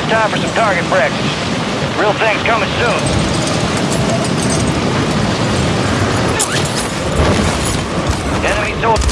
time for some target practice. Real thing's coming soon. Enemy soldier.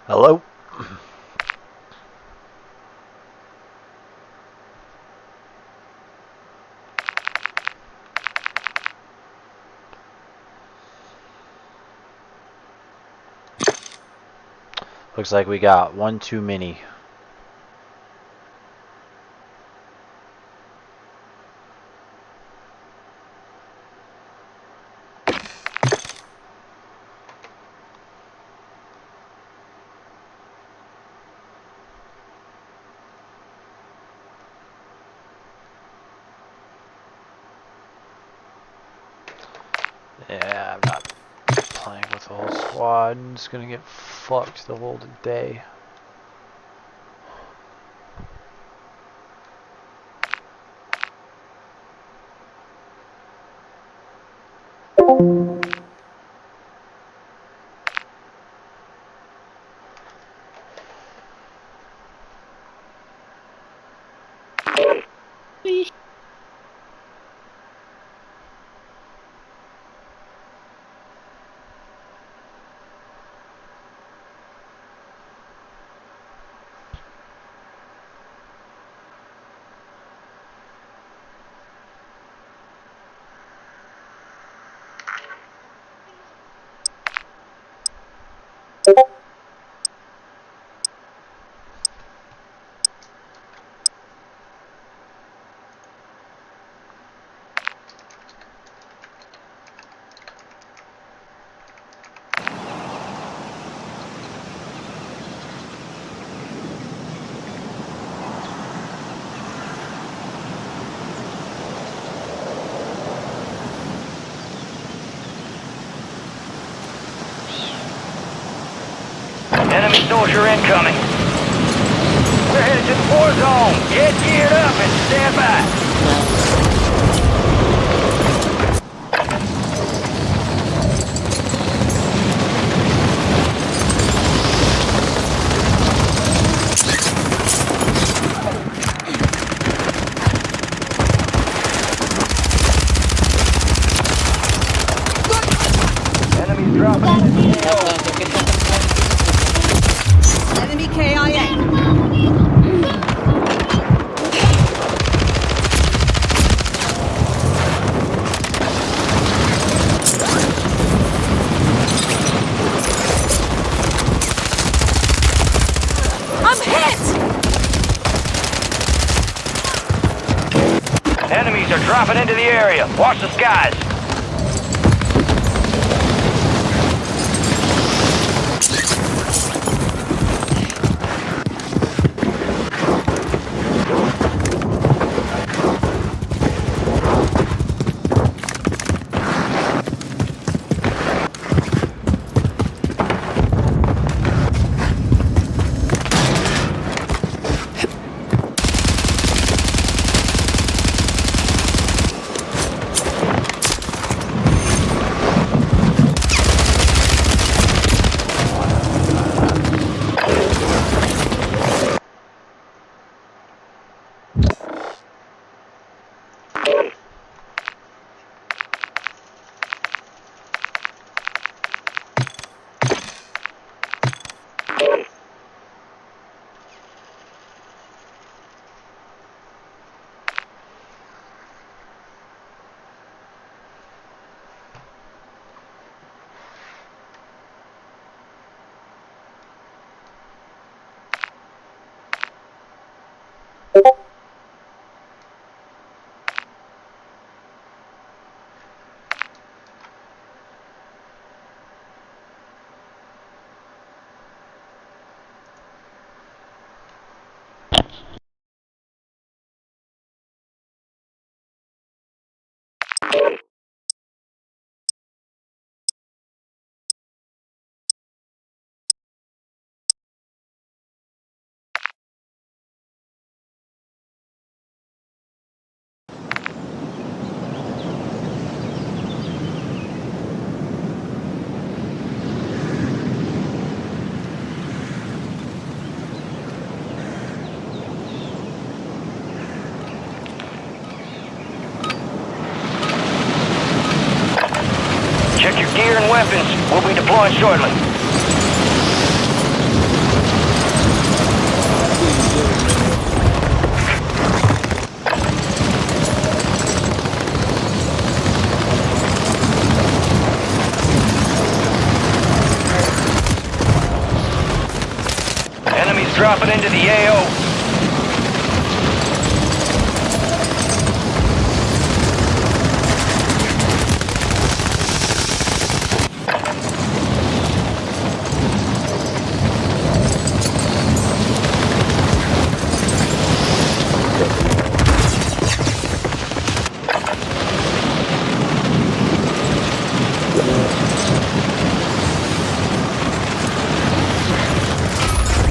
Hello? Looks like we got one too many. Yeah, I'm not playing with the whole squad. I'm just gonna get fucked the whole day. Enemy soldier incoming. We're headed to the war zone. Get geared up and stand by. Enemies dropping into the AO. Enemy KIA. I'm hit! Enemies are dropping into the area. Watch the skies. Check your gear and weapons. We'll be deploying shortly. Enemies dropping into the AO.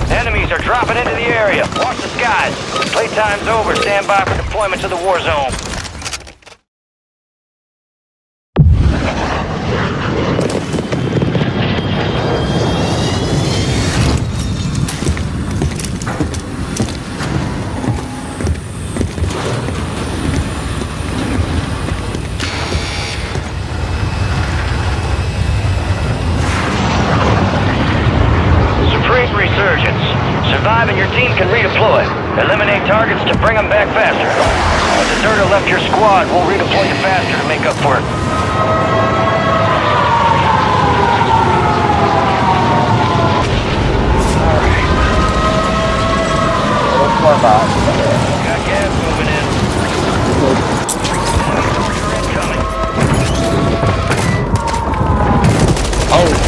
Enemies are dropping into the area. Watch the skies. Playtime's over. Stand by for deployment to the war zone. Resurgence. Survive and your team can redeploy. Eliminate targets to bring them back faster. A deserter left your squad. We'll redeploy you faster to make up for it. Got gas moving in. Incoming. Oh,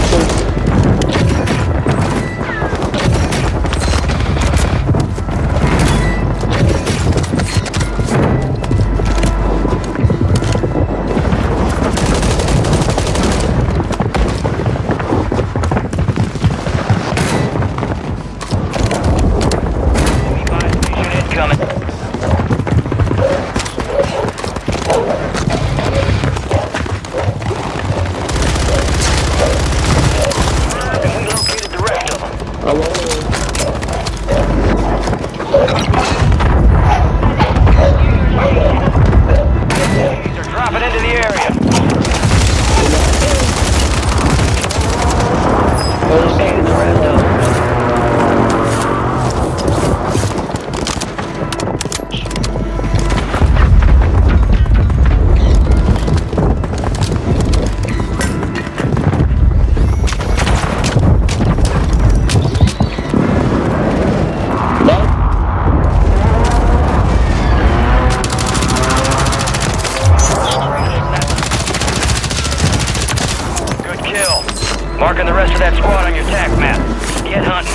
Marking the rest of that squad on your tac map. Get hunting.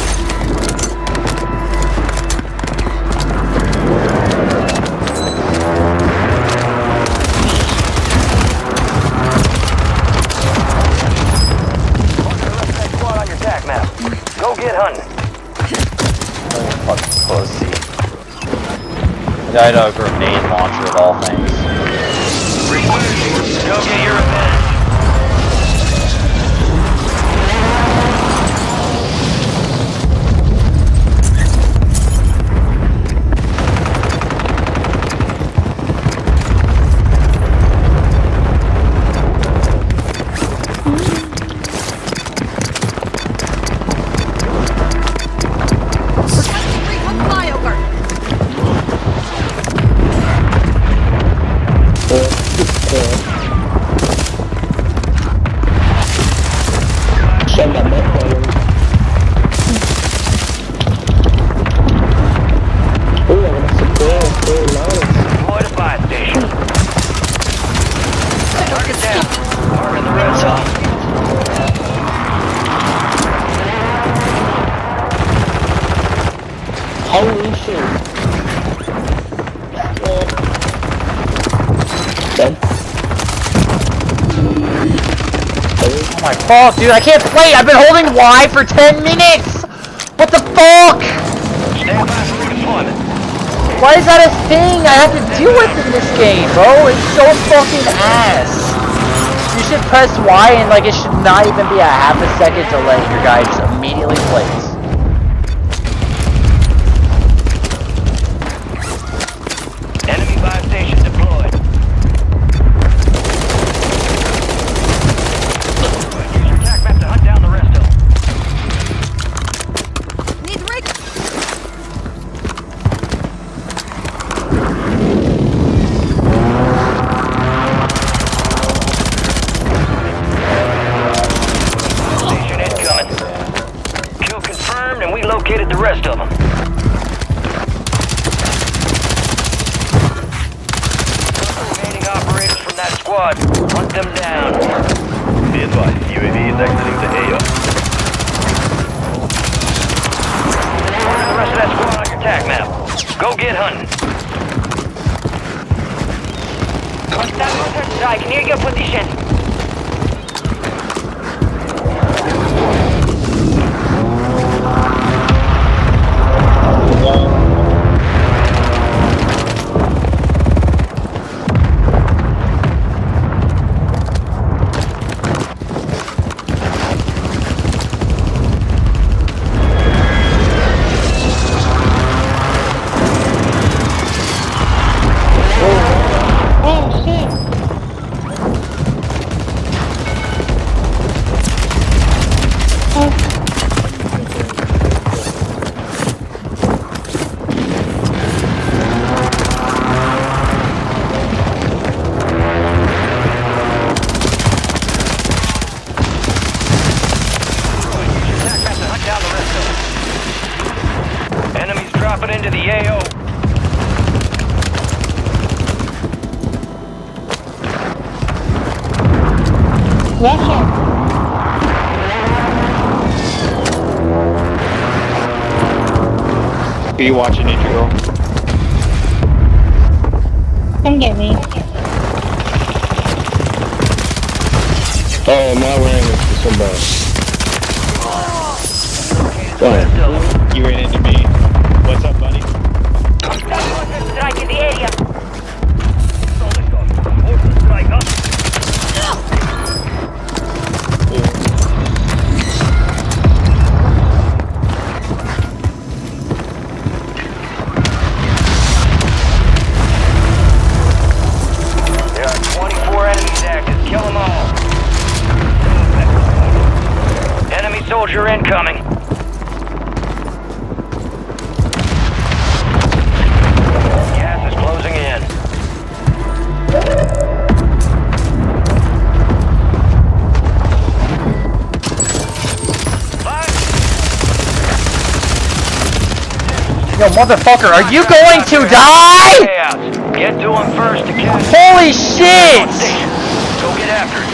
Marking the rest of that squad on your tac map. Go get hunting. Fucking pussy. I had a grenade launcher of all things. Go get your revenge. Holy shit. Dead. my fault, dude. I can't play. I've been holding Y for 10 minutes. What the fuck? Stand by for redeployment. Why is that a thing I have to deal with in this game, bro? It's so fucking ass. You should press Y and like it should not even be a half a second delay. Your guy just immediately plays. Enemy buy station deployed. Use your attack map to hunt down the rest of them. Need rig. Station incoming. Kill confirmed, and we located the rest of them. Remaining operators from that squad. Hunt them down. Be advised, UAV is exiting the AO. The rest of that squad on your attack map. Go get hunting. Contact counter strike near your position. Enemies dropping into the AO. Are you watching it, girl? Come get me. Oh, my ran into somebody. Oh, you ran into me. What's up, buddy? Contact counter strike in the area. There are 24 enemies active. Kill them all. Enemy soldier incoming. Gas is closing in. Yo, motherfucker, are you going to die? Get to him first to catch. Holy shit! Go get after it.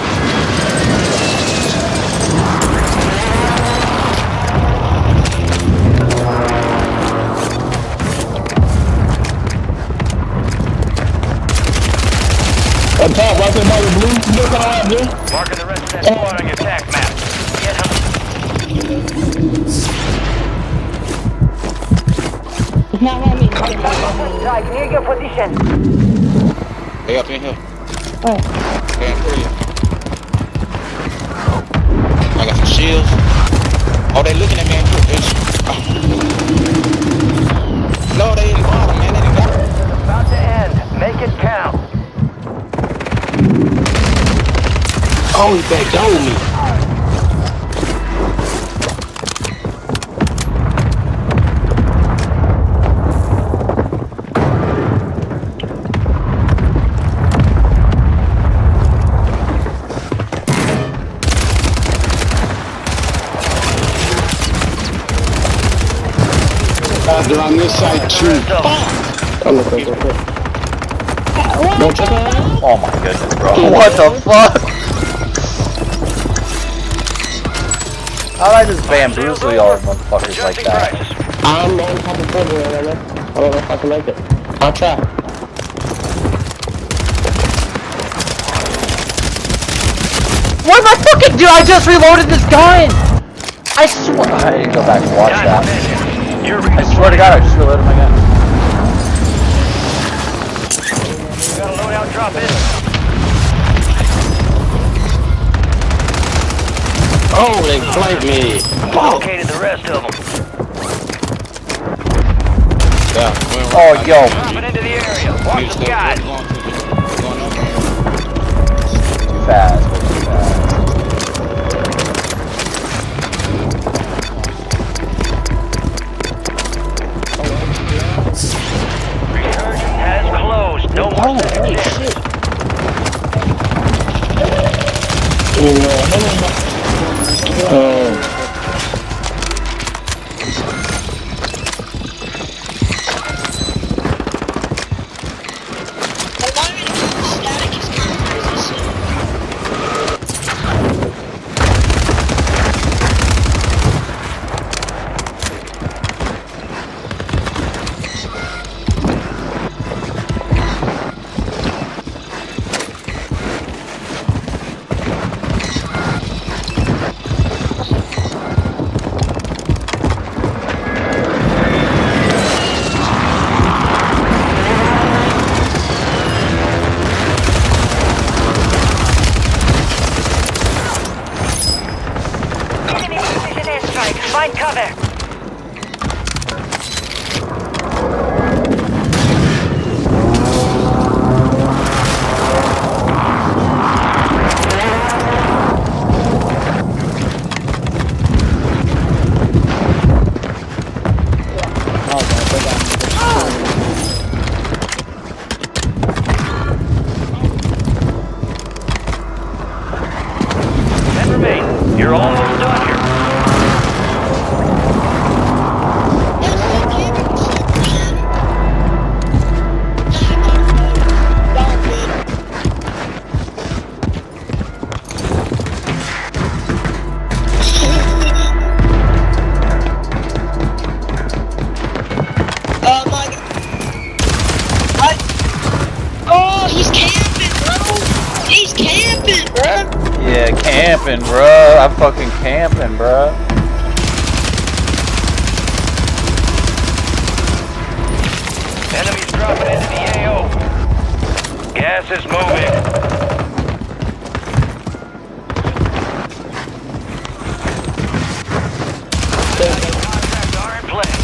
Up top, right there by the blue. Look at that, blue. Marking the rest of that squad on your attack map. Get him. It's not on me. Contact counter strike near your position. They up in here. Oh. They in free. I got some shields. Oh, they looking at me and put this. No, they didn't bother, man. They didn't got it. About to end. Make it count. Oh, he back on me. They're on this side too. Oh, look, look, look, look. Don't check out. Oh my goodness, bro. What the fuck? How'd I just bamboozle y'all motherfuckers like that? I'm the only fucking player right now. I don't know if I can make it. I'll try. What am I fucking do? I just reloaded this gun! I swear. I need to go back and watch that. I swear to God, I just reloaded my gun. You got a loadout drop in. Oh, they flanked me. Located the rest of them. Yeah. Oh, yo. Dropping into the area. Watch the skies. Too fast. Too fast. Resurgence has closed. No more Oh, seconds holy in. shit. Oh. Enemy precision airstrike. Find cover. Ten remain. You're almost done here. Oh my god. What? Oh, he's camping, bro. He's camping, bro. Yeah, camping, bro. I'm fucking camping, bro. Enemies dropping into the AO. Gas is moving. Contracts are in place.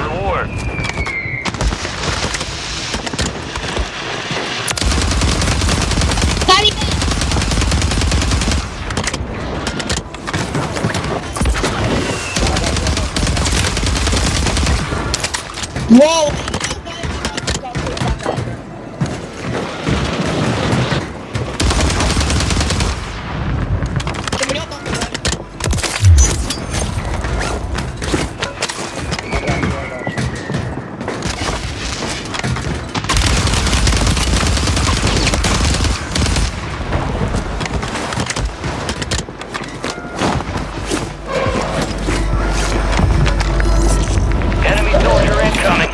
Reward. Daddy. Whoa. Enemy soldier incoming.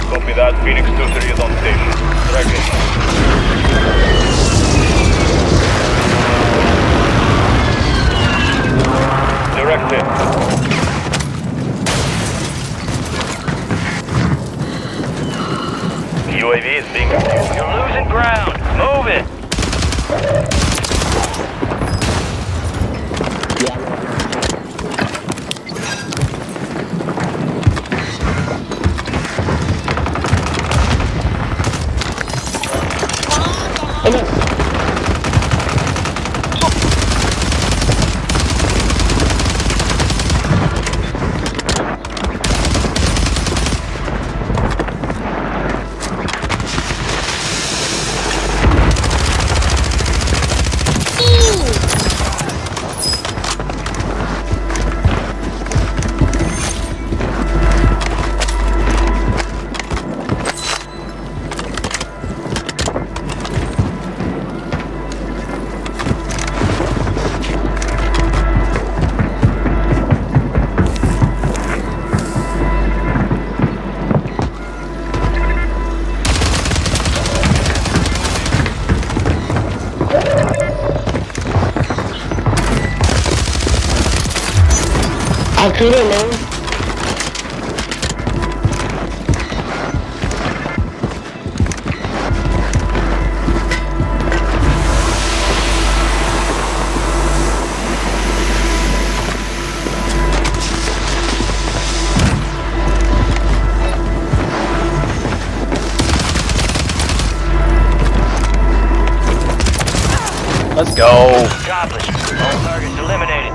Copy that. Phoenix 2-3 is on station. Direct hit. UAV is being active. You're losing ground. Move it. I'll kill it, man. Let's go. Accomplished. All targets eliminated.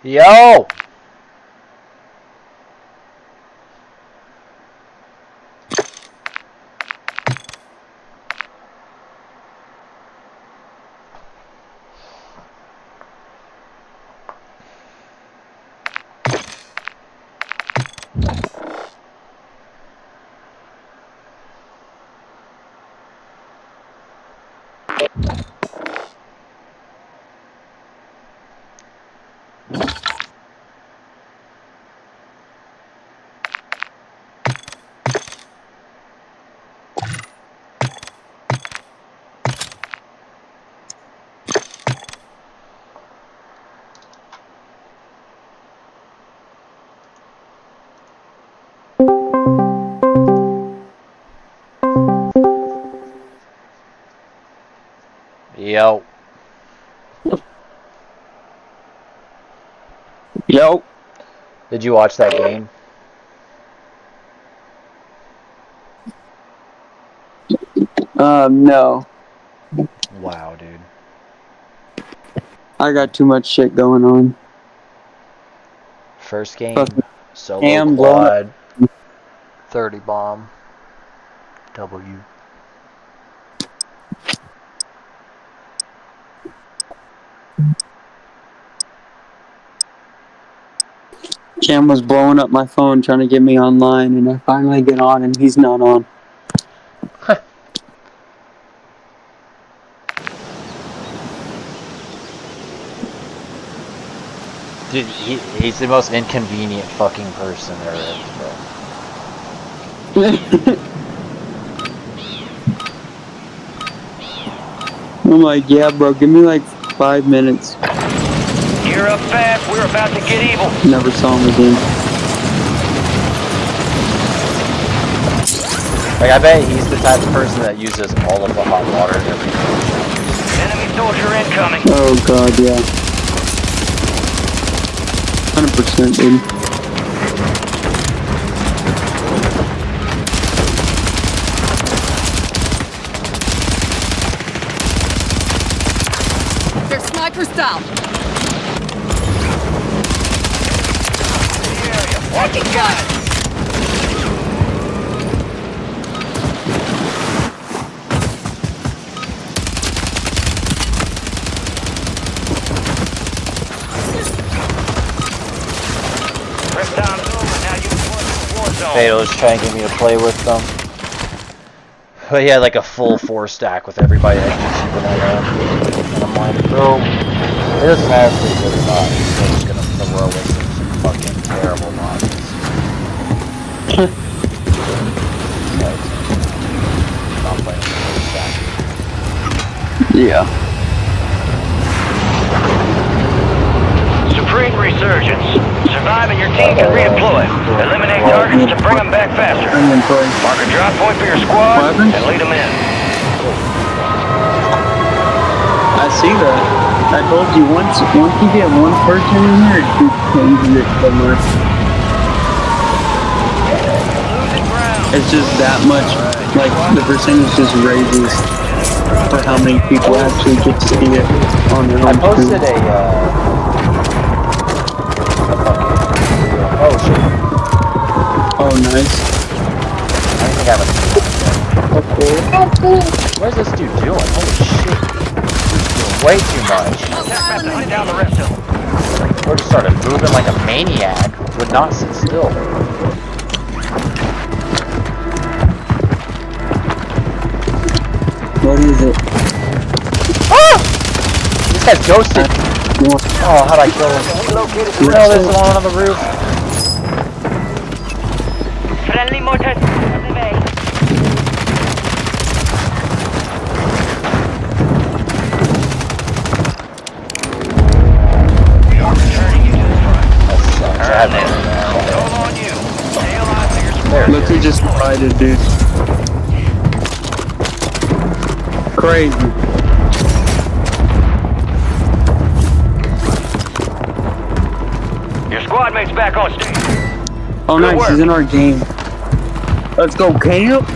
Yo! Yo. Yo. Did you watch that game? No. Wow, dude. I got too much shit going on. First game, Fucking solo ham quad, 30 bomb, W. Cam was blowing up my phone trying to get me online, and I finally get on, and he's not on. Dude, he's the most inconvenient fucking person there is, bro. I'm like, yeah, bro, give me like 5 minutes. Gear up fast. We're about to get evil. Never saw him again. Like, I bet he's the type of person that uses all of the hot water every day. Enemy soldier incoming. Oh god, yeah. 100%, dude. Their sniper's down. Watch it, guys. Fato's trying to get me to play with them. But he had like a full 4-stack with everybody that keeps keeping that up. And I'm like, bro, it doesn't matter if they're good or not. He's still just gonna throw us in some fucking terrible lobbies. Not playing 4-stack. Yeah. Supreme resurgence. Survive and your team can redeploy. Eliminate targets to bring them back faster. Mark a drop point for your squad and lead them in. I see that. I told you once you get one person in there, it changes it so much. It's just that much, like the percentage just raises for how many people actually get to see it on their I home posted screen. Oh shit. Oh, nice. guy must be What is this dude doing? Holy shit. He's doing way too much. Hunt down the rest of them. Or just started moving like a maniac. Would not sit still. What is it? Ah! This guy's ghosted. Oh, how'd I kill him? No, there's one on the roof. Friendly mortars on the way. We are returning you to the front. Alright, man. Hold on you. Stay alive for your squad. Look who just divided, dude. Crazy. Your squad mate's back on stage. Oh, Good nice. work. He's in our game. Let's go, camp.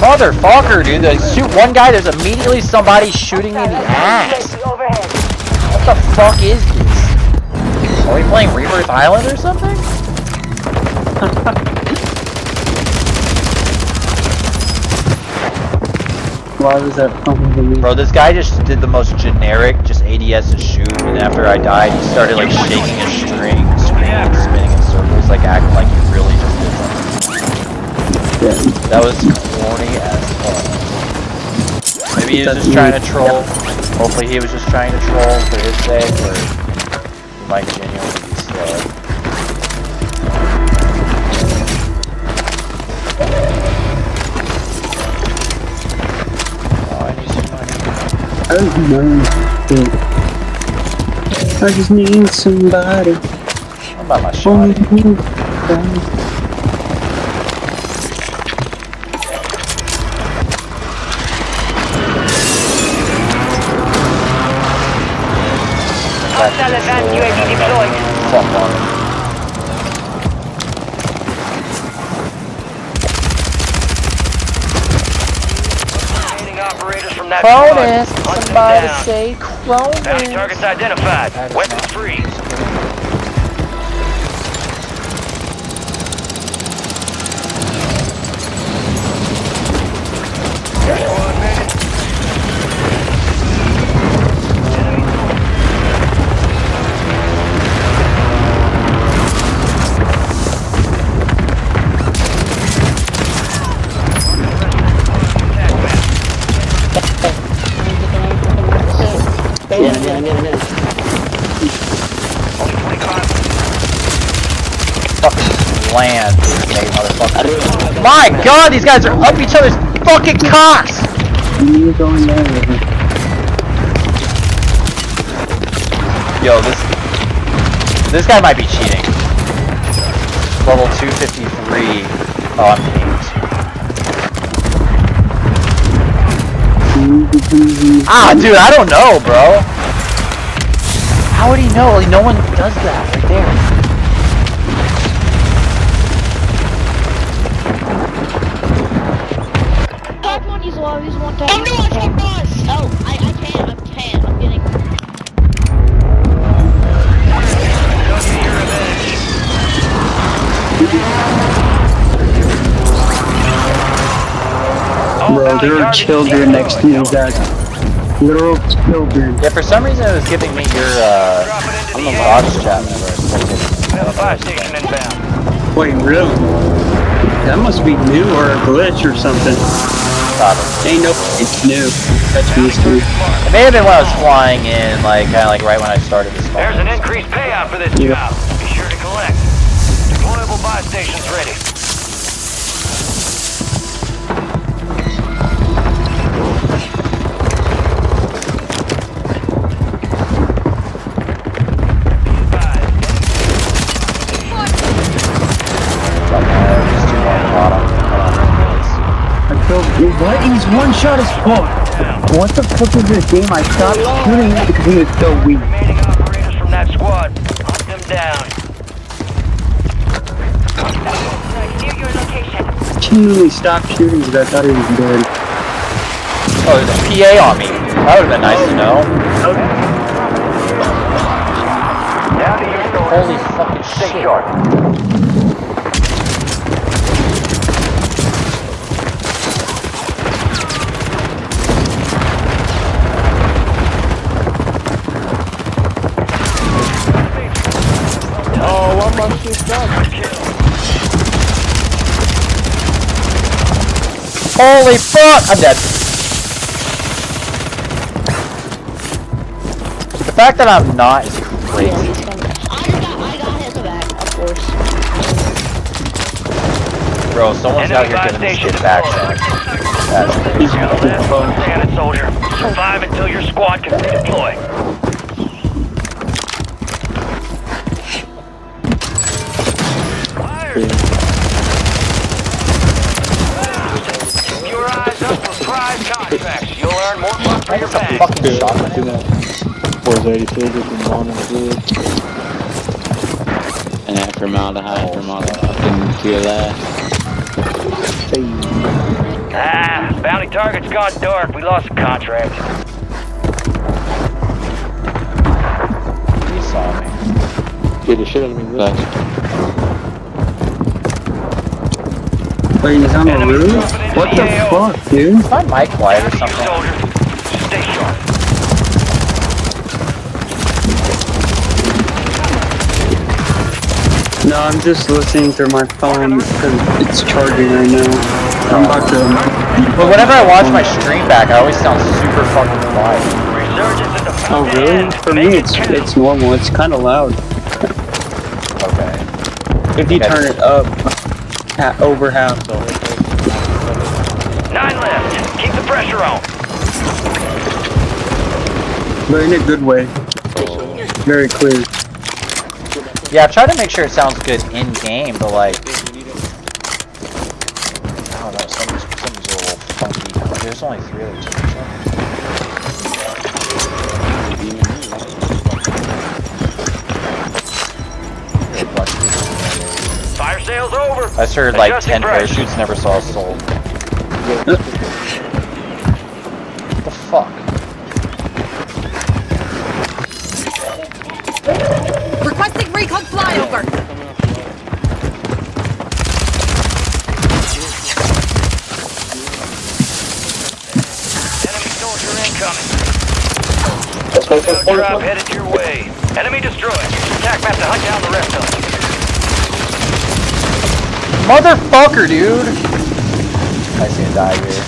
Motherfucker, dude. They shoot one guy, there's immediately somebody shooting me in the ass. What the fuck is this? Are we playing Rebirth Island or something? Why was that pumping to me? Bro, this guy just did the most generic, just ADS and shoot, and after I died, he started like shaking his string, screaming and spinning in circles, like acting like he really just did something. Yeah. That was corny as fuck. Maybe he was just trying to troll. Hopefully he was just trying to troll for his sake, or he might genuinely be slow. Oh, I need some money. I just need somebody. How about my shot? Hostile advanced UAV deployed. Fuck on it. Remaining operators from that Cronus! squad. Hunt them Somebody down. say Cronus! Bounty targets identified. That is Weapons not- free. Your squad mate. Fucking land, okay, motherfucker. My god, these guys are up each other's fucking cocks! You're going there with me. Yo, this guy might be cheating. Level 253. Oh, I'm pinged. Ah, dude, I don't know, bro. How would he know? Like, no one does that right there. Top one, he's low, he's one Oh time. no, I can't bus! Oh, I can, I'm getting... Don't get your revenge. All Bro, bounty there are targets children next to you, deployed. guys. Literal children. Yeah, for some reason it was giving me your, Drop it into I'm the the air. box chat member. We have a buy station inbound. Wait, really? That must be new or a glitch or something. Probably. Ain't no, it's new. That's mystery. It may have been when I was flying in, like, kind of like right when I started this spawn. There's an increased payout for this Yeah. job. Be sure to collect. Deployable buy stations ready. Just two more bottom. I killed. What? He's one shot as fuck. What the fuck is this game? I stopped shooting him because he was so weak. Remaining operators from that squad. Hunt them down. Near your location. Genuinely stopped shooting because I thought he was dead. Oh, there's a PA on me. That would have been nice to know. Down to your door. Holy fucking Stay shit. sharp. Oh, one more shit done. Holy fuck! I'm dead. The fact that I'm not is Yeah, crazy. he's coming. I got hit in the back, of course. Bro, someone's out here giving this shit back. That's crazy. Stand it, soldier. Survive until your squad can redeploy. Keep your eyes up for prize contracts. You'll earn more bucks for your That's a bag. fucking shotgun. Do that. Forza 86 with the morning food. And after formaldehyde from all the fucking QLF. Bounty target's gone dark. We lost the contract. He saw me. Get the shit out of me. But Wait, he's on the Enemies roof? dropping into What the the AO. fuck, dude? Is my mic quiet or Down to you, something? soldier. Stay sharp. No, I'm just listening through my phone because it's charging right now. I'm about to... But whenever I watch my stream back, I always sound super fucking quiet. Resurgence at the Oh, fountain really? end. For Make me, it count. it's normal. It's kind of loud. Okay. If you turn it up over half. 9 left. Keep the pressure on. But in a good way. Very clear. Yeah, I've tried to make sure it sounds good in game, but like, I don't know, something's a little funky. There's only 3 other teams. Fire sale's over. I heard like Adjusting 10 price. parachutes, never saw a soul. What the fuck? Requesting recon flyover. Enemy soldier incoming. Drop headed your way. Enemy destroyed. Attack map to hunt down the rest of them. Motherfucker, dude! I see him die here.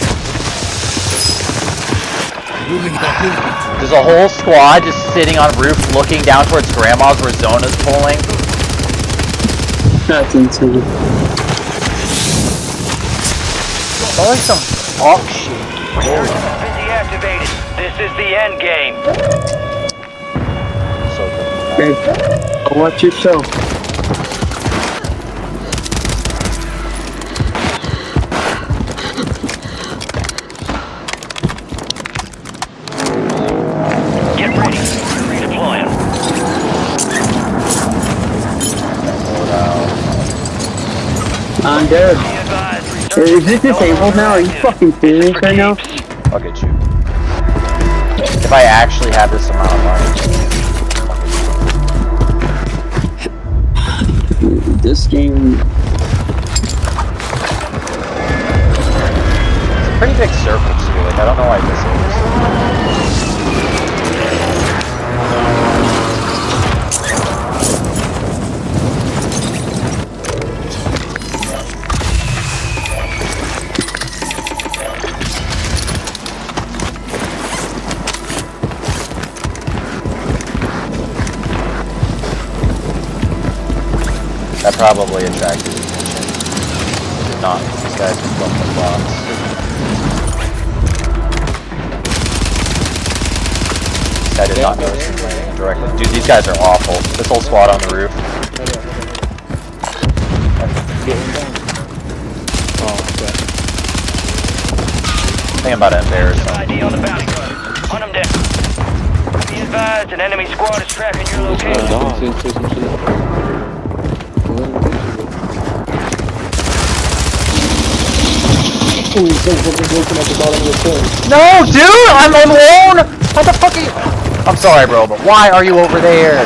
There's a whole squad just sitting on roof looking down towards grandma's where Zona's pulling. That's insane. It's always some fuck shit. Resurgence has been deactivated. This is the end game. So good. Hey, watch yourself. Get ready. Redeploying. I'm dead. Be advised. Is this disabled now? Are you fucking serious right now? I'll get you. If I actually have this amount of money. This game... It's a pretty big circle too, like I don't know why this is. That probably attracted attention. Did not. These guys are fucking bots. I did not notice him landing directly. Dude, these guys are awful. This whole squad on the roof. I think I'm about to embarrass them. ID on the bounty gunner. Hunt them down. Be advised, an enemy squad is tracking your location. Who is looking at the bottom of the thing? No, dude, I'm alone. What the fuck are you? I'm sorry, bro, but why are you over there?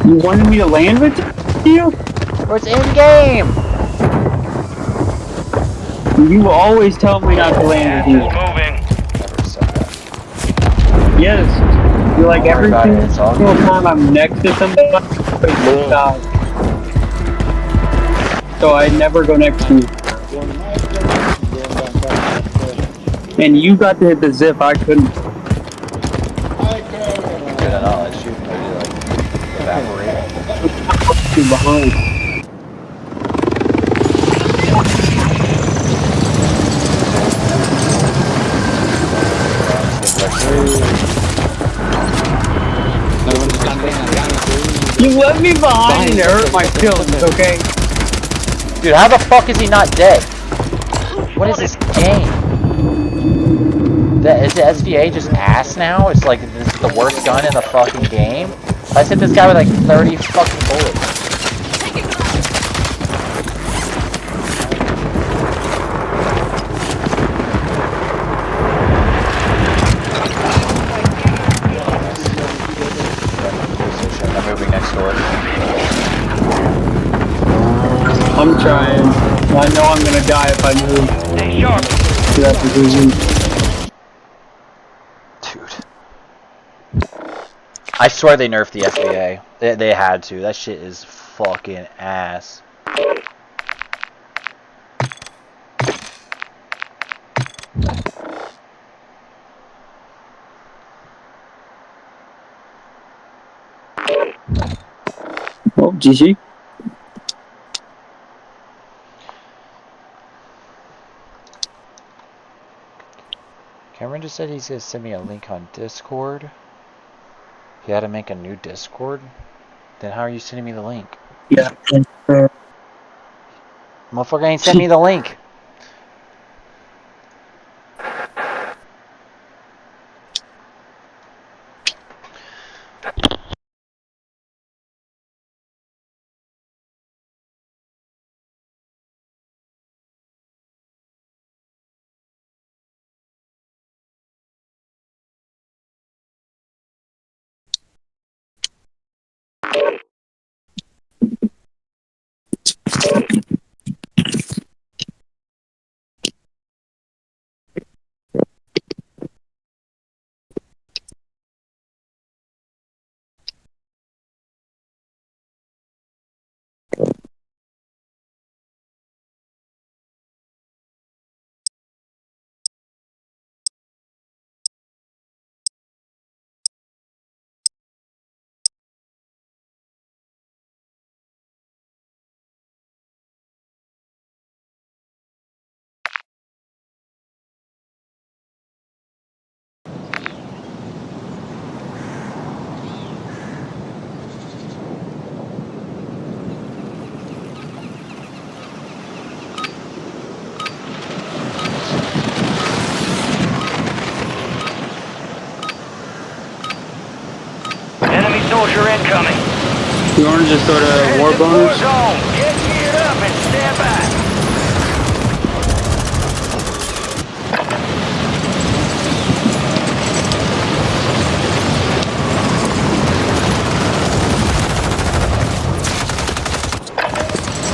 You wanted me to land with you? Bro, it's in game. You always tell me not to land with you. Moving. Never said that. Yes. You're like Don't worry every about it, it's all single good. time I'm next to somebody, you die. So I never go next to you. And you got to hit the zip, I couldn't. Good at all. I shoot, like evaporate. You're behind. You left me behind and it hurt my feelings, okay? Dude, how the fuck is he not dead? What is this game? Is the SVA just ass now? It's like this is the worst gun in the fucking game? I hit this guy with like 30 fucking bullets. I'm moving next door. I'm trying. I know I'm gonna die if I move Stay sharp. to that position. Dude. I swear they nerfed the SVA. They had to. That shit is fucking ass. Oh, GG. Cameron just said he's gonna send me a link on Discord. He had to make a new Discord? Then how are you sending me the link? Yeah. Motherfucker ain't sent me the link. Enemy soldier incoming. You want to just go to war Head to war bonus? zone. Get geared up and stand back.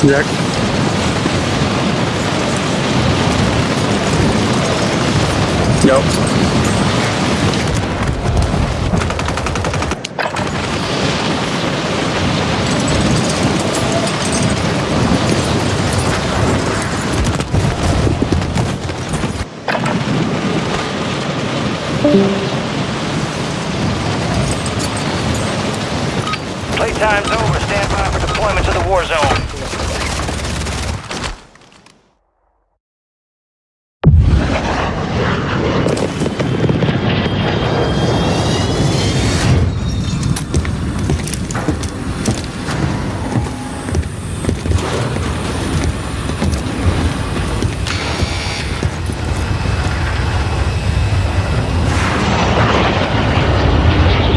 Jack. Yep. Playtime's over. Stand by for deployment to the war zone.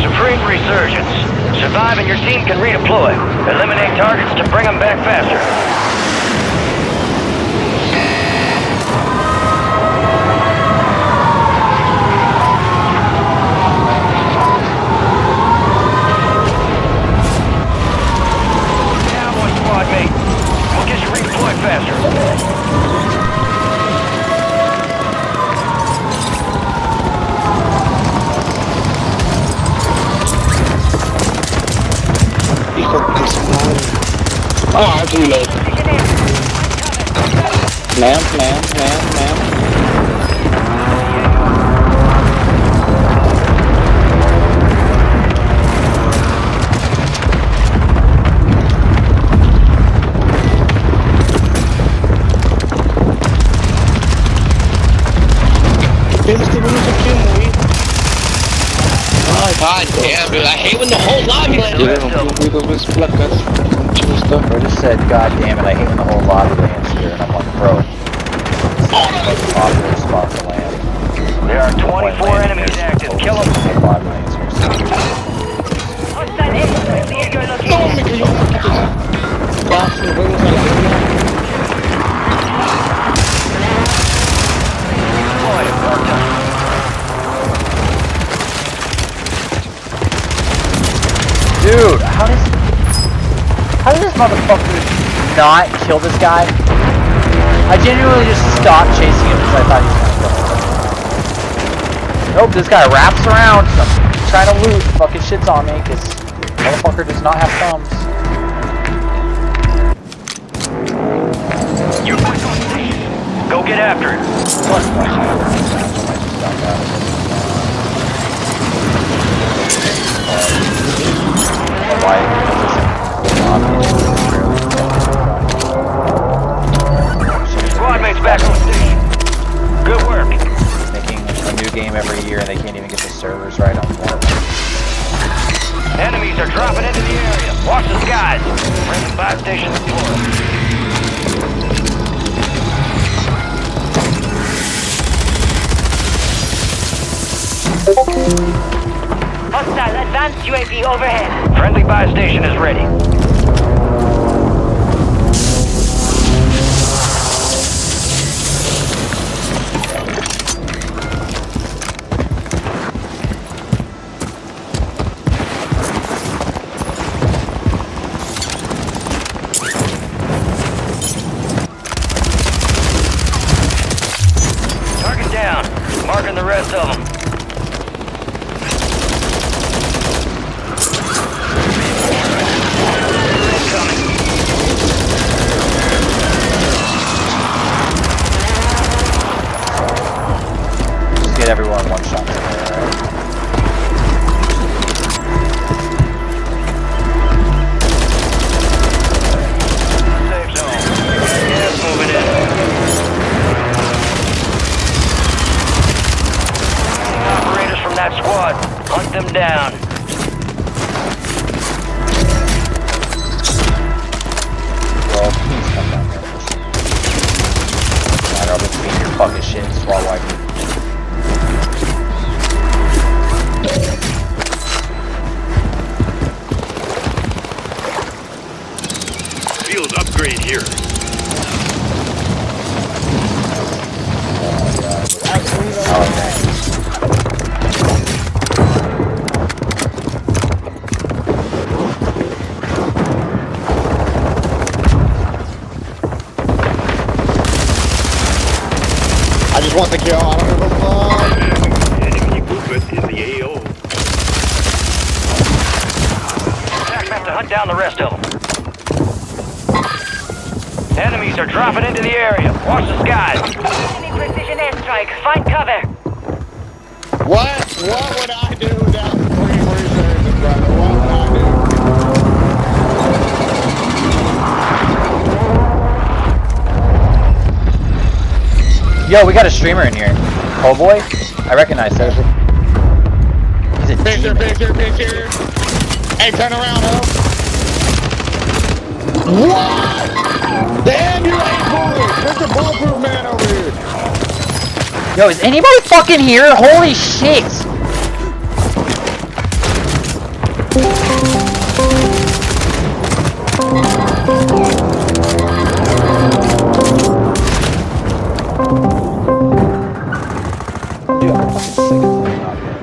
Supreme resurgence. Survive and your team can redeploy. Eliminate targets to bring them back faster. Oh, too late. Ma'am. God damn, dude, I hate when the whole lobby lands. Bro just said, God damn it, I hate when the whole lobby lands here, and I'm like, bro. This is popular spot to land. There are 24 enemies active. Kill them. The lobby lands here. Hostile airstrike near your location. Dude, how does this motherfucker not kill this guy? I genuinely just stopped chasing him because I thought he was gonna kill him. Nope, this guy wraps around. So I'm trying to loot. Fucking shits on me because motherfucker does not have thumbs. Go get after it. Squad mates back on station. Good work. Making a new game every year and they can't even get the servers right on one of them. Enemies are dropping into the area. Watch the skies. Friendly buy station deployed. Hostile advanced UAV overhead. Friendly buy station is ready. Target down. Marking the rest of them. Get everyone one shot today, alright? Safe zone. Gas moving in. Operators from that squad. Hunt them down. Well, please come down here. Matter of between your fucking shit and swat wiping. Field upgrade here. I just want the kill. I don't give a fuck. Enemy movement in the AO. Attack to hunt down the rest of them. Enemies are dropping into the area. Watch the skies. Enemy precision airstrike. Find cover. What would I do without free reserves, brother? What would I do? Yo, we got a streamer in here. Oh boy, I recognize that. He's a Picture. demon. Hey, turn around, ho. What? Damn, you ain't bullet. Mr. Bulletproof Man over here. Yo, is anybody fucking here? Holy shit! Dude, I'm fucking sick of playing out here.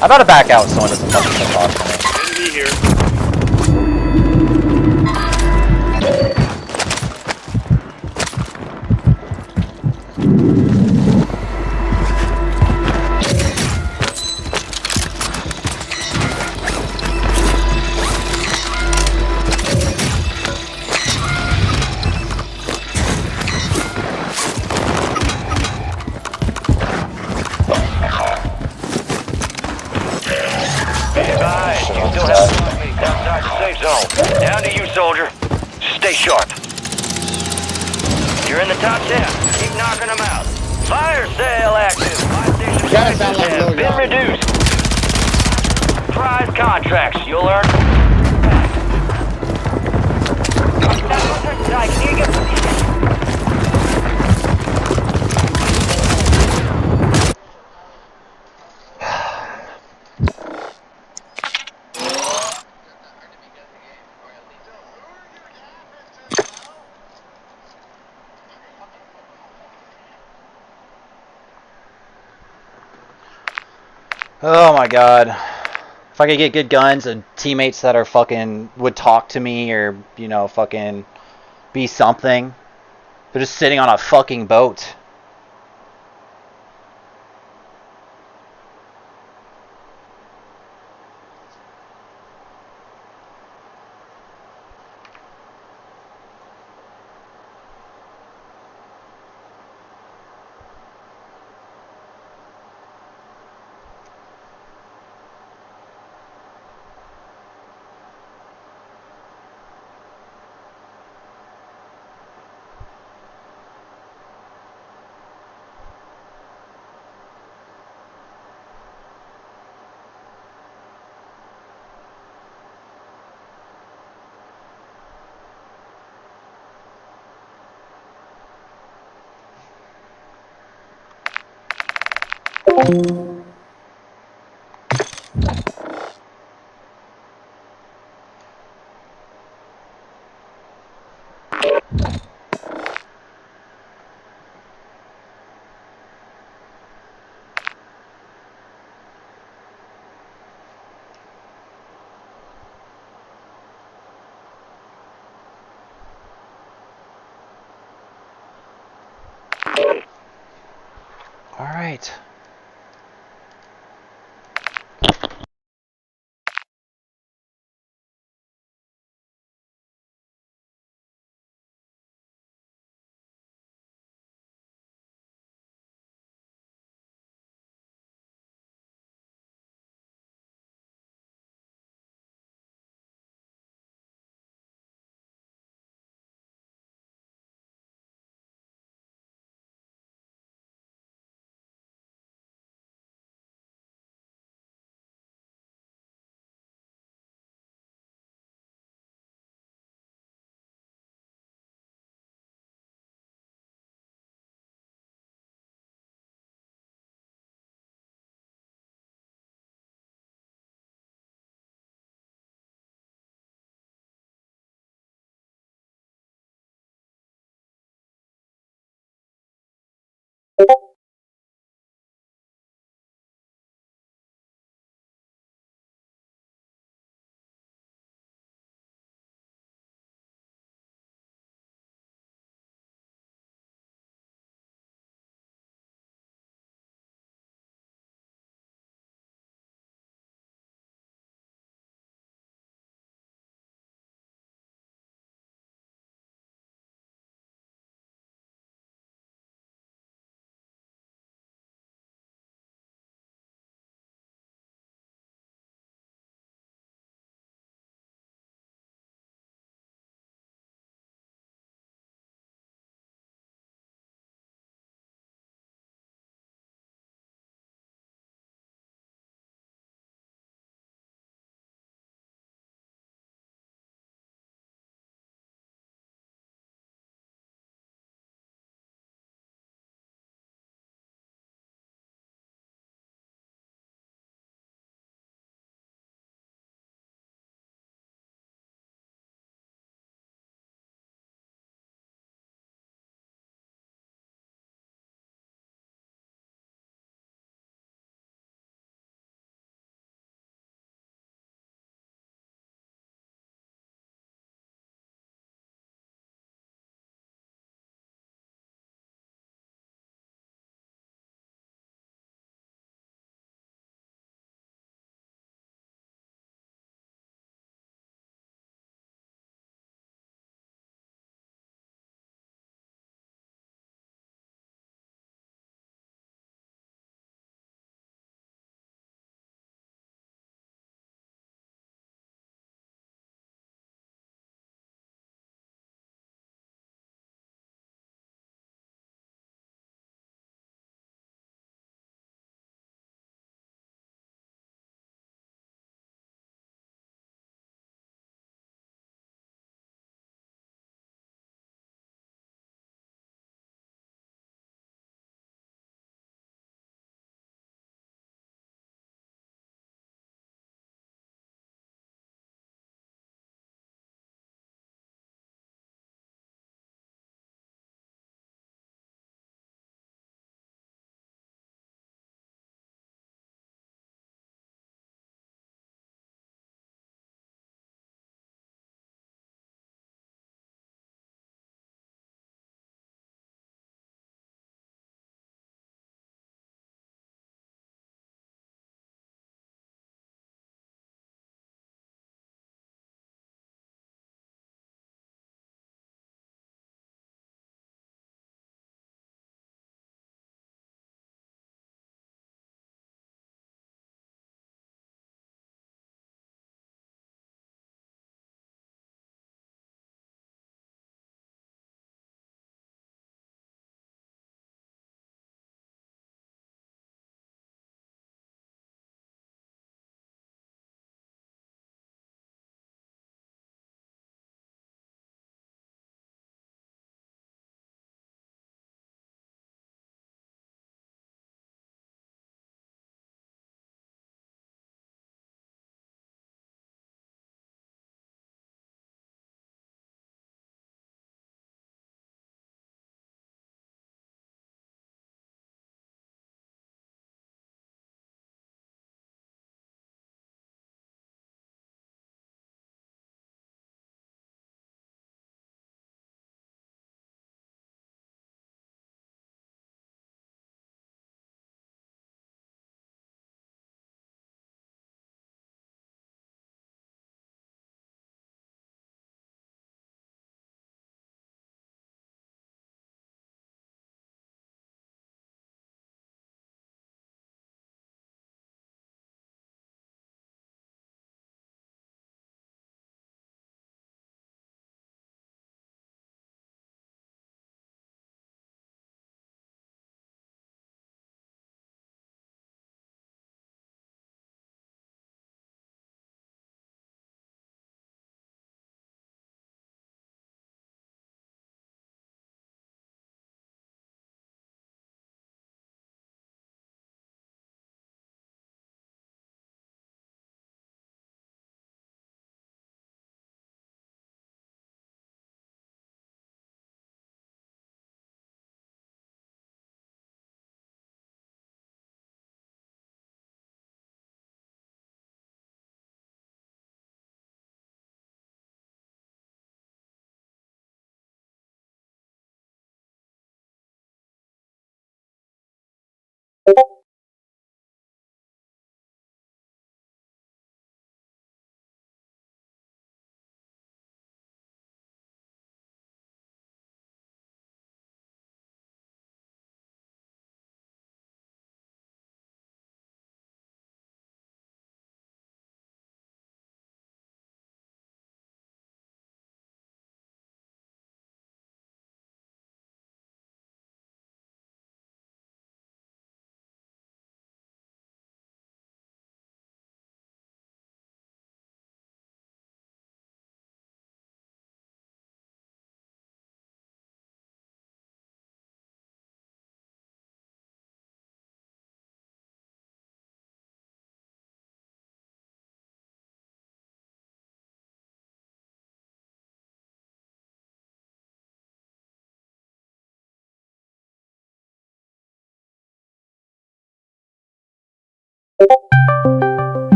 I gotta back out so someone doesn't fucking talk to me. Enemy here. Be advised, you still have squad mates outside the safe zone. Down to you, soldier. Stay sharp. You're in the top 10. Keep knocking them out. Fire sale active. Buy station Gotta sound like prices have Lil been Yachty. reduced. Prize contracts. You'll earn. Counter strike near your position. Oh my god. If I could get good guns and teammates that are fucking would talk to me or, you know, fucking be something. They're just sitting on a fucking boat. All right.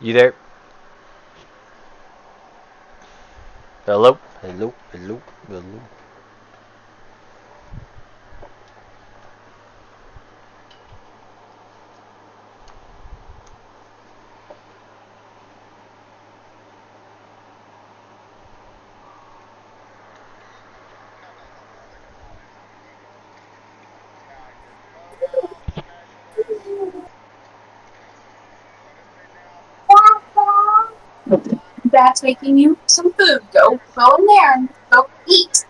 You there? Hello? Hello? Hello? Hello? That's making you some food. Go in there and go eat.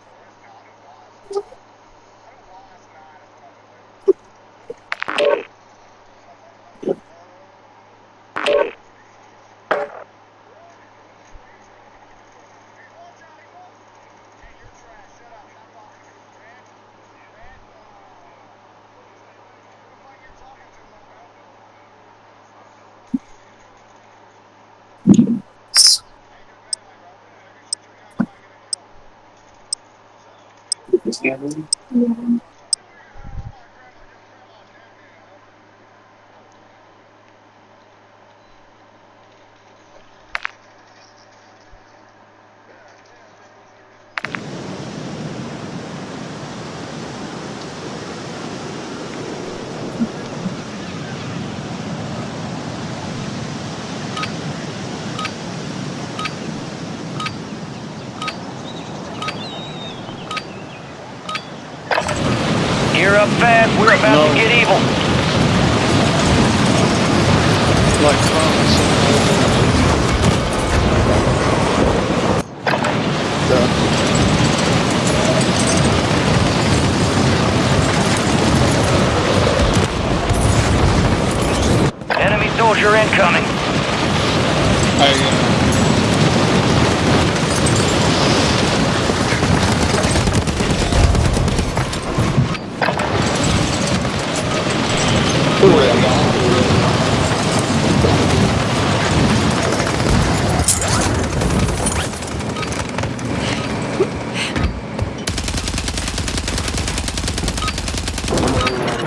Gear up fast, we're about to get evil. Like promise. Enemy soldier incoming.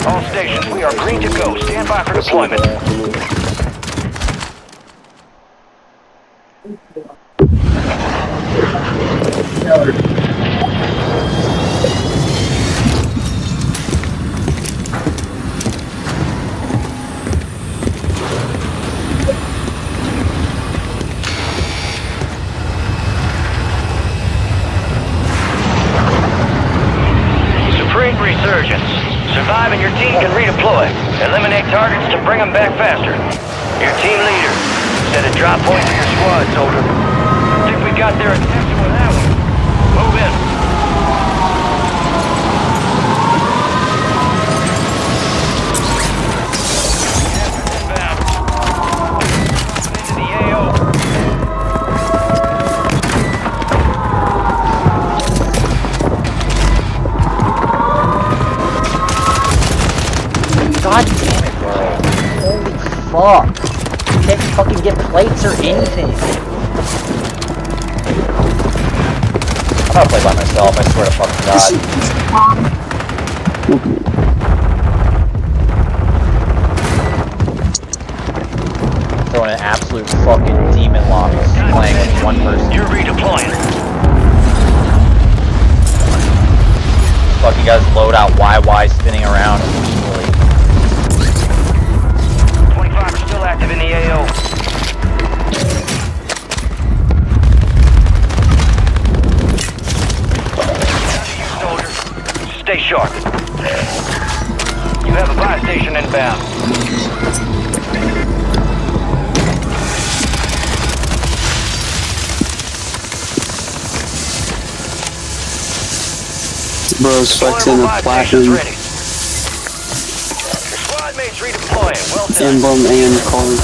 All stations, we are green to go. Stand by for deployment. Supreme resurgence. Survive and your team can redeploy. Eliminate targets to bring them back faster. Your team leader. Set a drop point for your squad, soldier. Think we got their attention with that one. Move in. Into the AO. God damn it, bro. Holy fuck. Can't fucking get plates or anything. I'm gonna play by myself, I swear to fucking God. Throwing an absolute fucking demon lock playing with one person. You're redeploying. Fucking guys load out YY spinning around immediately. 25 are still active in the AO. Soldier, stay sharp. You have a buy station inbound. Bro's flexing a platinum Your squad mates redeploying. Well done. emblem and card.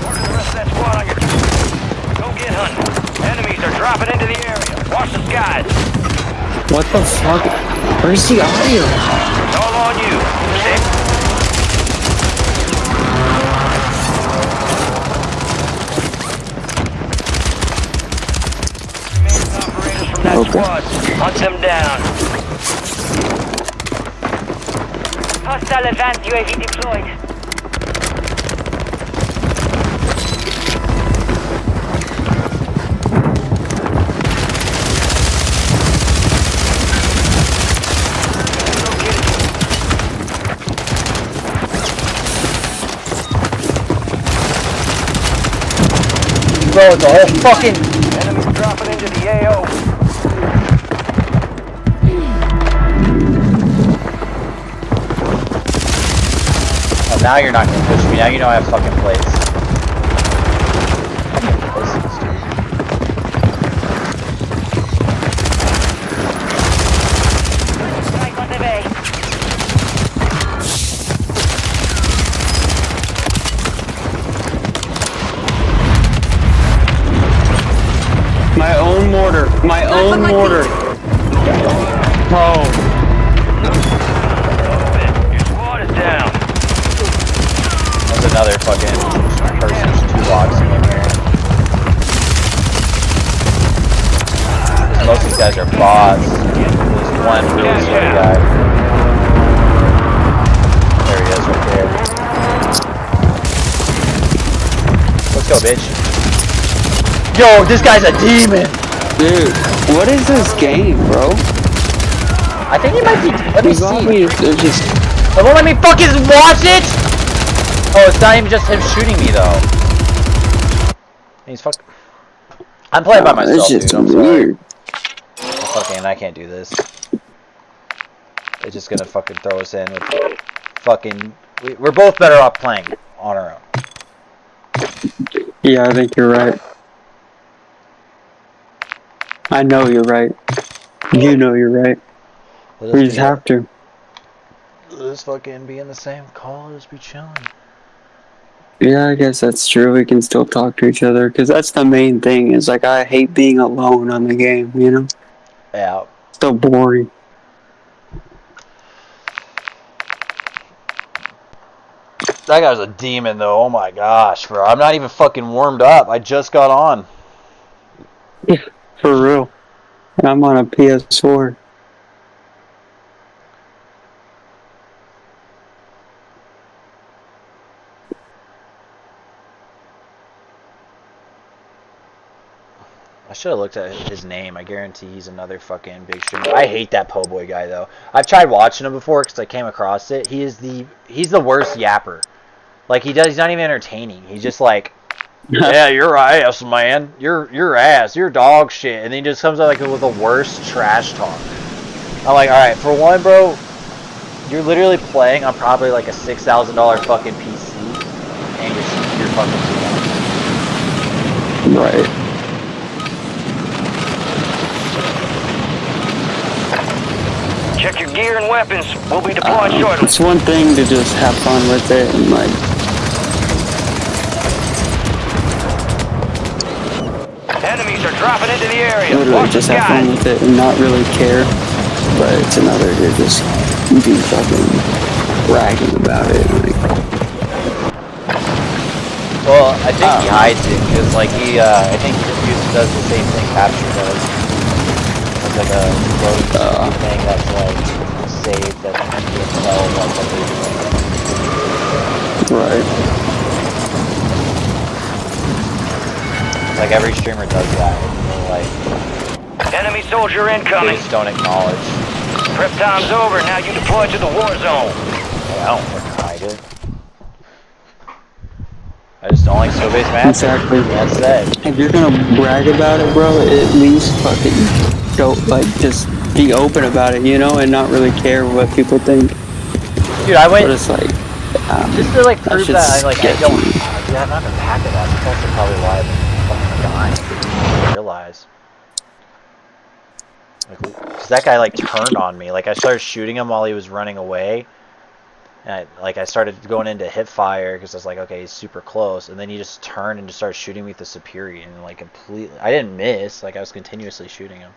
Order the rest of that squad on your team. Go get hunting. Enemies are dropping into the area. Watch the skies. What the fuck? Where's the audio? All on you. Remaining operators from that squad. Hunt them down. Hostile advanced UAV deployed. Bro, the whole fucking... Enemies dropping into the AO. Oh, now you're not gonna push me. Now you know I have fucking plates. Strike on the bay. My own mortar. My own mortar. Oh. Your squad is down. There's another fucking person's toolboxing in here. Most of these guys are bots. There's one really scary guy. There he is right there. Let's go, bitch. Yo, this guy's a demon! Dude, what is this game, bro? I think he might be... Let me These see. zombies, they're just... It won't let me fucking watch it! Oh, it's not even just him shooting me, though. He's fuck... I'm playing by myself, it's dude. just I'm sorry. weird. Fucking, I can't do this. It's just gonna fucking throw us in with fucking... We're both better off playing on our own. Yeah, I think you're right. I know you're right. You know you're right. We just have to. Let's fucking be in the same call, just be chilling. Yeah, I guess that's true. We can still talk to each other, because that's the main thing, is like, I hate being alone on the game, you know? Yeah. So boring. That guy's a demon, though. Oh my gosh, bro. I'm not even fucking warmed up. I just got on. Yeah, for real. And I'm on a PS4. I should have looked at his name. I guarantee he's another fucking big streamer. I hate that po' boy guy, though. I've tried watching him before because I came across it. He's the worst yapper. Like, he's not even entertaining. He's just like, yeah, you're ass, man. You're ass. You're dog shit. And then he just comes out like with the worst trash talk. I'm like, all right, for one, bro, you're literally playing on probably like a $6,000 fucking PC, and you're fucking too much. Right. Check your gear and weapons. We'll be deployed shortly. It's one thing to just have fun with it and like... Enemies are dropping into the area. Literally just have fun with it and not really care. But it's another to just be fucking bragging about it. Like... Well, I think he hides it because, like, I think he does the same thing Capture does. It's like a floating thing that's like saved that you can tell what they're doing. Right. Like every streamer does that. Like, enemy soldier incoming. They just don't acknowledge. Prep time's over. Now you deploy to the war zone. Hey, I don't fucking hide it. I just don't like skill-based matches. Exactly. That's it. If you're gonna brag about it, bro, at least fucking don't, like, just be open about it, you know, and not really care what people think. Dude, I went... But it's like... just to, like, prove that I don't... sketchy. Yeah, I'm not gonna pack it out. That's also probably why I'm fucking dying. I realize. Like, cause that guy, like, turned on me. Like, I started shooting him while he was running away. And I started going into hip fire because I was like, okay, he's super close. And then he just turned and just started shooting me with the Superior. And, like, completely... I didn't miss. Like, I was continuously shooting him.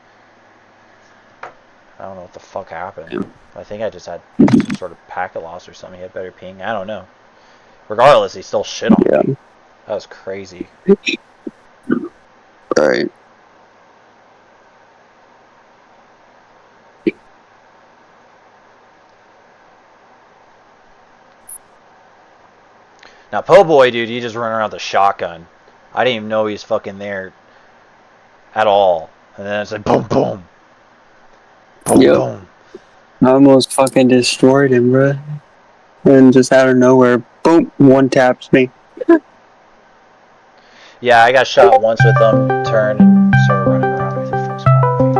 I don't know what the fuck happened. Yeah. I think I just had some sort of packet loss or something. He had better ping. I don't know. Regardless, he still shit on me. That was crazy. Right. Now, Po' Boy, dude, he just run around with a shotgun. I didn't even know he was fucking there at all. And then it's like, boom, boom. Boom, Yep. boom. I almost fucking destroyed him, bruh. And just out of nowhere, boom, one taps me. Yeah, I got shot once with them, turned, and started running around. Who the fuck's calling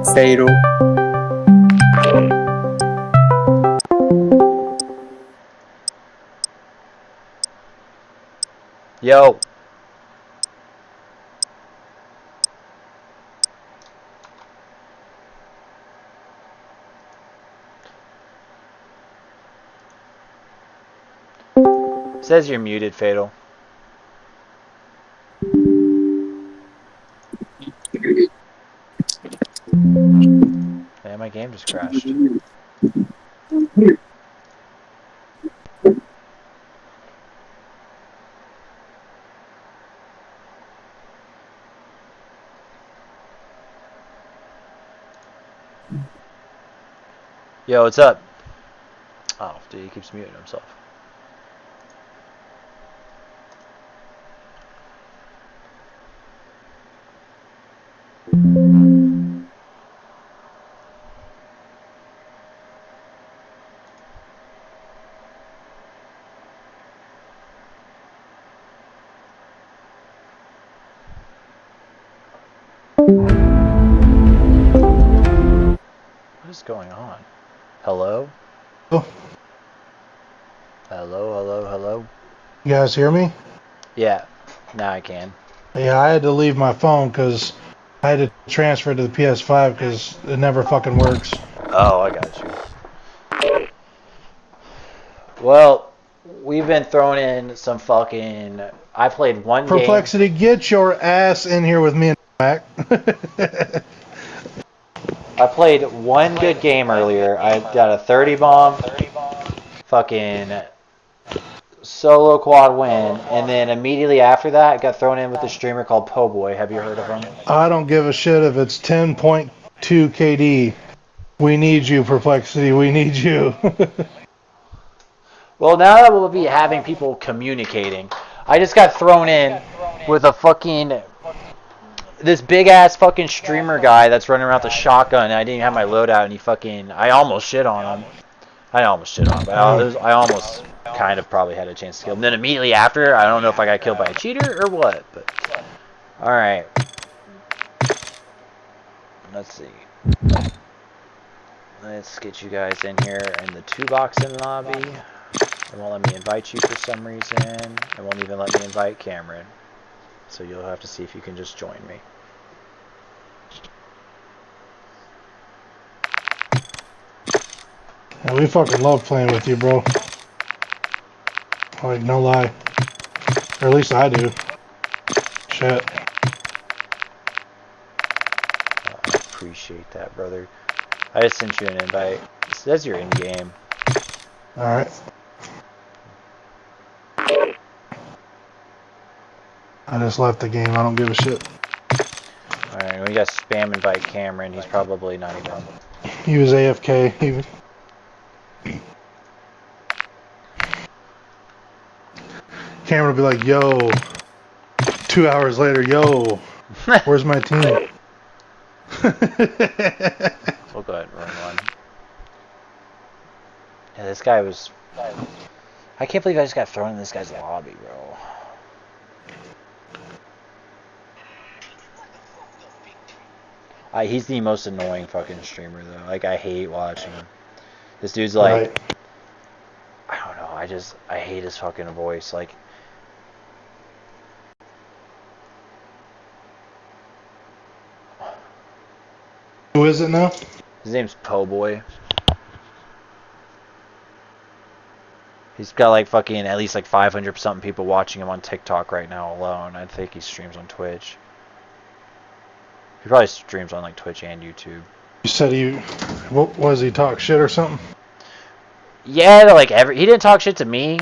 me? Fatal. Yo. Says you're muted, Fatal. Yeah, my game just crashed. Yo, what's up? Oh, dude, he keeps muting himself. What is going on? Hello? Oh. Hello, hello, hello? You guys hear me? Yeah, now I can. Yeah, I had to leave my phone because I had to transfer to the PS5 because it never fucking works. Oh, I got you. Well, we've been throwing in some fucking... I played one game... Perplexity, get your ass in here with me and Mac. I played one good game earlier. I got a 30 bomb, fucking solo quad win, and then immediately after that, I got thrown in with a streamer called Po' Boy. Have you heard of him? I don't give a shit if it's 10.2 KD. We need you, Perplexity. We need you. Well, now that we'll be having people communicating, I just got thrown in with a fucking... This big-ass fucking streamer guy that's running around with a shotgun, and I didn't have my loadout, and he fucking... I almost shit on him. I almost shit on him, but I almost kind of probably had a chance to kill him. Then immediately after, I don't know if I got killed by a cheater or what, but... Alright. Let's see. Let's get you guys in here in the 2-box in lobby. It won't let me invite you for some reason. It won't even let me invite Cameron. So you'll have to see if you can just join me. Yeah, we fucking love playing with you, bro. Like, no lie. Or at least I do. Shit. I appreciate that, brother. I just sent you an invite. It says you're in game. Alright. I just left the game. I don't give a shit. Alright, we got spam invite Cameron. He's probably not even... He was AFK. Cameron will be like, yo. 2 hours later, yo. Where's my team? We'll go ahead and run one. Yeah, this guy was... I can't believe I just got thrown in this guy's lobby, bro. He's the most annoying fucking streamer, though. Like, I hate watching him. This dude's like... Right. I don't know, I hate his fucking voice. Like... Who is it now? His name's Po' Boy. He's got like fucking at least like 500 something people watching him on TikTok right now alone. I think he streams on Twitch. He probably streams on like Twitch and YouTube. You said what was he, talk shit or something? Yeah, like he didn't talk shit to me.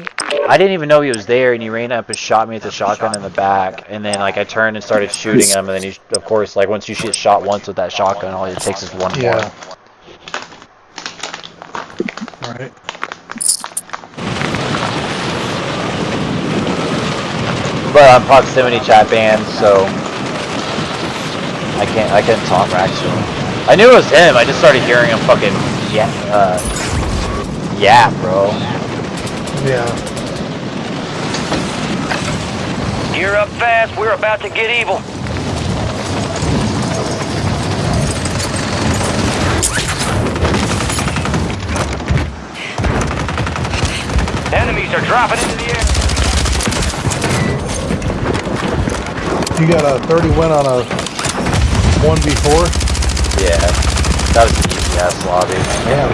I didn't even know he was there, and he ran up and shot me with the shotgun in the back. And then like I turned and started shooting him, and then he, of course, like once you get shot once with that shotgun, all it takes is one more. All right. But I'm proximity chat banned, so I couldn't talk actually. I knew it was him. I just started hearing him fucking yeah, bro. Yeah. Gear up fast. We're about to get evil. Enemies are dropping into the air. You got a 30 win on a 1v4? Yeah. That was an easy ass lobby. Damn.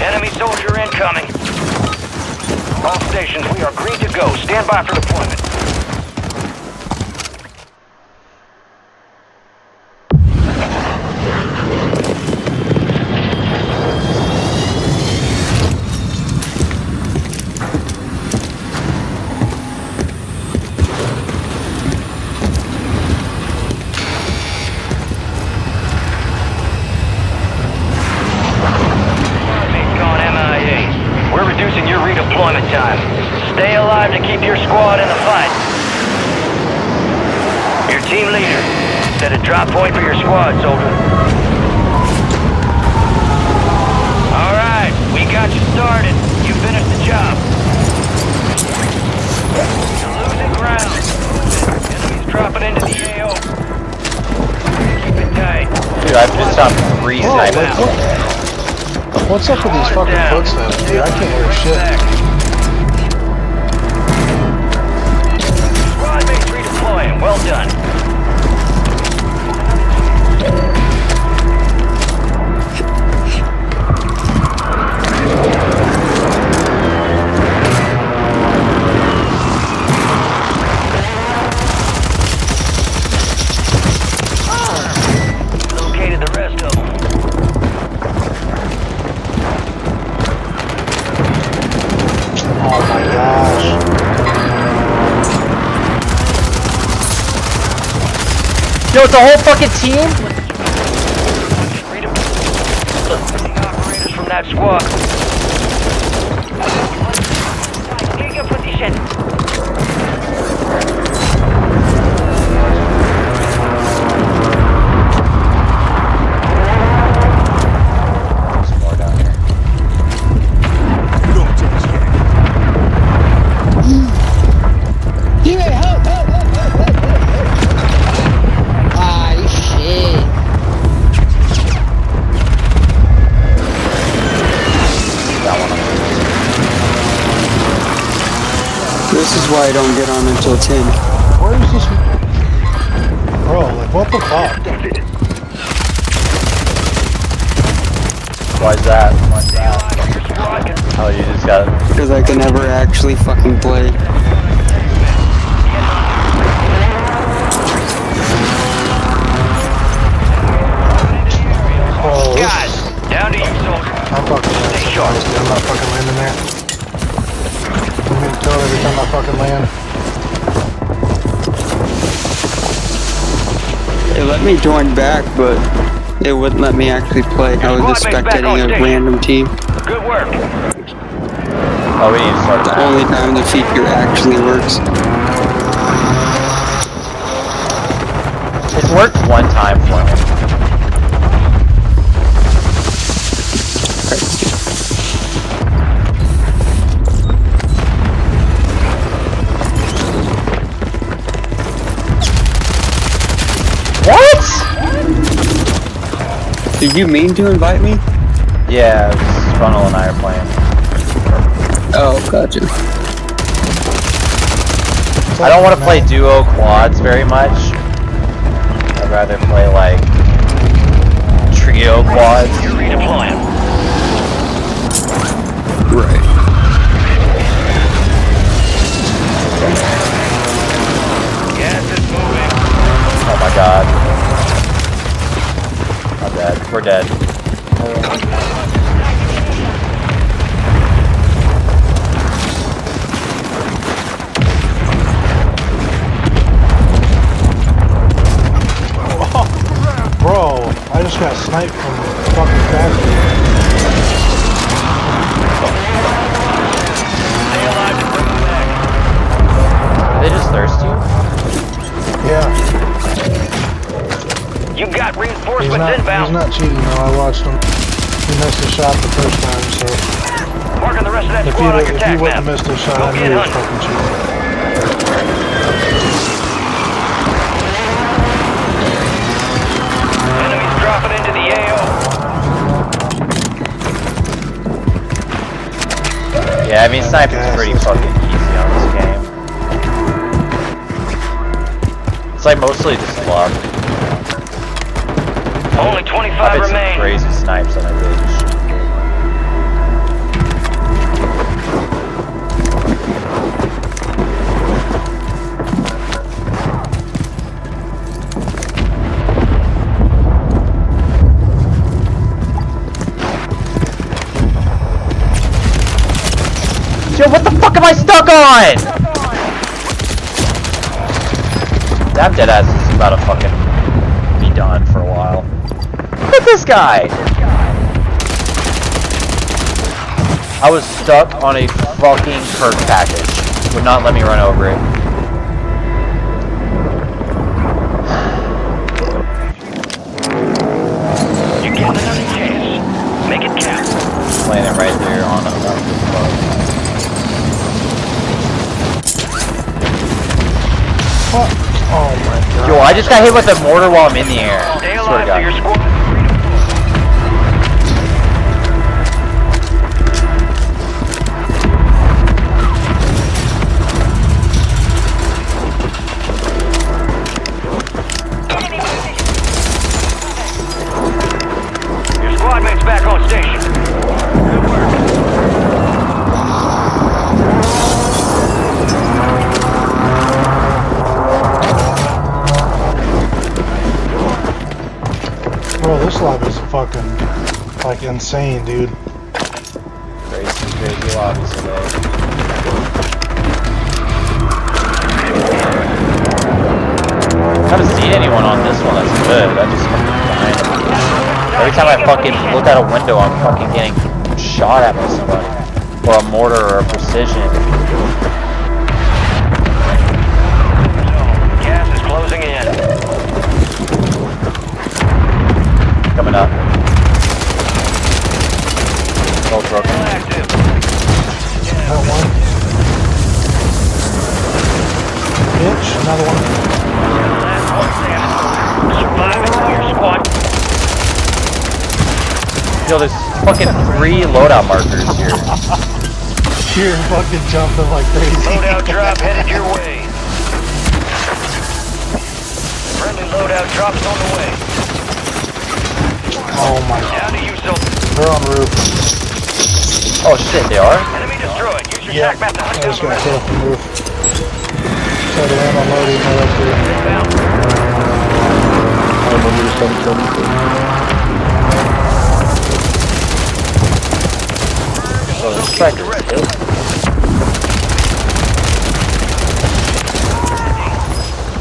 Enemy soldier incoming. All stations, we are green to go. Stand by for deployment. Stay alive to keep your squad in the fight. Your team leader set a drop point for your squad, soldier. Alright, we got you started. You finished the job. You're losing ground. Enemies dropping into the AO. Keep it tight. Dude, I've just shot 3 snipers. What's up with these fucking footsteps, dude? I can't hear shit. Squad mates redeploying. Well done. Located the rest of them. Oh my gosh. Yo, it's a whole fucking team? Operators from that squad. Take your position. There's more down here. This is why I don't get on until 10. Where is this? Bro, like, what the fuck? Why is that? Oh, you just got it. Because I can never actually fucking play. Oh, Guys, down to you, soldier. I'm fucking landing. I'm not fucking landing there. I'm getting killed every time I fucking land. It let me join back, but it wouldn't let me actually play. I was just spectating a random team. Good work. Oh, we need to start The that. only time the feature actually works. It's worked one time for me. What? Did you mean to invite me? Yeah, Funnel and I are playing. Oh, gotcha. I don't want to play duo quads very much. I'd rather play like trio quads. You're redeploying. Right. Oh my god. I'm dead. We're dead. Bro, I just got sniped from fucking factory. Stay alive and bring them back. Are they just thirsty? Yeah. You got reinforcements He's inbound. not cheating though, I watched him. He missed a shot the first time, so... Marking the rest of that If he, squad on your if he tac wouldn't map. have missed a shot, Go I knew get he was hunting. fucking cheating. Enemies dropping into the AO. Yeah, I mean, sniping's pretty fucking easy on this game. It's like mostly just luck. Only 25 I've remain. crazy snipes and I really just shoot. Yo, what the fuck am I stuck on? That dead ass is about to fucking be done for a while. Look at this guy! I was stuck on a fucking perk package. Would not let me run over it. You're getting another chance. Make it count. Playing it right there on a Oh my god. Yo, I just got hit with a mortar while I'm in the air. Stay Swear to alive God. so your squad. Your squad mate's back on station. Good work. Bro, this lobby is fucking, like, insane, dude. Crazy lobbies today. I haven't seen anyone on this one that's good. I just fucking dying. Every time I fucking look out a window, I'm fucking getting shot at by somebody. Or a mortar or a precision. Gas is closing in. Coming up. Both broken. Active. That one. Bitch, another one. Last one standing. Survive until your squad. Yo, there's fucking 3 loadout markers here. You're fucking jumping like crazy. Loadout drop headed your way. Friendly loadout drops on the way. Oh my god. Down to you, so They're on the roof. Oh shit, they are? enemy destroyed. Use your Yeah. tac map to I hunt just down the got rest. killed from the roof. Tried to land on loading right up there. Inbound. Oh, this striker.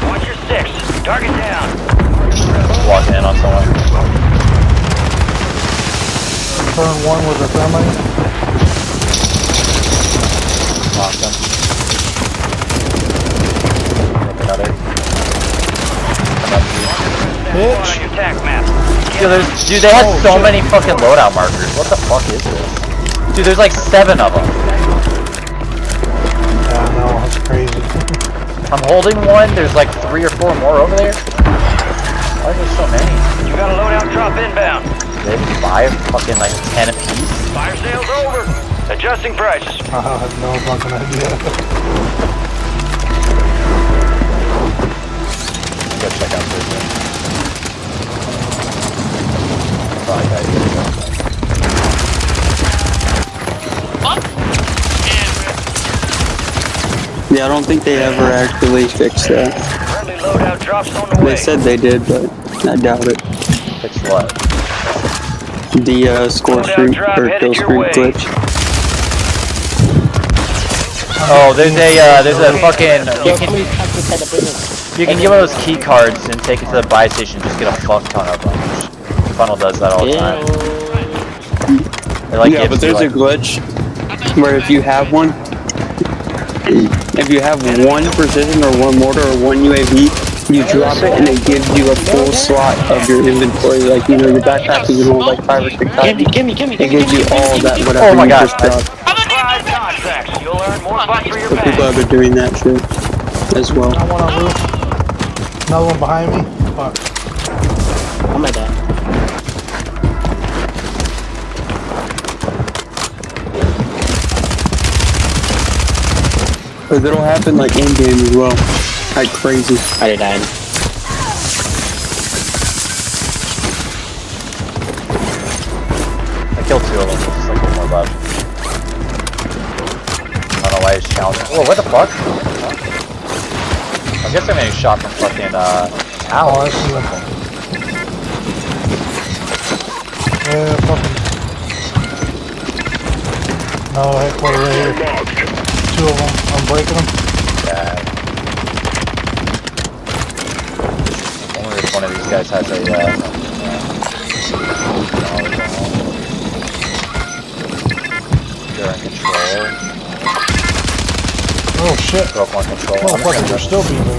Watch your 6. Target down. Walking in on someone. Turn one with a thermite. Locked him. Another. Bitch. On your tac map. Dude, they had so many fucking loadout markers. What the fuck is this? Dude, there's like 7 of them. Yeah, no, that's crazy. I'm holding one. There's like 3 or 4 more over there. Why are there so many? You got a loadout drop inbound. They buy fucking like 10 apiece. Fire sales over. Adjusting prices. I have no fucking idea. Go check out this one. Probably got you. Yeah, I don't think they ever actually fixed that. Friendly loadout drops on the way. They said they did, but I doubt it. Fix what? The score streak or kill streak glitch. Oh, there's a fucking. You can give those key cards and take it to the buy station. Just get a fuck ton of them. Funnel does that all the time. It, like, Yeah, but there's a glitch where if you have one, precision or one mortar or one UAV, you drop it and it gives you a full slot of your inventory. Like, you know, your backpack is all like 5 or 6 items. It gives you all that whatever you just dropped. You'll earn more bucks for your So people have been doing that shit as well. I one on roof. Another one behind me. Fuck. Oh my god. But it'll happen like in game as well. Like crazy. I died. I killed 2 of them. There's just like 1 more left. I don't know why he's challenging. Whoa, what the fuck? I guess I'm getting shot from fucking, Oh, I see them. Yeah, fucking. No, headquarters right here. 2 of them. I'm breaking them. Yeah. Only if one of these guys has a, they're in control. Oh shit. Broke one control. Motherfuckers are still beating me.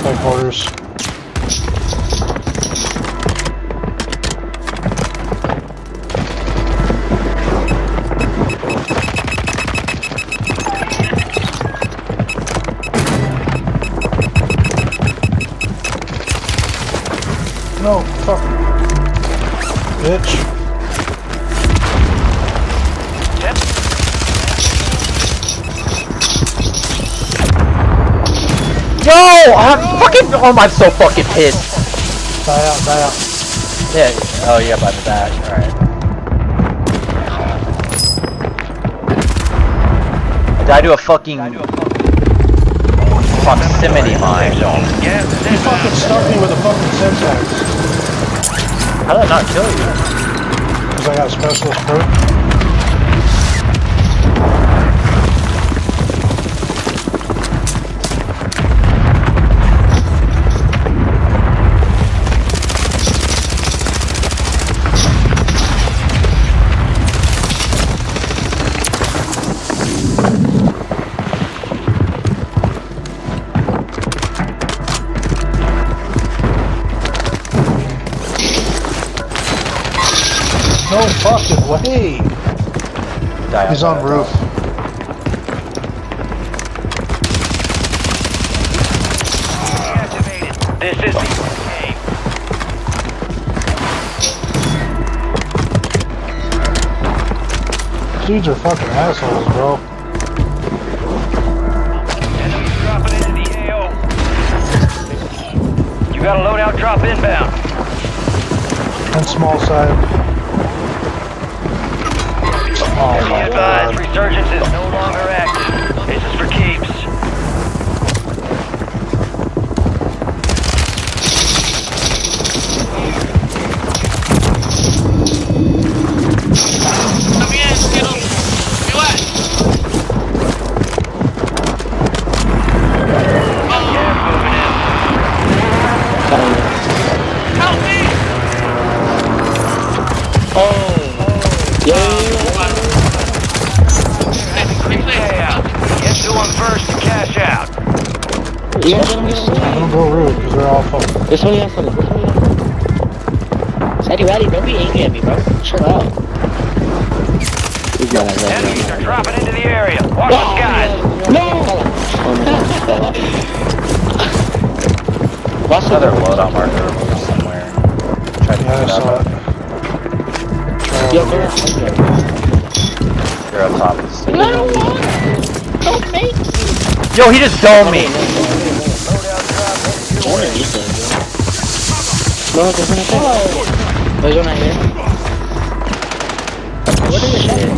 Headquarters. No, fuck. Bitch. Yo! I'm fucking. Oh, I'm so fucking pissed. Die out, die out. Yeah. Oh, yeah, by the back. Alright. I died to a fucking proximity mine. You fucking stuck me with a fucking syntax. How did I not kill you? Because I got a specialist perk. No fucking way! He's on roof. This is the game. Dudes are fucking assholes, bro. Enemies dropping into the AO. You got a loadout drop inbound. And small side. Oh Be my advised, god. resurgence is no longer active. This is for keeps. Come here, Skittles. You what? Gas moving in. Help me! Stay out. Get to them first to cash out. Yeah, I'm gonna go rude because they're all fucking. this one, yeah, this one. Sadie Ratty, don't be angry at me, bro. Chill out. Enemies are dropping into the area. Watch the skies. No! What's Another loadout marker somewhere. Try to Yeah, I pick it saw up. it. Yo, go ahead. You're up top of the stage. No! Don't make me! Yo, he just domed me! No, there's one there. There's one right here. What is it?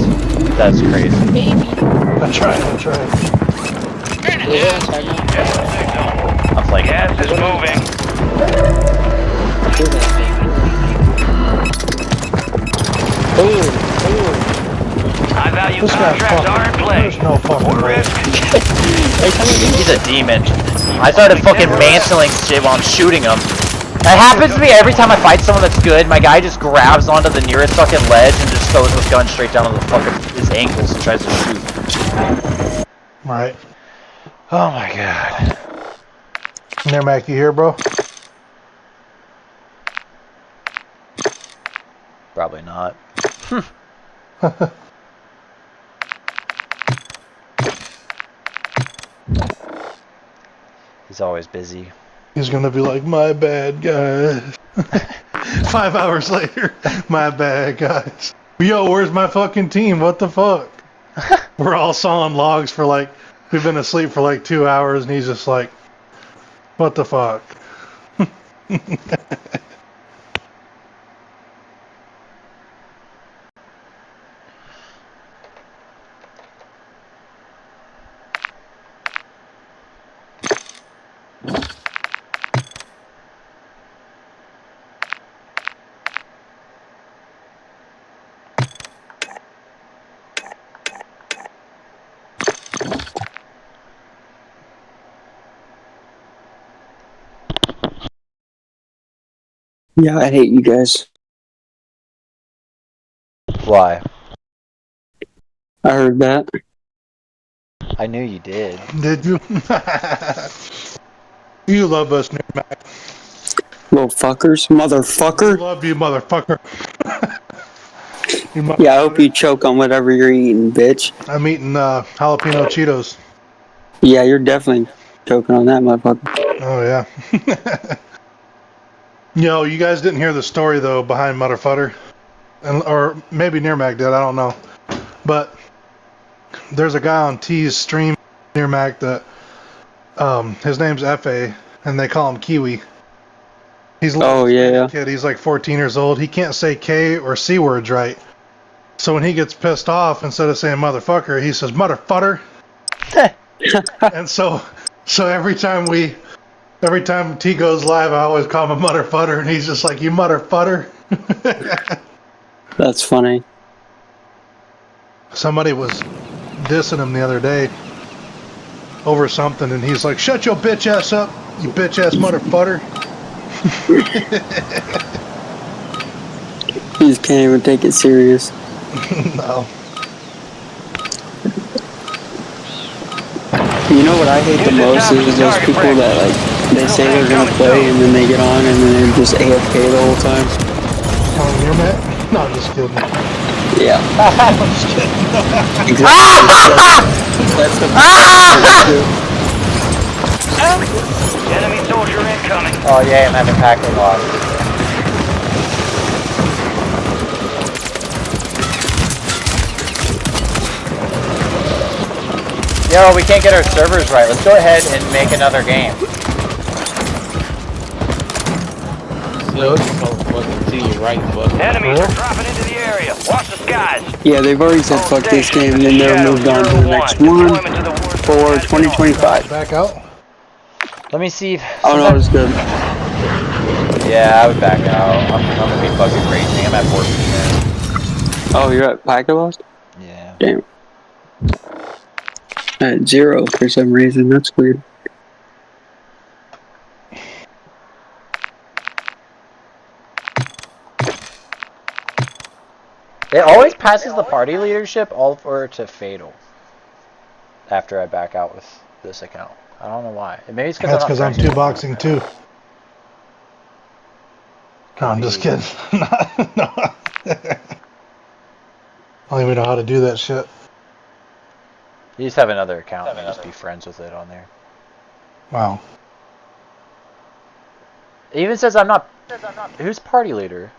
That's crazy. Baby. I tried. Yeah, sorry. I'm It's like Gas is moving. High value This guy contracts fucking. are in play. There's no fucking More way. risk. he's a demon. I started fucking mantling shit while I'm shooting him. That happens to me every time I fight someone that's good. My guy just grabs onto the nearest fucking ledge and just throws his gun straight down to the fucking his ankles and tries to shoot. Right. Oh my god. Nermac, you here, bro? Probably not. He's always busy. He's gonna be like, my bad, guys. 5 hours later, my bad, guys. Yo, where's my fucking team? What the fuck? We're all sawing logs for like, we've been asleep for like 2 hours, and he's just like, what the fuck? Yeah, I hate you guys. Why? I heard that. I knew you did. Did you? You love us, Nermac. Little fuckers. Motherfucker. Love you, motherfucker. You Yeah, I hope you choke on whatever you're eating, bitch. I'm eating jalapeno Cheetos. Yeah, you're definitely choking on that, motherfucker. Oh, yeah. Yo, you guys didn't hear the story, though, behind Motherfutter. Or maybe Nermac did, I don't know. But there's a guy on T's stream, Nermac, that his name's F.A., and they call him Kiwi. He's a little kid. He's like 14 years old. He can't say K or C words right. So when he gets pissed off, instead of saying motherfucker, he says motherfutter. And so every time T goes live, I always call him a motherfutter, and he's just like, you motherfutter. That's funny. Somebody was dissing him the other day over something, and he's like, shut your bitch ass up, you bitch ass motherfucker. He just can't even take it serious. No. You know what I hate the most is those people that like they say they're gonna play and then they get on and then they're just AFK the whole time. Oh, you're mad? No, I'm just kidding. Yeah. I'm just kidding. That's the Enemy soldier incoming. Oh yeah, I'm having packing loss. Yo, we can't get our servers right. Let's go ahead and make another game. Enemies are dropping into the area. Watch the skies. Yeah, they've already said fuck this game and then they're moved on to the next one for 2025. Back out? Let me see if... Oh no, it's good. Yeah, I would back out. I'm gonna be fucking raging. I'm at 4%. Oh, you're at Packet Lost? Yeah. Damn. At 0 for some reason, that's weird. It always passes the party leadership over to Fatal after I back out with this account. I don't know why. Maybe it's because I'm too boxing too. No, I'm just kidding. No. I don't even know how to do that shit. You just have another account and just be friends with it on there. Wow. It even says I'm not... Who's party leader?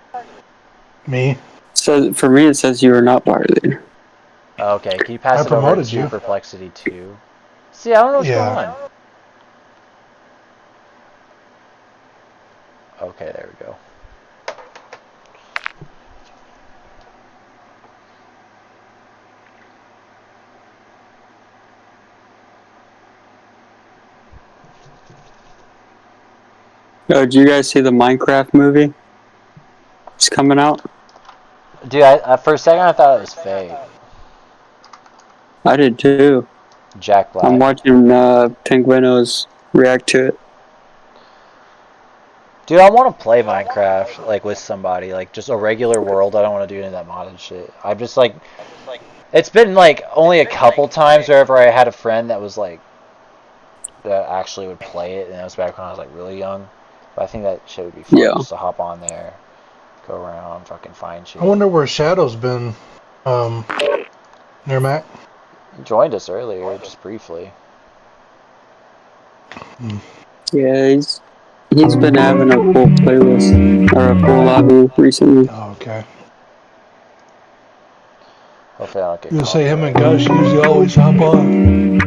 Me. So for me, it says you are not party leader. Okay, can you pass it over to Perplexity too? See, I don't know what's going on. Okay, there we go. Did you guys see the Minecraft movie? It's coming out. Dude, for a second I thought it was fake. I did too. Jack Black. I'm watching Penguinos react to it. Dude, I want to play Minecraft like with somebody, like just a regular world. I don't want to do any of that modded shit. I'm just like, it's been like only a couple times wherever I had a friend that was like, that actually would play it, and that was back when I was like really young. But I think that shit would be fun just to hop on there, go around, fucking find shit. I wonder where Shadow's been, near Mac. He joined us earlier, just briefly. Yeah, he's been having a full playlist, or a full lobby recently. Oh, okay. Hopefully I don't get You say him and Gus usually always hop on.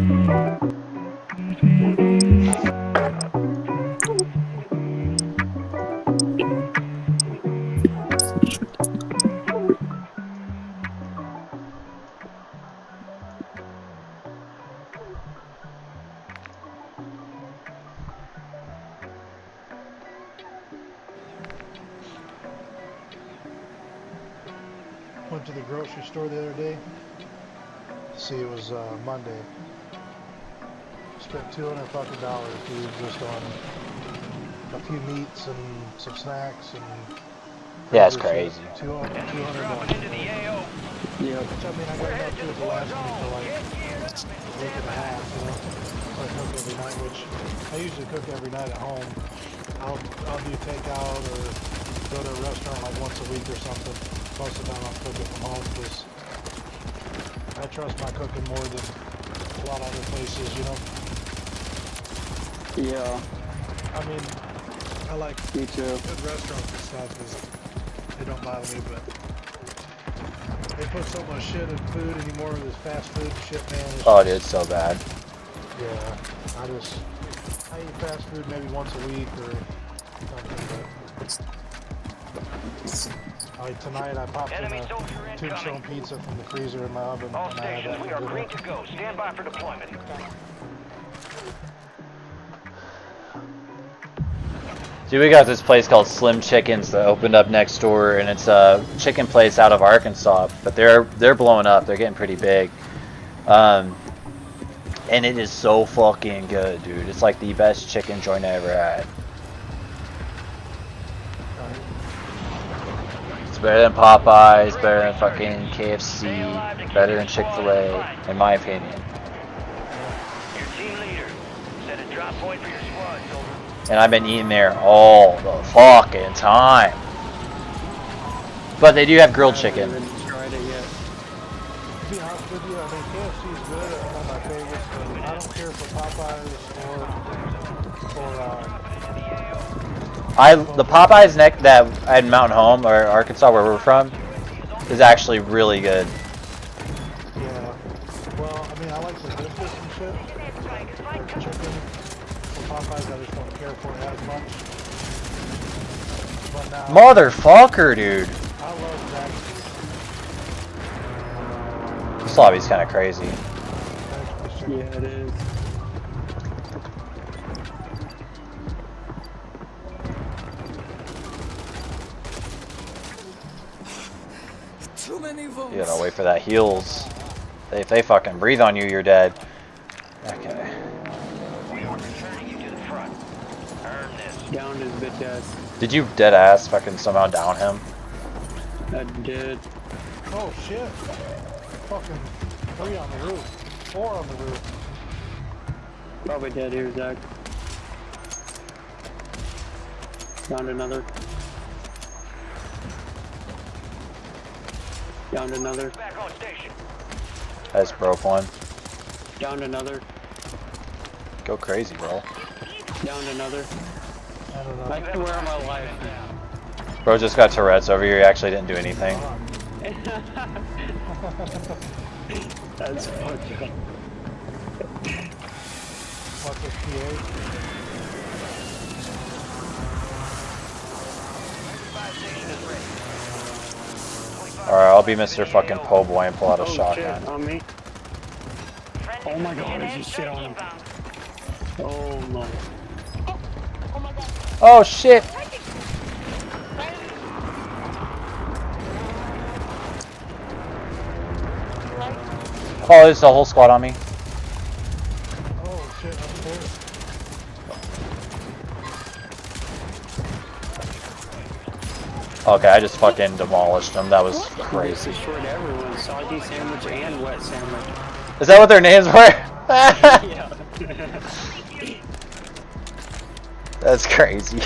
Went to the grocery store the other day. See, it was Monday. Spent $200 fucking dude, just on a few meats and some snacks and. Yeah, it's crazy. $200. Yeah. Which, I mean, I got enough food to last me for like a week and a half, you know. So I cook every night, which I usually cook every night at home. I'll do takeout or go to a restaurant like once a week or something. Most of the time I'm cooking from home because I trust my cooking more than a lot of other places, you know. Yeah. I mean, I like me too. Good restaurants and stuff because they don't bother me, but they put so much shit in food anymore with this fast food shit, man. Oh, dude, it's so bad. Yeah, I eat fast food maybe once a week or something, but like tonight I popped in a tombstone pizza from the freezer in my oven. All stations, we are green to go. Stand by for deployment. Dude, we got this place called Slim Chickens that opened up next door, and it's a chicken place out of Arkansas, but they're blowing up. They're getting pretty big. And it is so fucking good, dude. It's like the best chicken joint I ever had. It's better than Popeyes, better than fucking KFC, better than Chick-fil-A, in my opinion. Your team leader set a drop point for your squad, soldier. And I've been eating there all the fucking time. But they do have grilled chicken. To be honest with you, I mean, KFC is good. It's one of my favorites, but I don't care for Popeyes or The Popeyes neck that at Mountain Home or Arkansas, where we're from, is actually really good. Yeah. Well, I mean, I like the biscuits and shit. Like chicken. For Popeyes, I just don't care for it as much. But now, Motherfucker, dude. I love that. This lobby's kind of crazy. Yeah, it is. You gotta wait for that heals. If they fucking breathe on you, you're dead. Okay. Downed his bitch ass. Did you dead ass fucking somehow down him? I did. Oh shit. Fucking 3 on the roof. 4 on the roof. Probably dead here, Zach. Downed another. Downed another. Back on station. I just broke one. Downed another. Go crazy, bro. Downed another. I don't know. I swear on my life. Bro just got Tourette's over here. He actually didn't do anything. That's fucked up. What's this PA? Alright, I'll be Mr. fucking po' boy and pull out a shotgun. Shit, on me. Oh my god, there's just shit on him. Oh no. Oh my god. Oh shit! Oh, there's a whole squad on me. Oh shit, I'm there. Okay, I just fucking demolished them. That was crazy. Destroyed everyone. Soggy sandwich and wet sandwich. Is that what their names were? Yeah. That's crazy.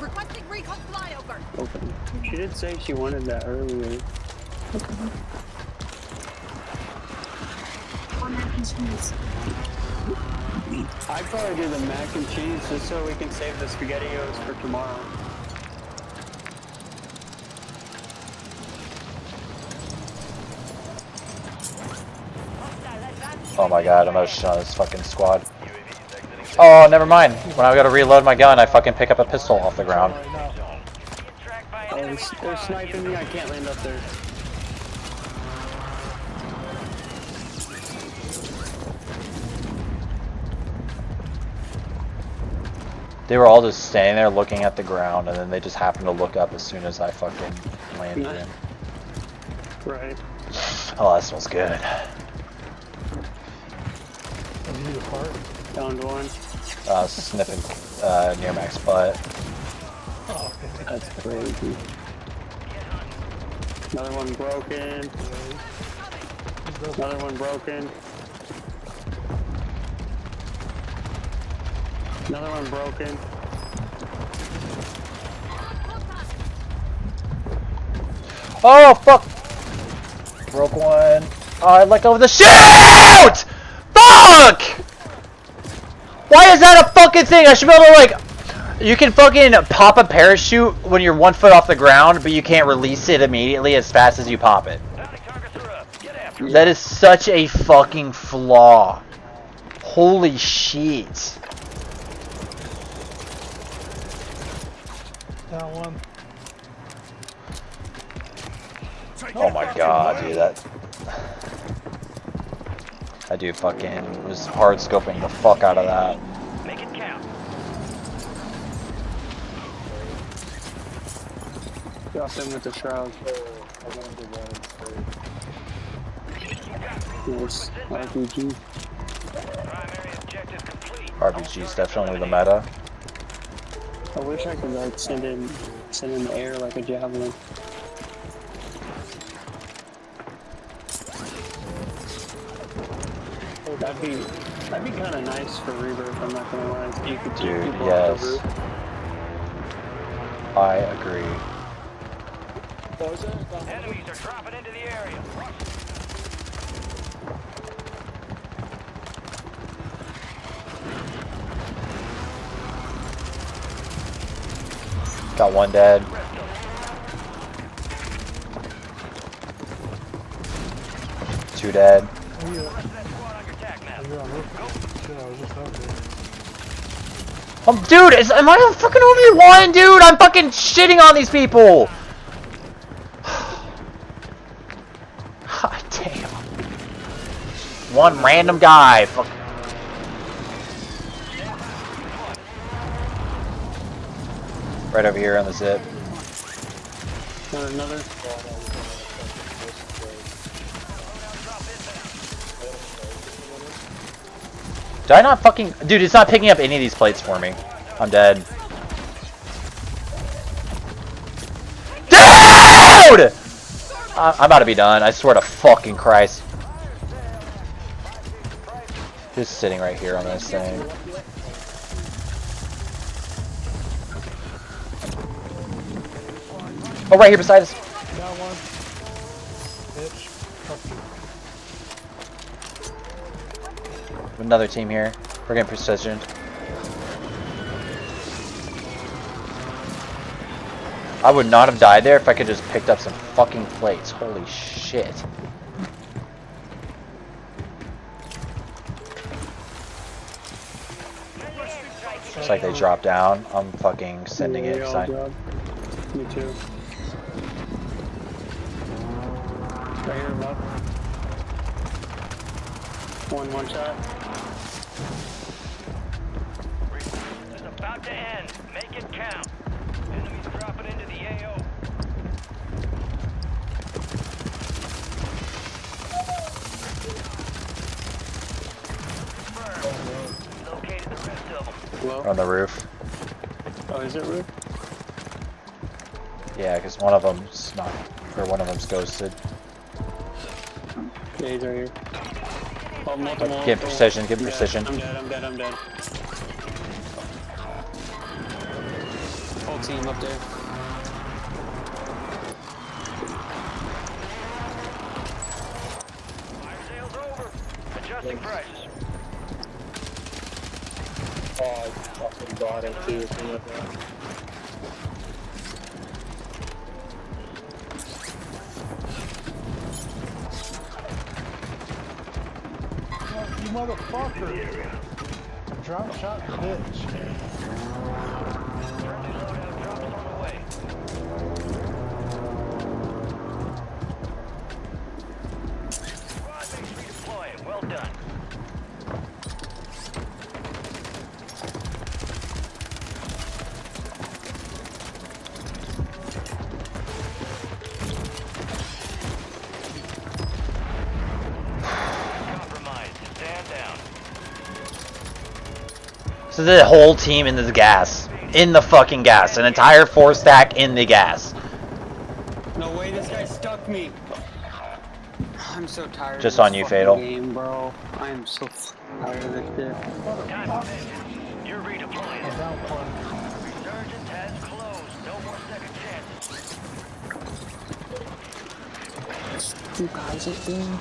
Requesting recon flyover. Okay. She did say she wanted that earlier. I'd probably do the mac and cheese just so we can save the SpaghettiOs for tomorrow. Oh my god, I'm out on this fucking squad. Oh, never mind. When I gotta reload my gun, I fucking pick up a pistol off the ground. Oh, they're sniping me. I can't land up there. They were all just standing there looking at the ground, and then they just happened to look up as soon as I fucking landed in. Right. Oh, that smells good. Downed one. Sniffing near max butt. That's crazy. Another one broken. Another one broken. Another one broken. Oh fuck! Broke one. Oh, I let go of the shoot! Fuck! Why is that a fucking thing? I should be able to like. You can fucking pop a parachute when you're 1 foot off the ground, but you can't release it immediately as fast as you pop it. That is such a fucking flaw. Holy shit. Down one. Oh my god, dude, that dude fucking was hard scoping the fuck out of that. Make it count. Drop him with the shroud. Nice. RPG. Primary objective complete. RPG's definitely the meta. I wish I could like send in the air like a javelin. That'd be kind of nice for Rebirth. I'm not gonna lie. You could take Dude, people yes. off the roof. I agree. Enemies are dropping into the area. Got one dead. Two dead. Dude, am I a fucking Obi-Wan, dude? I'm fucking shitting on these people. God damn. One random guy. Fuck. Right over here on the zip. Another. Did I not fucking... Dude, it's not picking up any of these plates for me. I'm dead. Dude! I'm about to be done. I swear to fucking Christ. Just sitting right here on this thing. Oh, right here beside us. Down one. Bitch. Another team here. We're getting precision. I would not have died there if I could just picked up some fucking plates. Holy shit. Looks like they dropped down. I'm fucking sending it. Me too. Right here, above. One shot. It's about to end. Make it count. Enemies dropping into the AO. Located the rest of them. Hello? On the roof. Oh, is it roof? Yeah, because one of them's not, or one of them's ghosted. Yeah, he's right here. Oh, multiple. Get precision, get precision. I'm dead. Whole team up there. Fire sales over. Adjusting prices. Oh, I fucking got him too. You motherfucker! Drop shot, bitch. Friendly loadout drops on the way. Squad mates redeploying. Well done. Compromised. Stand down. So the whole team in the gas. In the fucking gas. An entire 4-stack in the gas. No way, this guy stuck me. I'm so tired. Just of on this you, fucking Fatal. Game, bro. I am so tired of this shit. Time for vengeance. You're redeploying. Resurgence has closed. No more second chances. You guys are doing.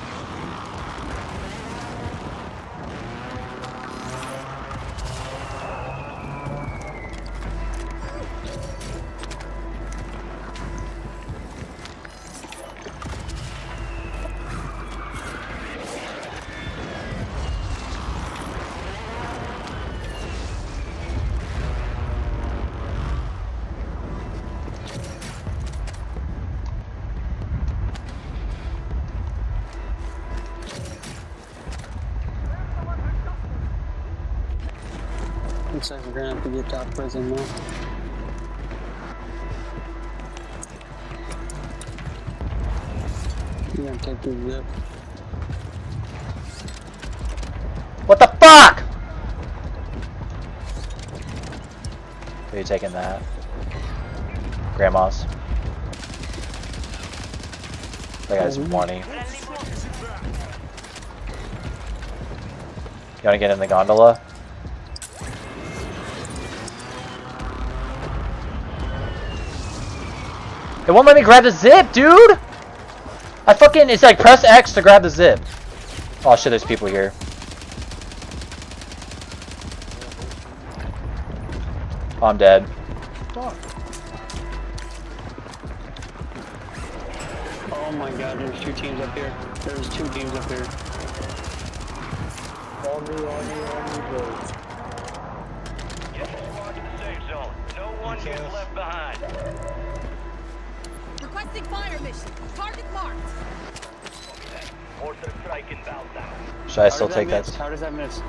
Looks like we're gonna have to get top prison now. You're gonna take this zip. What the fuck? Are you taking that? Grandma's. That guy's 20. You wanna get in the gondola? It won't let me grab the zip, dude! I fucking, it's like press X to grab the zip. Oh shit, there's people here. Oh, I'm dead. Oh my god, there's two teams up here. There's two teams up here. On me, bro. Get the squad to the safe zone. No one gets left behind. Requesting fire mission. Target marked. Mortar strike inbound now. Should I still take that? How does that miss?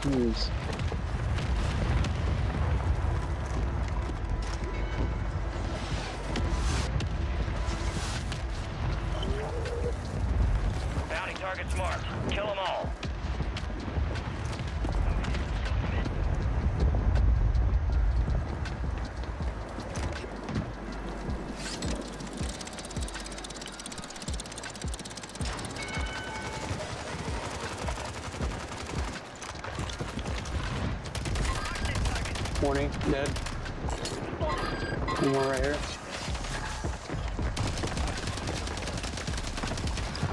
Jeez. Bounty targets marked. Kill them all. Warning, dead. One more right here.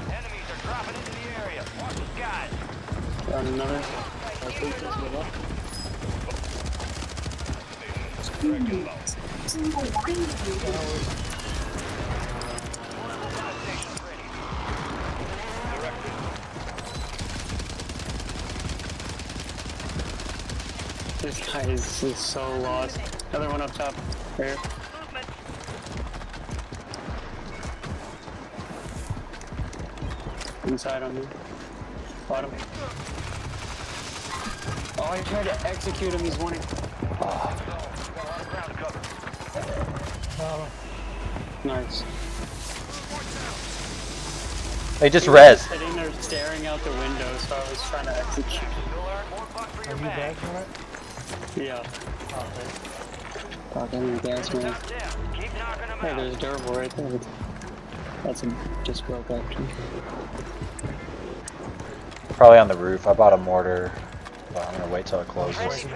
Enemies are dropping into the area. Watch the skies. Got another. This guy is so lost. Another one up top. Right here. Inside on me. Bottom. Oh, I tried to execute him. He's winning. Nice. They just res. Sitting there staring out the window, so I was trying to execute. Are you back on it? Yeah. Fucking gas man. Hey, there's a durable right there. That's a just broke actually. Probably on the roof. I bought a mortar. But I'm gonna wait till it closes.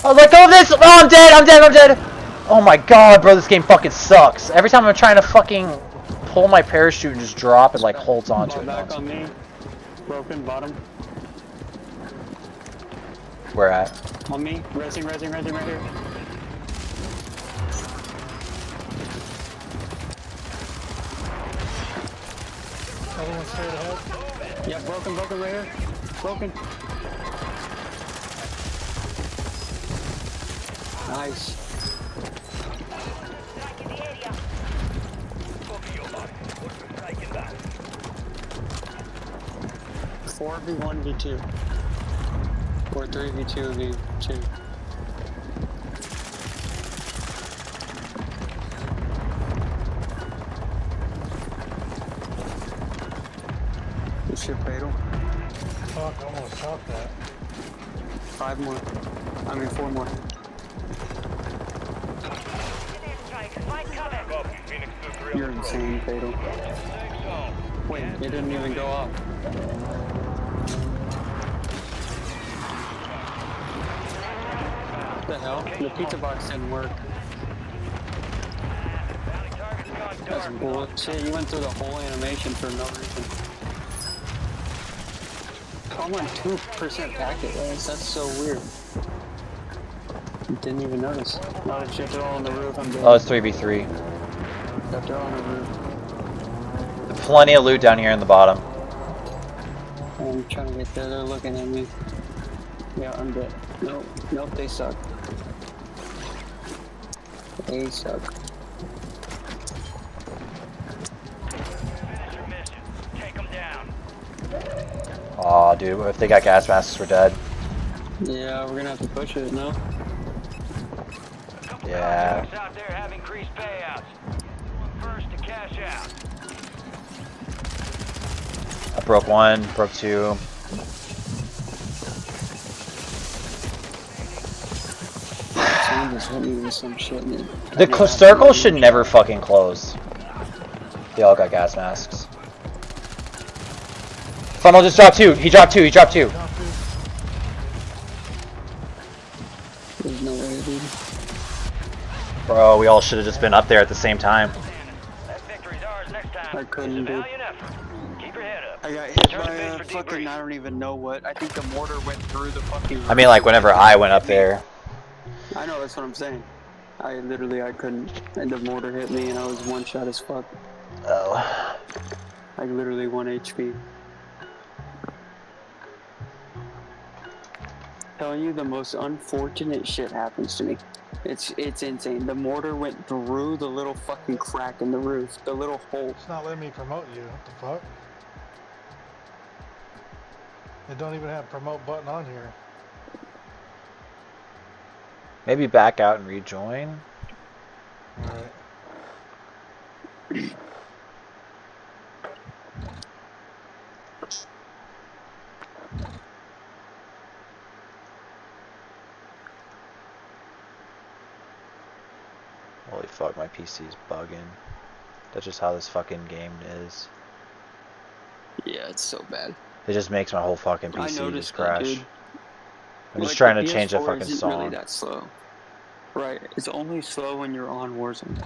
Oh, let go of this! Oh, I'm dead! I'm dead! I'm dead! Oh my god, bro, this game fucking sucks. Every time I'm trying to fucking pull my parachute and just drop, it like holds onto it. Back on me. Broken bottom. Where at? On me. Resing right here. Other one straight ahead. Yeah, broken right here. Broken. Nice. 4v1v2. Or 3v2v2. This shit fatal. Fuck, almost shot that. 5 more. I mean 4 more. You're insane, fatal. Wait, it didn't even go up. What the hell? The pizza box didn't work. That's bullshit. You went through the whole animation for no reason. I'm on 2% packet lens. That's so weird. Didn't even notice. Oh shit, they're all on the roof. I'm dead. Oh, it's 3v3. Yep, they're on the roof. Plenty of loot down here in the bottom. I'm trying to get there. They're looking at me. Yeah, I'm dead. Nope, they suck. They suck. Aw, dude, if they got gas masks, we're dead. Yeah, we're gonna have to push it, no? Yeah. Out there have increased payouts. First to cash out. I broke 1, broke 2. Someone just hit me with some shit. The circle should never fucking close. They all got gas masks. Funnel just dropped 2. He dropped 2. There's no way, dude. Bro, we all should have just been up there at the same time. I couldn't, dude. I got hit by a fucking, I don't even know what. I think the mortar went through the fucking... I mean, like, whenever I went up there. I know, that's what I'm saying. I couldn't. And the mortar hit me and I was one shot as fuck. Oh. Like, literally 1 HP. Telling you, the most unfortunate shit happens to me. It's insane. The mortar went through the little fucking crack in the roof, the little hole. It's not letting me promote you. What the fuck? It don't even have promote button on here. Maybe back out and rejoin. Alright. Holy fuck, my PC's bugging. That's just how this fucking game is. Yeah, it's so bad. It just makes my whole fucking PC just crash. Dude. I'm just Like, trying to the change the PS4 fucking isn't song. really that slow. Right, it's only slow when you're on Warzone.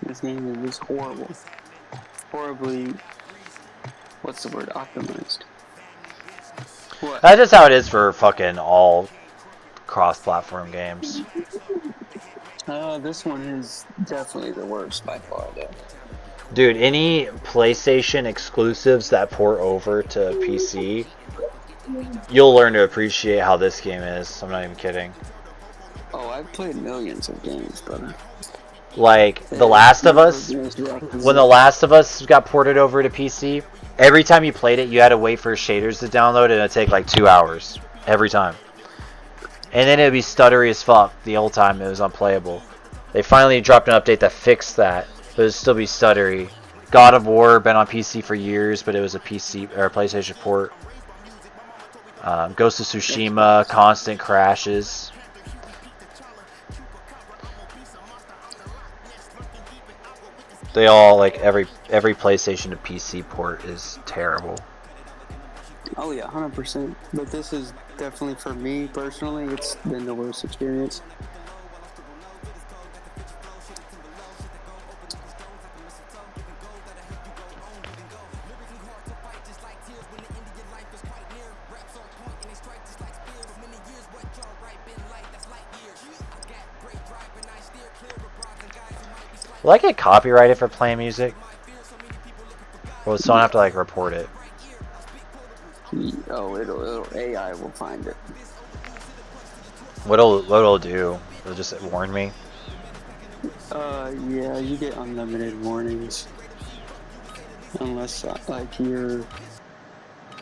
This game is just horrible. Horribly, what's the word, optimized. What? That's just how it is for fucking all cross-platform games. This one is definitely the worst by far, though. Dude, any PlayStation exclusives that port over to PC You'll learn to appreciate how this game is. I'm not even kidding. Oh, I've played millions of games, brother. Like, The Last of Us, when The Last of Us got ported over to PC, every time you played it, you had to wait for shaders to download, and it'd take like 2 hours. Every time. And then it'd be stuttery as fuck the whole time it was unplayable. They finally dropped an update that fixed that, but it'd still be stuttery. God of War, been on PC for years, but it was a PC, or a PlayStation port. Ghost of Tsushima, constant crashes. They all, like, every PlayStation to PC port is terrible. Oh yeah, 100%. But this is definitely, for me personally, it's been the worst experience. Will I get copyrighted for playing music? Or will someone have to, like, report it? Oh, it'll AI will find it. What'll it do? It'll just warn me? Yeah, you get unlimited warnings. Unless, like, you're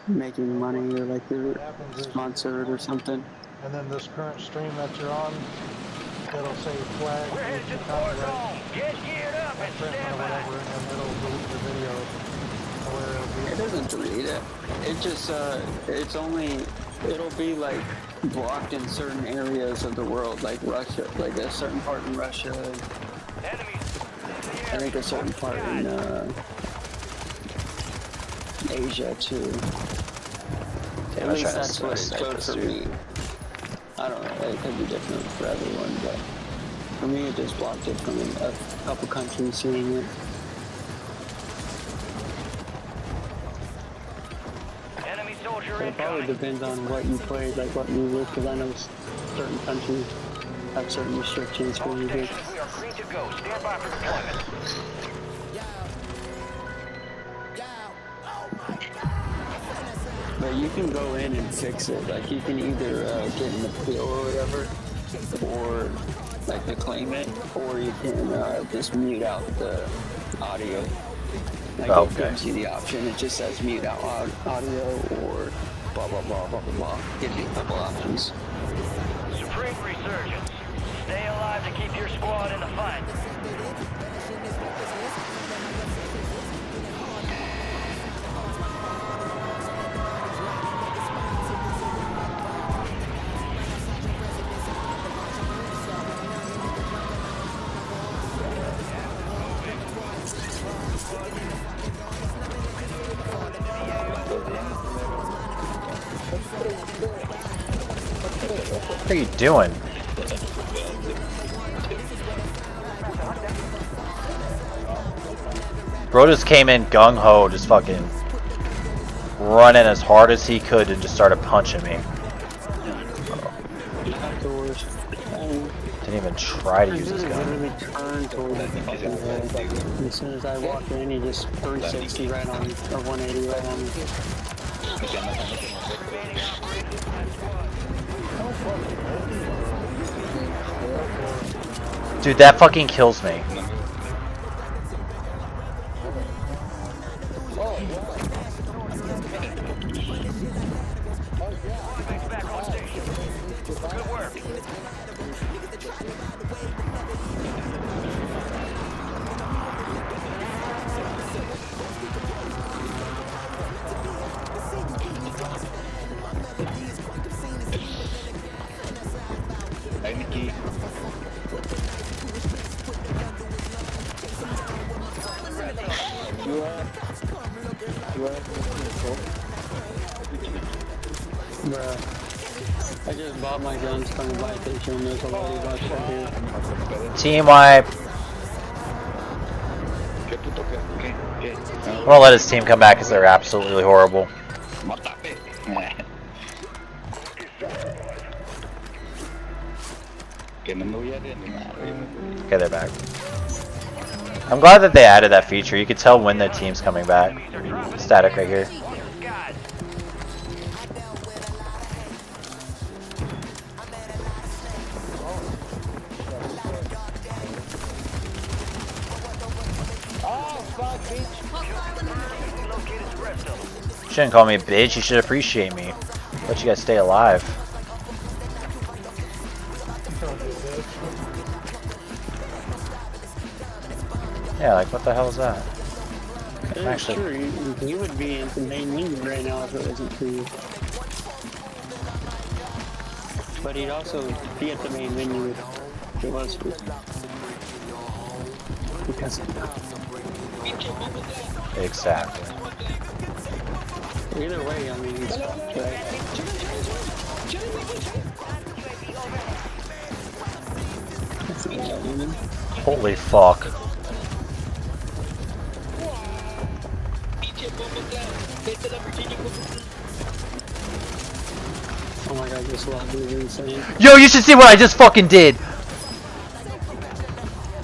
making money or, like, you're sponsored or something. And then this current stream that you're on, it'll say flag. We're headed to the war zone. Get geared up and stand by. And it'll delete the video. It doesn't delete it. It just, it's only, it'll be like blocked in certain areas of the world, like Russia, like a certain part in Russia. I think a certain part in Asia too. At least that's what it showed for me. I don't know, it could be different for everyone, but for me it just blocked it from a couple countries seeing it. It probably depends on what you played, like what music, because I know certain countries have certain restrictions for music. We are free to go. Stand by for deployment. But you can go in and fix it. Like you can either get in the pill or whatever, or like reclaim it, or you can just mute out the audio. Like it gives you the option. It just says mute out audio or blah blah blah blah blah blah. Gives you a couple options. Supreme resurgence. Stay alive to keep your squad in the fight. What are you doing? Bro just came in gung-ho, just fucking running as hard as he could and just started punching me. Didn't even try to use his gun. As soon as I walk in, he just 360 right on me, or 180 right on me. Dude, that fucking kills me. Good work. I just bought my guns from the buy station. There's a lot of guns right here. Team wipe. I'm gonna let his team come back because they're absolutely horrible. Okay, they're back. I'm glad that they added that feature. You could tell when the team's coming back. Static right here. Shouldn't call me a bitch, you should appreciate me. Let you guys stay alive. Yeah, like what the hell is that? It's true, you would be in the main menu right now if it wasn't for you. But he'd also be at the main menu if it was for you. Because exactly. Either way, I mean, it's fucked, right? Holy fuck. Oh my god, this lobby is insane. Yo, you should see what I just fucking did!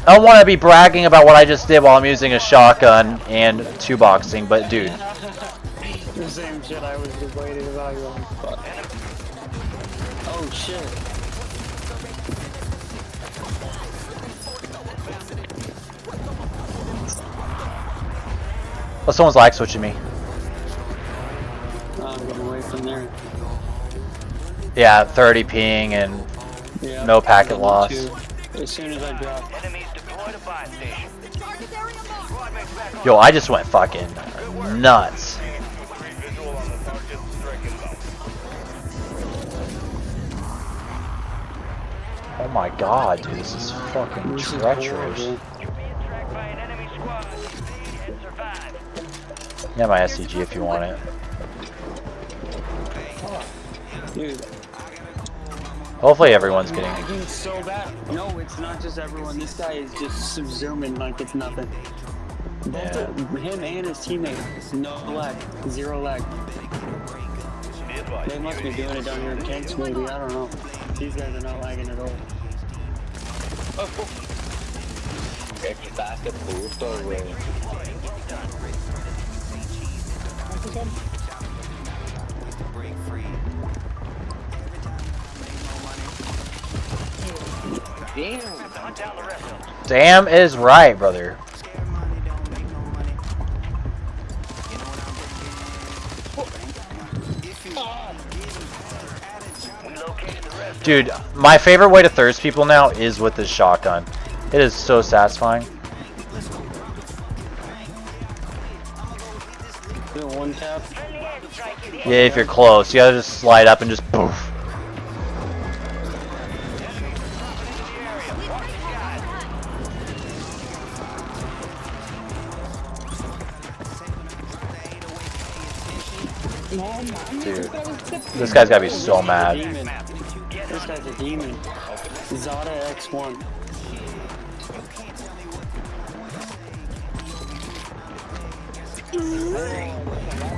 I don't want to be bragging about what I just did while I'm using a shotgun and two-boxing, but dude. The same shit I was debating about. Fuck. Oh shit. Oh, someone's like switching me. I'm getting away from there. Yeah, 30 ping and yeah, no packet loss. As soon as I drop. Yo, I just went fucking nuts. Oh my god, dude, this is fucking treacherous. Yeah, my SCG if you want it. Dude. Hopefully everyone's getting it. Lagging so bad. No, it's not just everyone. This guy is just zooming like it's nothing. Both him and his teammate. No lag. Zero lag. They must be doing it down here in Kent, maybe. I don't know. These guys are not lagging at all. Damn is right, brother. Dude, my favorite way to thirst people now is with this shotgun. It is so satisfying. One tap. Yeah, if you're close, you gotta just slide up and just poof. Dude, this guy's gotta be so mad. This guy's a demon. Zada X1.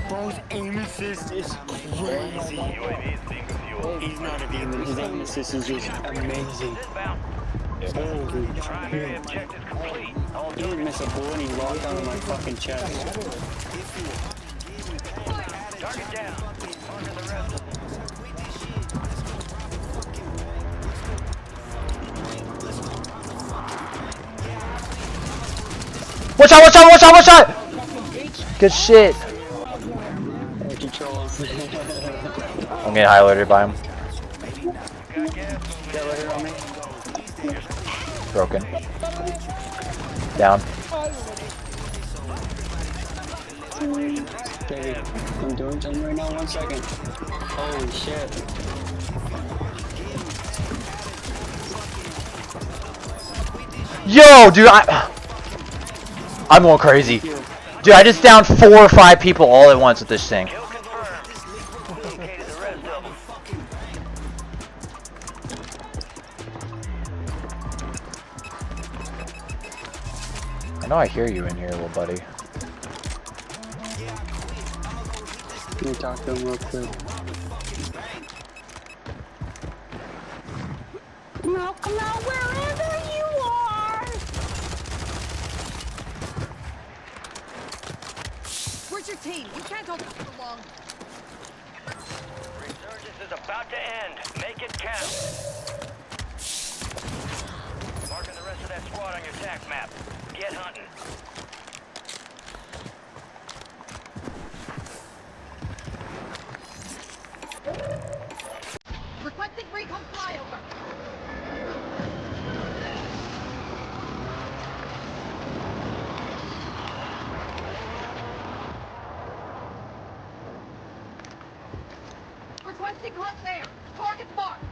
Bro's aim assist is crazy. He's not a demon. His aim assist is just amazing. Holy shit. He didn't miss a bullet and he locked onto my fucking chest. Target down. Marking the rest. Watch out, watch out, watch out, watch out! Good shit. I'm getting highlighted by him. Broken. Down. Okay, I'm doing something right now, 1 second. Holy shit. Yo, dude, I'm going crazy. Dude, I just downed 4 or 5 people all at once with this thing. I know I hear you in here, little buddy. Let me talk to him real quick. No, come out wherever you are. Where's your team? You can't hold it for long. Resurgence is about to end. Make it count. Marking the rest of that squad on your attack map. Get hunting. Requesting left there. Target marked.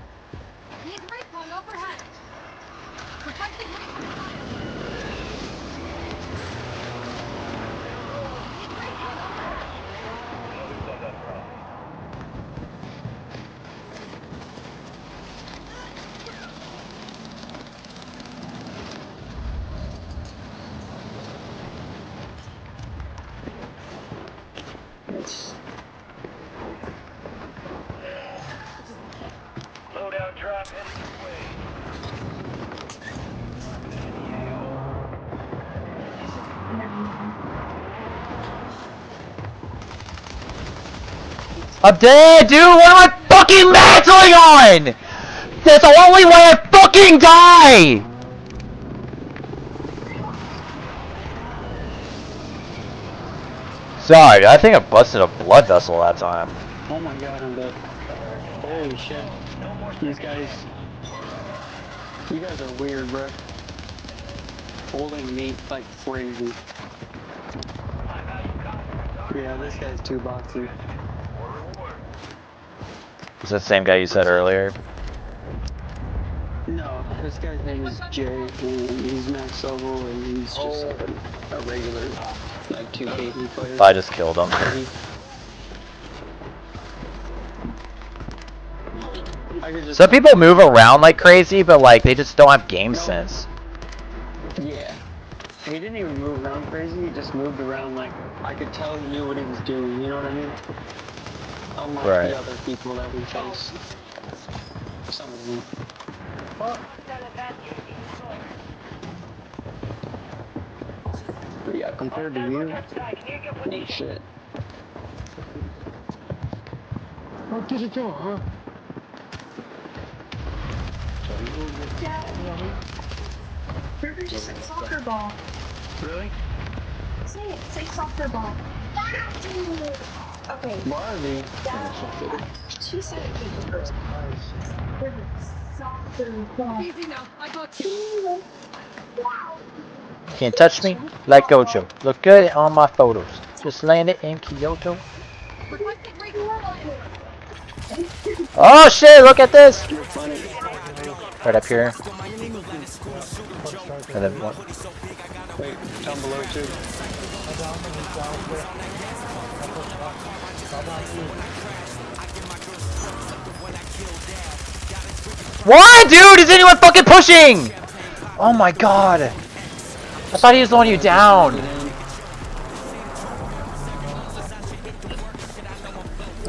Need recon overhead. Requesting recon fire. Need recon overhead. Loadout drop heading your way. I'm dead, dude! What am I fucking mantling on? That's the only way I fucking die! Sorry, I think I busted a blood vessel that time. Oh my god, I'm dead. Holy shit. These guys... You guys are weird, bro. Holding meat like crazy. Yeah, this guy's too boxy. Is that the same guy you said earlier? No, this guy's name is Jay, and he's max level, and he's just like a regular, like, 2KD player. I just killed him. Some people move around like crazy, but like they just don't have game sense. Yeah. He didn't even move around crazy, he just moved around like, I could tell he knew what he was doing, you know what I mean? Unlike the other people that we face. Some of them. But yeah, compared to you, holy shit. Where did it go, huh? River just said soccer ball. Really? Say it. Say soccer ball. Okay. Barbie. She said it first. River, soccer ball. Easy now. I got you. Can't touch me like Gojo. Look good on my photos. Just landed in Kyoto. Requesting recon fire. Oh shit, look at this! Right up here. And then one. Wait, down below too. What, dude? Is anyone fucking pushing? Oh my god. I thought he was slowing you down. I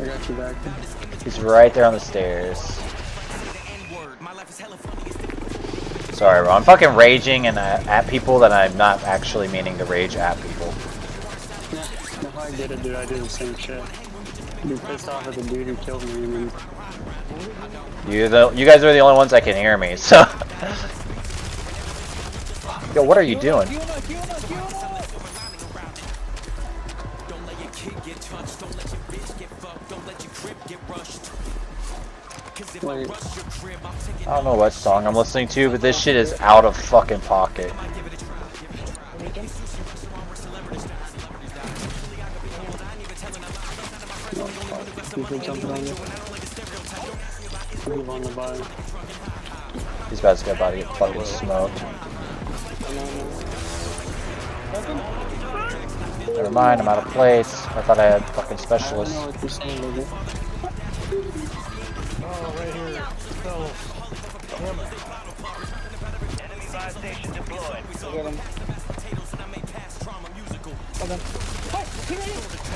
got you back. He's right there on the stairs. Sorry, bro. I'm fucking raging and at people that I'm not actually meaning to rage at people. Yeah, no, I get it, dude. I do the same shit. Be pissed off at the dude who killed me and then... You guys are the only ones that can hear me, so... Yo, what are you doing? Wait. I don't know what song I'm listening to, but this shit is out of fucking pocket. People jumping on you. Move on the body. These guys got about to get fucking smoked. Never mind, I'm out of place. I thought I had fucking specialists. I know what you're saying, baby. Oh, right here. Oh, damn it. Enemy buy station deployed.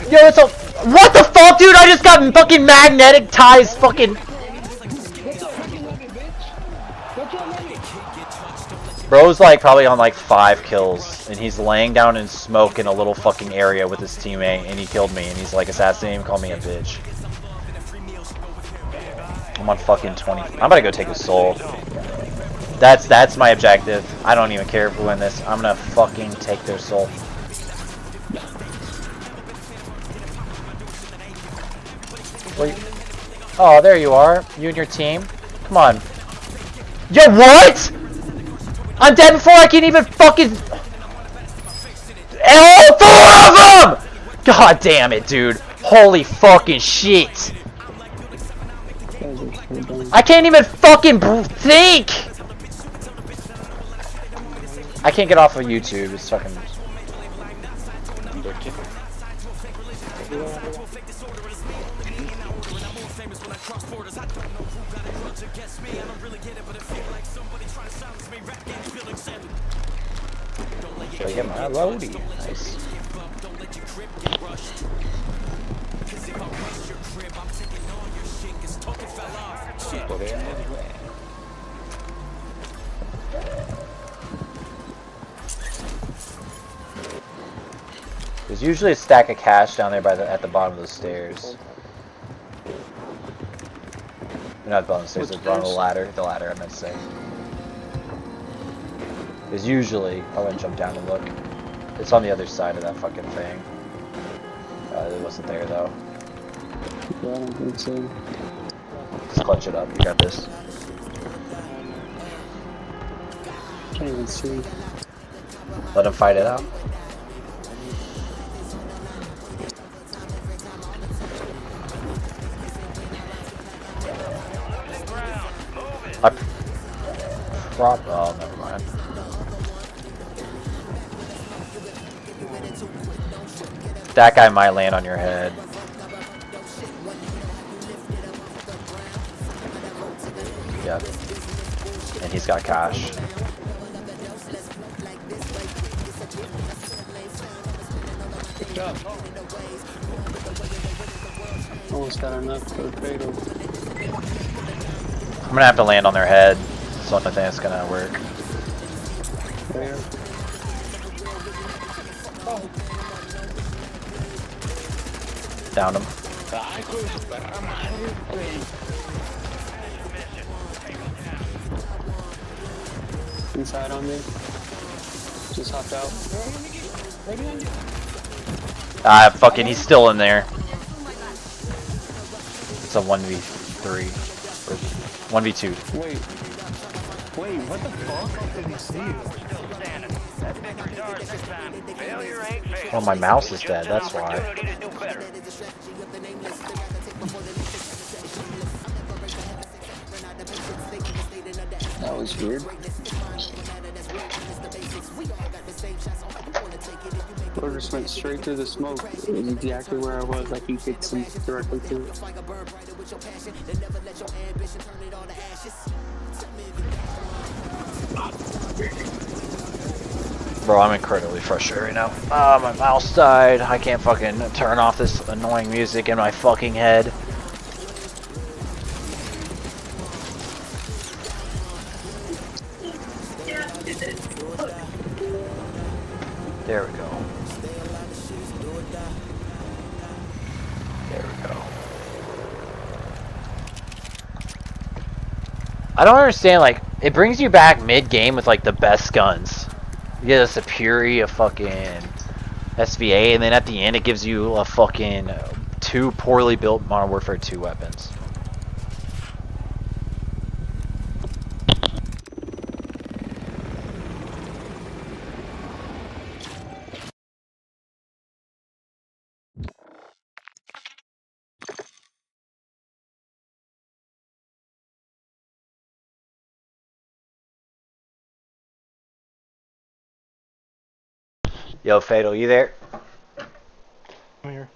Yo, it's a... What the fuck, dude? I just got fucking magnetic ties fucking... Bro's like probably on like 5 kills, and he's laying down in smoke in a little fucking area with his teammate, and he killed me, and he's like assassinating him, called me a bitch. I'm on fucking 20. I'm about to go take his soul. That's my objective. I don't even care if we win this. I'm gonna fucking take their soul. Wait. Oh, there you are. You and your team. Come on. Yo, what? I'm dead before I can even fucking... All 4 of them! God damn it, dude. Holy fucking shit. I can't even fucking think! I can't get off of YouTube. It's fucking... Should I get my loadie? Nice. There's usually a stack of cash down there at the bottom of the stairs. Not the bottom of the stairs, the bottom of the ladder. The ladder, I meant to say. There's usually... I wouldn't jump down and look. It's on the other side of that fucking thing. It wasn't there though. Yeah, I don't think so. Just clutch it up. You got this. Can't even see. Let him fight it out. Oh, never mind. That guy might land on your head. Yep. And he's got cash. Almost got enough for the fatal. I'm gonna have to land on their head. It's the only thing that's gonna work. There. Downed him. Inside on me. Just hopped out. Ah, fucking, he's still in there. It's a 1v3. Or 1v2. Wait, what the fuck? Did he see you? Oh, my mouse is dead, that's why. That was weird. Or just went straight through the smoke. It was exactly where I was. I can get some directly to it. Bro, I'm incredibly frustrated right now. Ah, my mouse died. I can't fucking turn off this annoying music in my fucking head. There we go. There we go. I don't understand, like, it brings you back mid-game with, like, the best guns. You get a Superi, a fucking SVA, and then at the end it gives you a fucking 2 poorly built Modern Warfare 2 weapons. Yo, Fatal, you there? I'm here.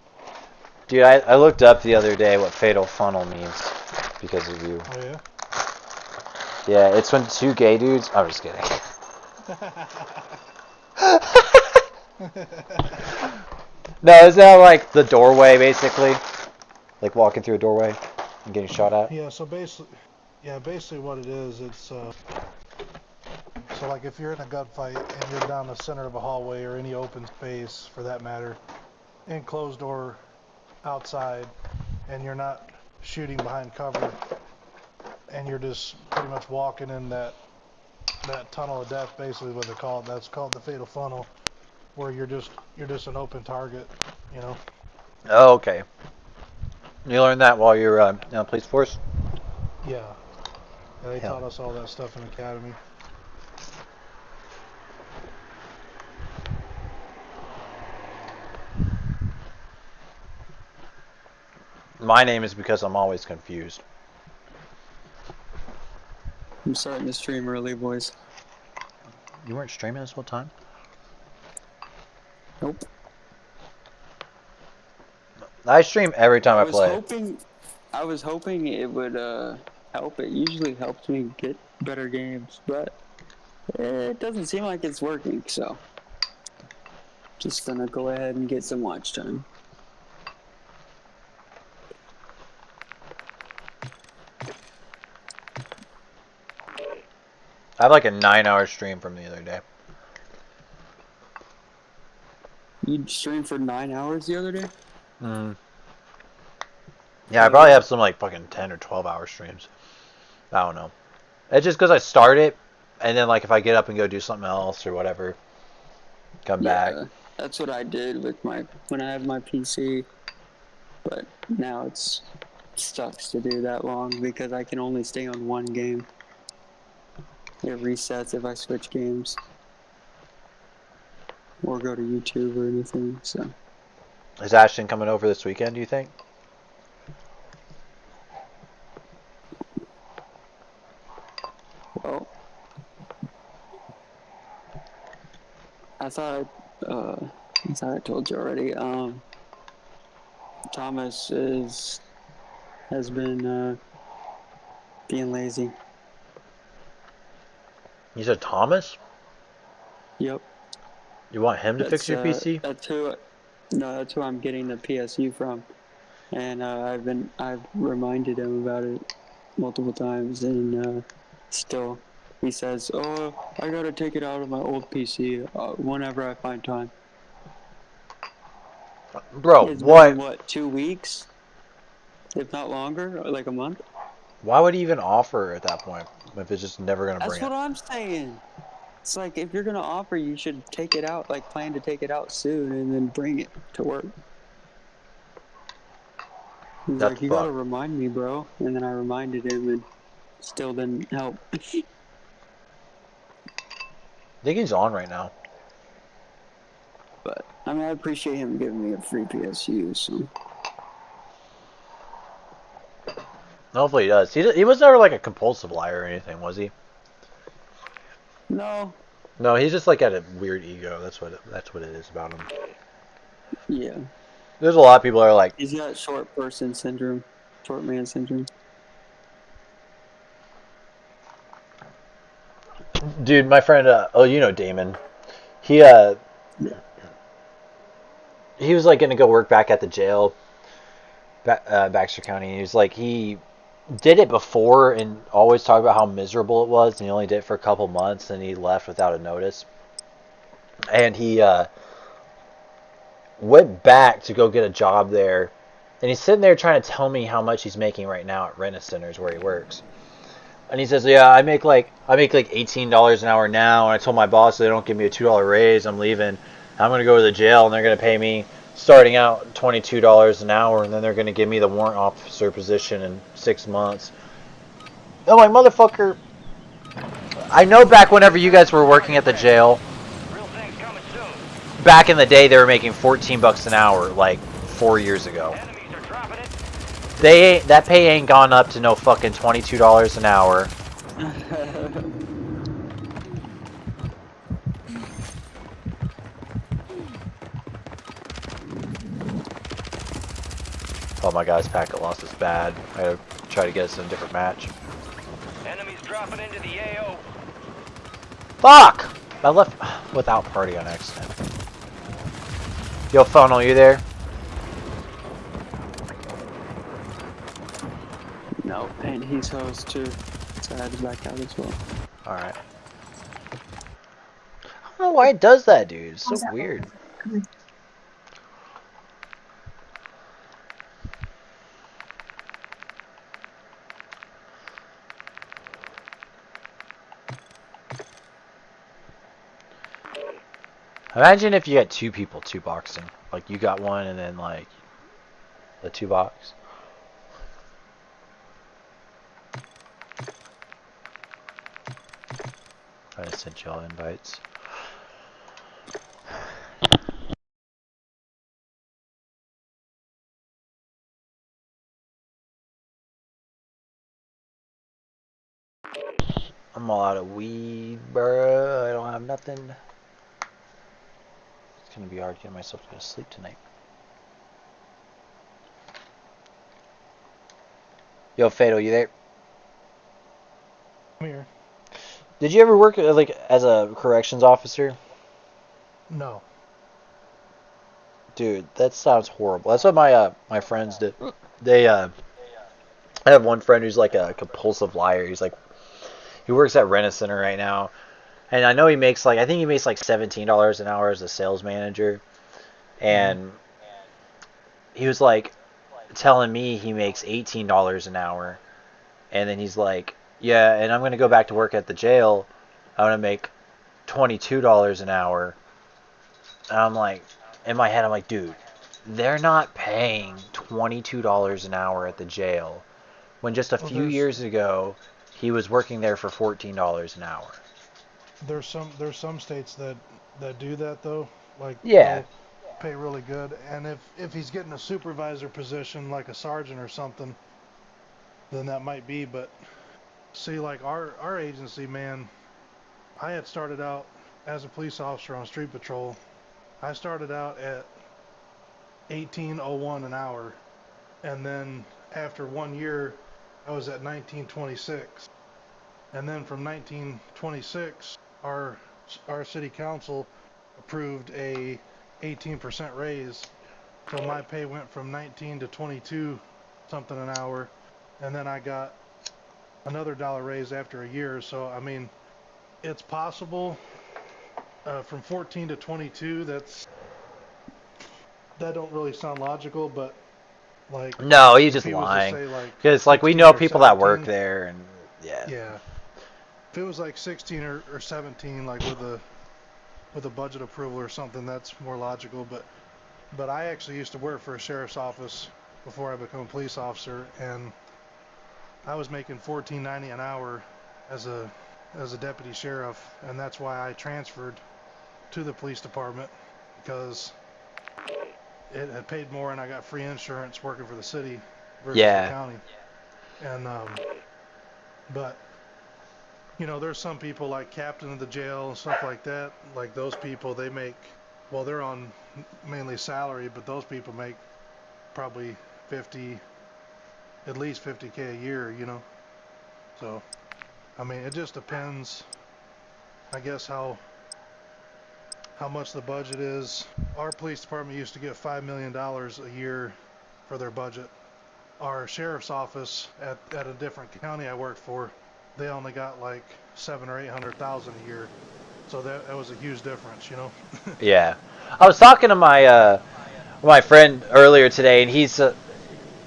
Dude, I looked up the other day what Fatal Funnel means because of you. Oh, yeah? Yeah, it's when 2 gay dudes... I'm just kidding. No, isn't that like the doorway, basically? Like walking through a doorway and getting shot at? Yeah, so basically what it is, it's... So like if you're in a gunfight and you're down the center of a hallway or any open space for that matter, enclosed door outside, and you're not shooting behind cover, and you're just pretty much walking in that tunnel of death, basically what they call it. That's called the fatal funnel, where you're just an open target, you know. Oh, okay. You learned that while you're in police force? Yeah. They taught us all that stuff in academy. My name is because I'm always confused. I'm starting to stream early, boys. You weren't streaming this whole time? Nope. I stream every time I play. I was hoping it would help. It usually helps me get better games, but it doesn't seem like it's working, so just gonna go ahead and get some watch time. I have like a 9-hour stream from the other day. You streamed for 9 hours the other day? Yeah, I probably have some like fucking 10 or 12-hour streams. I don't know. It's just because I start it, and then like if I get up and go do something else or whatever, come back. That's what I did with when I had my PC, but now it sucks to do that long because I can only stay on one game. It resets if I switch games or go to YouTube or anything. So Is Ashton coming over this weekend, do you think? Well, I thought I told you already. Thomas has been being lazy. You said Thomas? Yep. You want him to fix your PC? That's who I'm getting the PSU from, and I've reminded him about it multiple times, and still he says, "Oh, I gotta take it out of my old PC whenever I find time." Bro, It's what? been, 2 weeks, if not longer, or like a month. Why would he even offer at that point if it's just never gonna bring it? That's what I'm saying. It's like if you're gonna offer, you should take it out, like plan to take it out soon, and then bring it to work. He's like, you gotta remind me, bro. And then I reminded him, and still didn't help. I think he's on right now. But I mean, I appreciate him giving me a free PSU. So hopefully he does. He was never like a compulsive liar or anything, was he? No. No, he's just like had a weird ego. That's what it is about him. Yeah. There's a lot of people that are like, he's got short man syndrome. Dude, my friend, you know Damon. He was like gonna go work back at the jail, Baxter County. He was like, he did it before and always talked about how miserable it was, and he only did it for a couple months, and he left without a notice. And he went back to go get a job there, and he's sitting there trying to tell me how much he's making right now at Rent-A-Centers where he works. And he says, yeah, I make like $18 an hour now, and I told my boss they don't give me a $2 raise, I'm leaving. I'm going to go to the jail, and they're going to pay me starting out $22 an hour, and then they're going to give me the warrant officer position in 6 months. I'm like, motherfucker, I know back whenever you guys were working at the jail, back in the day they were making $14 an hour, like 4 years ago. That pay ain't gone up to no fucking $22 an hour. Oh my God, his packet loss is bad. I gotta try to get us in a different match. Enemies dropping into the AO. Fuck! I left without party on accident. Yo, Funnel, you there? No, and he's host too, so I had to back out as well. Alright. I don't know why it does that, dude. It's so weird. Imagine if you had two people two boxing. Like you got one and then like the two box. I just sent y'all invites. I'm all out of weed, bruh. I don't have nothing. It's gonna be hard getting myself to go to sleep tonight. Yo, Fado, you there? I'm here. Did you ever work like as a corrections officer? No. Dude, that sounds horrible. That's what my friends did. They I have one friend who's like a compulsive liar. He works at Rent-A-Center right now, and I know he makes I think he makes like $17 an hour as a sales manager, and he was like telling me he makes $18 an hour, and then he's like, yeah, and I'm gonna go back to work at the jail. I'm gonna make $22 an hour. And I'm like, in my head, I'm like, dude, they're not paying $22 an hour at the jail when just a few years ago he was working there for $14 an hour. There's some states that do that though. Like, yeah, they'll pay really good, and if he's getting a supervisor position like a sergeant or something, then that might be. But see, like our agency, man, I had started out as a police officer on street patrol. I started out at $18.01 an hour, and then after 1 year I was at $19.26, and then from $19.26 our city council approved a 18% raise, so my pay went from 19 to 22 something an hour, and then I got another dollar raise after a year. So I mean, it's possible. From 14 to 22, that don't really sound logical, but like, no, he's just lying, because like we know people 17, that work there, and yeah, if it was like 16 or 17, like with a budget approval or something, that's more logical. But I actually used to work for a sheriff's office before I became a police officer, and I was making $14.90 an hour as a deputy sheriff, and that's why I transferred to the police department, because it had paid more and I got free insurance working for the city versus the county. And but you know, there's some people like captain of the jail and stuff like that, like those people, they make, well, they're on mainly salary, but those people make probably at least 50K a year, you know. So I mean, it just depends, I guess, how much the budget is. Our police department used to get $5 million a year for their budget. Our sheriff's office at a different county I worked for, they only got like $700,000 or $800,000 a year. So that was a huge difference, you know. Yeah, I was talking to my friend earlier today, and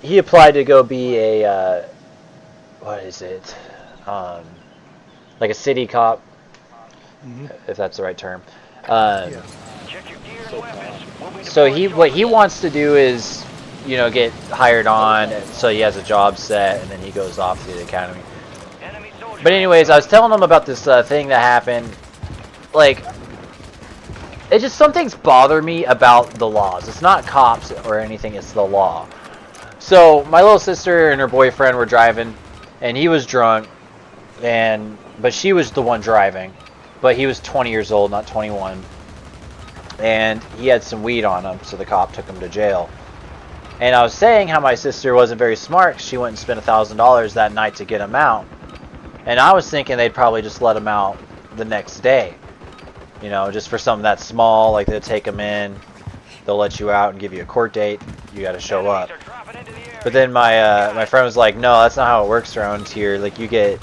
he applied to go be a what is it? Like a city cop, if that's the right term. So what he wants to do is, you know, get hired on, so he has a job set, and then he goes off to the academy. But anyways, I was telling him about this thing that happened. Like, it just, some things bother me about the laws. It's not cops or anything, it's the law. So my little sister and her boyfriend were driving, and he was drunk, but she was the one driving. But he was 20 years old, not 21. And he had some weed on him, so the cop took him to jail. And I was saying how my sister wasn't very smart, 'cause she went and spent $1,000 that night to get him out. And I was thinking they'd probably just let him out the next day. You know, just for something that small, like they'll take him in, they'll let you out and give you a court date, you gotta show up. But then my friend was like, no, that's not how it works around here. Like, you get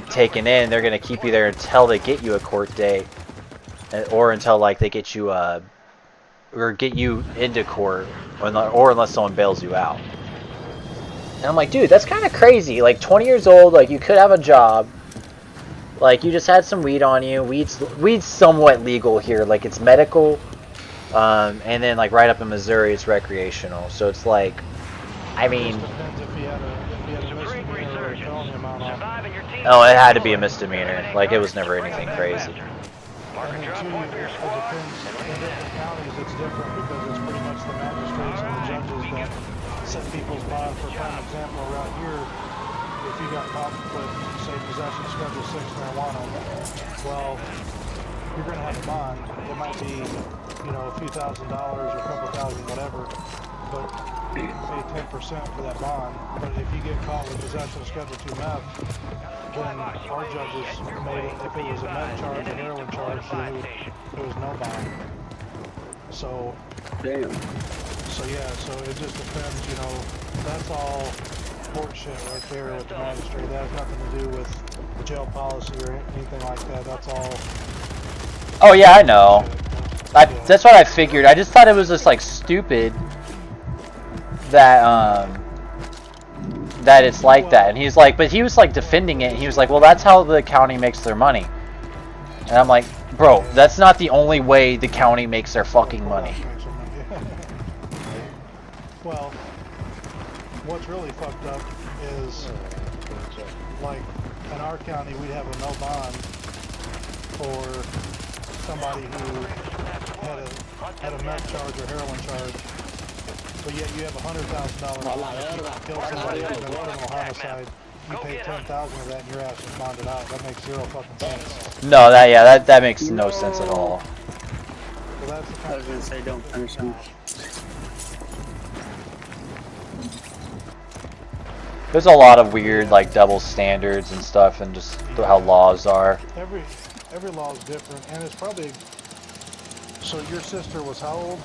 taken in, they're gonna keep you there until they get you a court date, or until like they get you or get you into court, or unless someone bails you out. And I'm like, dude, that's kind of crazy. Like, 20 years old, like, you could have a job, like, you just had some weed on you. Weed's somewhat legal here, like, it's medical, and then like right up in Missouri it's recreational, so it's like, I mean, oh, it had to be a misdemeanor. Like, it was never anything crazy. And then too, it depends, in different counties it's different, because it's pretty much the magistrates and the judges that set people's bond. For prime example, around here, if you got caught with, say, possession schedule 6 marijuana, well, you're going to have a bond. It might be, you know, a few $1,000s or a couple thousand, whatever, but you pay 10% for that bond. But if you get caught with possession of Schedule 2 meth, then our judges made it, if it was a meth charge or heroin charge, then it was no bond. So, damn. So yeah, so it just depends, you know, that's all court shit right there with the magistrate. That has nothing to do with jail policy or anything like that. That's all. Oh yeah, I know. That's what I figured. I just thought it was just like stupid that that it's like that. And he's like, but he was like defending it. And he was like, well, that's how the county makes their money. And I'm like, bro, that's not the only way the county makes their fucking money. Well, what's really fucked up is, like, in our county, we have a no bond for somebody who had a meth charge or heroin charge, but yet you have $100,000 bond. If you kill somebody who's been a criminal homicide, you pay $10,000 of that and your ass is bonded out. That makes zero fucking sense. No, that makes no sense at all. So that's the kind I was gonna say, don't punish them. There's a lot of weird, like, double standards and stuff, and just how laws are. Every law is different, and it's probably. So your sister was how old?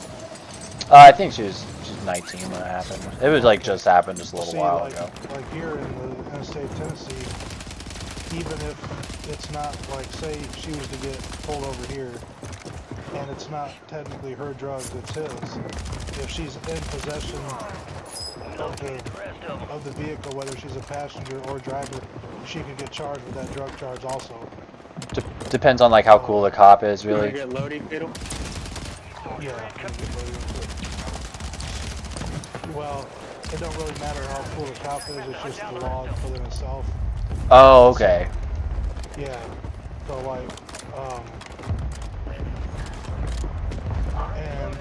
I think she's 19 when it happened. It was like just happened just a little while ago. Like here in the state of Tennessee, even if it's not like, say she was to get pulled over here, and it's not technically her drugs, it's his. If she's in possession of the vehicle, whether she's a passenger or driver, she could get charged with that drug charge also. Depends on like how cool the cop is, really. You get loading, Fiddle? Yeah. Well, it don't really matter how cool the cop is, it's just the law within itself. Oh, okay. Yeah. So like, and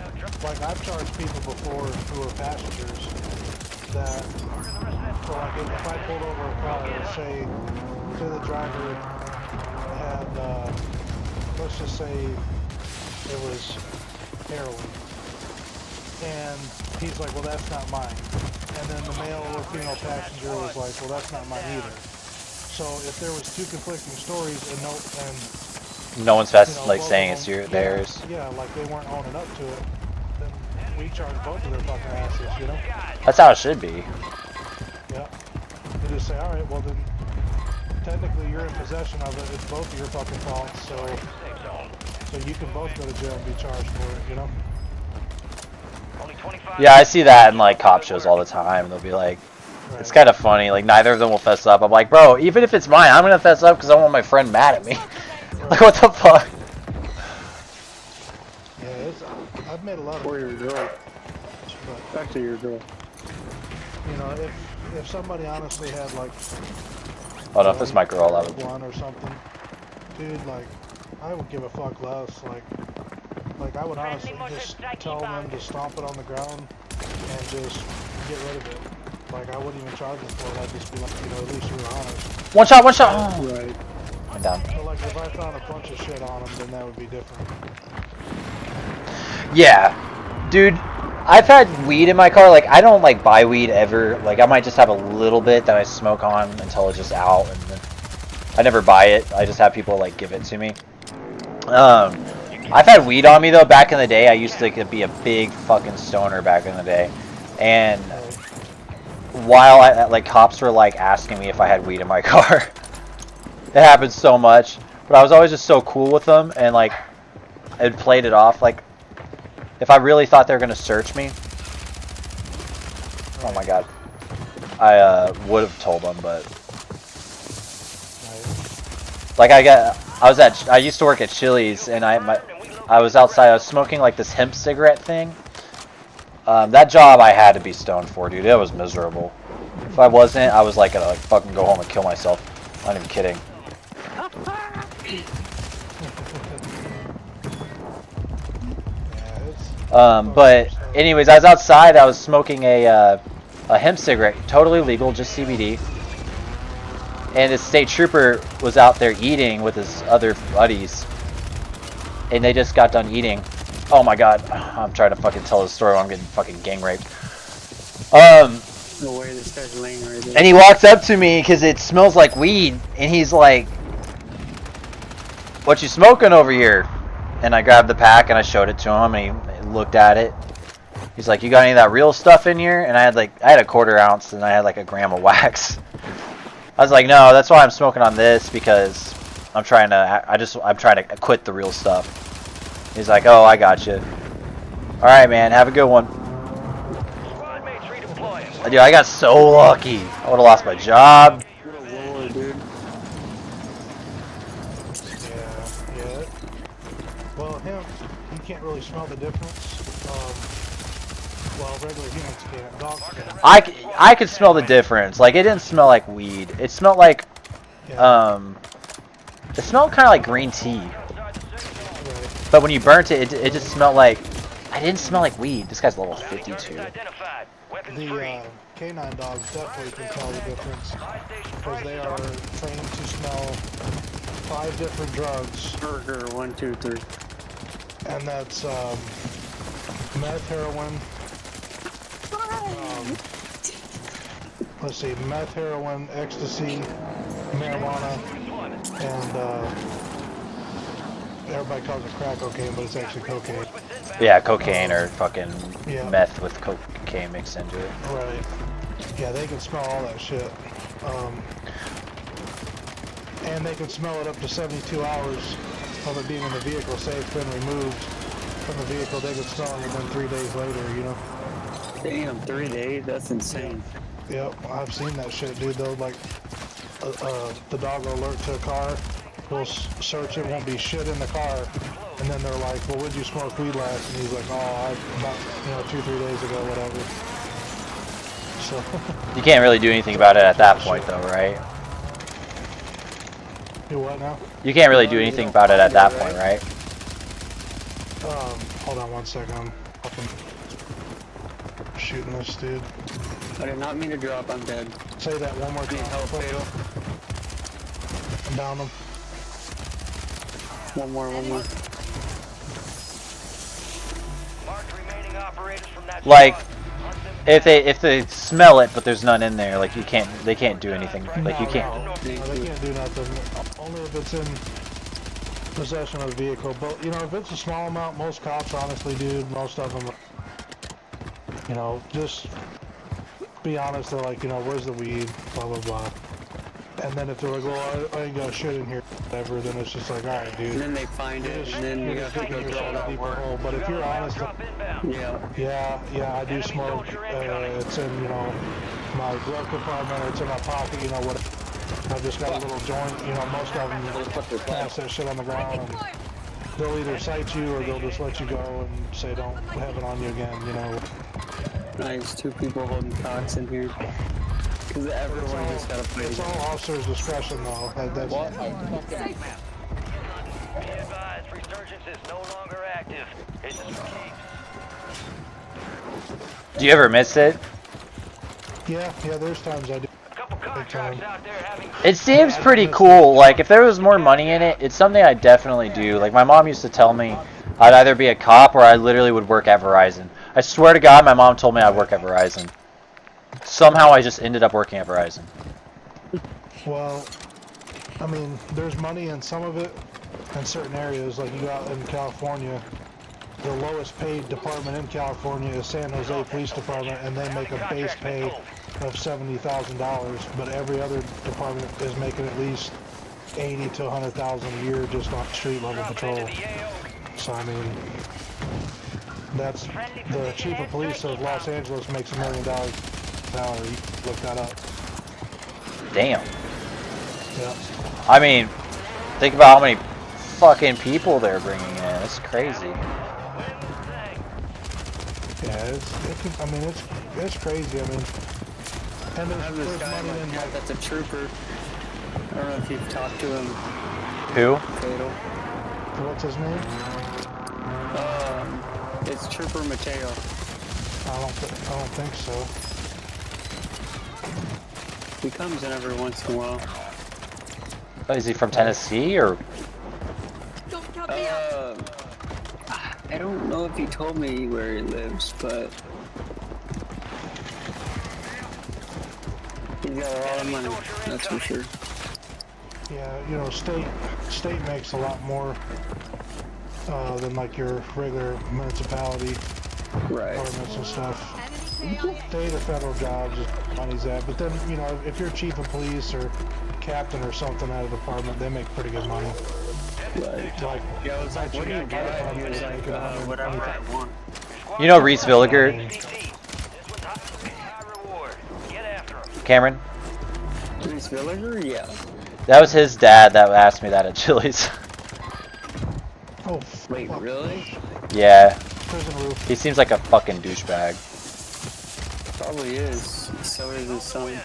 like I've charged people before who are passengers that, so like if I pulled over a car, say the driver had, let's just say it was heroin, and he's like, well, that's not mine. And then the male or female passenger was like, well, that's not mine either. So if there was two conflicting stories and no one's like saying it's theirs. Yeah, like they weren't owning up to it, then we charge both of their fucking asses, you know? That's how it should be. Yeah. You just say, all right, well then, technically you're in possession of it. It's both of your fucking faults, so you can both go to jail and be charged for it, you know? Yeah, I see that in like cop shows all the time. They'll be like, it's kind of funny. Like neither of them will fess up. I'm like, bro, even if it's mine, I'm gonna fess up because I don't want my friend mad at me. Like what the fuck? Yeah, I've made a lot of. Or your girl. Back to your girl. You know, if somebody honestly had like. Oh no, if it's my girl, I would. One or something, dude. Like, I would give a fuck less. Like I would honestly just tell them to stomp it on the ground and just get rid of it. Like I wouldn't even charge them for it. I'd just be like, you know, at least you were honest. One shot. Oh. Right. I'm down. So like if I found a bunch of shit on them, then that would be different. Yeah, dude. I've had weed in my car. Like I don't like buy weed ever. Like I might just have a little bit that I smoke on until it's just out, and then I never buy it. I just have people like give it to me. I've had weed on me though back in the day. I used to be a big fucking stoner back in the day, and while like cops were like asking me if I had weed in my car, it happened so much. But I was always just so cool with them, and like I played it off like if I really thought they were gonna search me. Oh my god, I would have told them, but like I used to work at Chili's, and I was outside. I was smoking like this hemp cigarette thing. That job I had to be stoned for, dude. It was miserable. If I wasn't, I was like gonna like fucking go home and kill myself. I'm not even kidding. But anyways, I was outside. I was smoking a hemp cigarette, totally legal, just CBD. and the state trooper was out there eating with his other buddies, and they just got done eating. Oh my god, I'm trying to fucking tell the story while I'm getting fucking gang raped. No way, this guy's laying right there. And he walks up to me because it smells like weed, and he's like, "What you smoking over here?" And I grabbed the pack and I showed it to him, and he looked at it. He's like, "You got any of that real stuff in here?" And I had a 1/4 ounce, and I had like a gram of wax. I was like, "No, that's why I'm smoking on this, because I'm trying to quit the real stuff." He's like, "Oh, I got you. All right, man. Have a good one." Dude, I got so lucky. I would have lost my job. Dude. Yeah. Well, him, you can't really smell the difference. Well, regular humans can't. Dogs can. I could smell the difference. Like, it didn't smell like weed. It smelled like, it smelled kind of like green tea. Right. But when you burnt it, it just smelled like, it didn't smell like weed. This guy's level 52. The canine dogs definitely can tell the difference because they are trained to smell 5 different drugs. Burger, 1, 2, 3. And that's meth, heroin. Let's see, meth, heroin, ecstasy, marijuana, and everybody calls it crack cocaine, but it's actually cocaine. Yeah, cocaine or fucking Yeah. meth with cocaine mixed into it. Right. Yeah, they can smell all that shit. And they can smell it up to 72 hours of it being in the vehicle. Say it's been removed from the vehicle, they can smell it within 3 days later, you know? Damn, 3 days? That's insane. Yep, I've seen that shit, dude. They'll like, the dog will alert to a car, we'll search it, won't be shit in the car, and then they're like, well, would you smoke weed last? And he's like, oh, about 2-3 days ago, whatever. So You can't really do anything about it at that point, though, right? do what now? You can't really do anything about it at that point, right? Hold on 1 second. I'm fucking shooting this dude. I did not mean to drop, I'm dead. Say that one more time. Fatal. Down him. One more. Like, if they smell it, but there's none in there, like they can't do anything. Like you can't. No, they can't do nothing. Only if it's in possession of the vehicle. But you know, if it's a small amount, most cops, honestly, dude, most of them, you know, just be honest. They're like, you know, where's the weed? Blah blah blah. And then if they're like, well, I ain't got shit in here, whatever, then it's just like, all right, dude. And then they find it, and then you have to go through all that work. hole. But if you're honest, yeah, I do smoke. It's in, you know, my glove compartment, or it's in my pocket, you know, whatever. I just got a little joint, you know, most of them pass that shit on the ground, and they'll either cite you or they'll just let you go and say don't have it on you again, you know. Nice, 2 people holding cocks in here. Because everyone just gotta play. It's all officer's discretion, though. That's Be advised, resurgence is no longer active. It's Do you ever miss it? yeah, there's times I do. It seems pretty cool. Like, if there was more money in it, it's something I'd definitely do. Like, my mom used to tell me I'd either be a cop or I literally would work at Verizon. I swear to God, my mom told me I'd work at Verizon. Somehow I just ended up working at Verizon. Well, I mean, there's money in some of it in certain areas. Like, you go out in California, the lowest paid department in California is San Jose Police Department, and they make a base pay of $70,000, but every other department is making at least $80,000 to $100,000 a year just on street level patrol. So I mean, that's the chief of police of Los Angeles makes $1 million an hour. You can look that up. Damn. Yeah. I mean, think about how many fucking people they're bringing in. It's crazy. Yeah, it's crazy. I mean, and there's this guy in here that's a trooper. I don't know if you've talked to him. Who? Fatal. What's his name? It's Trooper Mateo. I don't think so. He comes in every once in a while. Is he from Tennessee or? I don't know if he told me where he lives, but he's got a lot of money, that's for sure. Yeah, you know, state makes a lot more than like your regular municipality departments and stuff. State or federal jobs, money's at. But then, you know, if you're chief of police or captain or something at a department, they make pretty good money. Right. Like, yeah, I was like, what do you get? He was like, whatever I want. You know Reese Villiger? Cameron? Reese Villiger? Yeah. That was his dad that asked me that at Chili's. Oh, wait, really? Yeah. He seems like a fucking douchebag. Probably is. So is his son.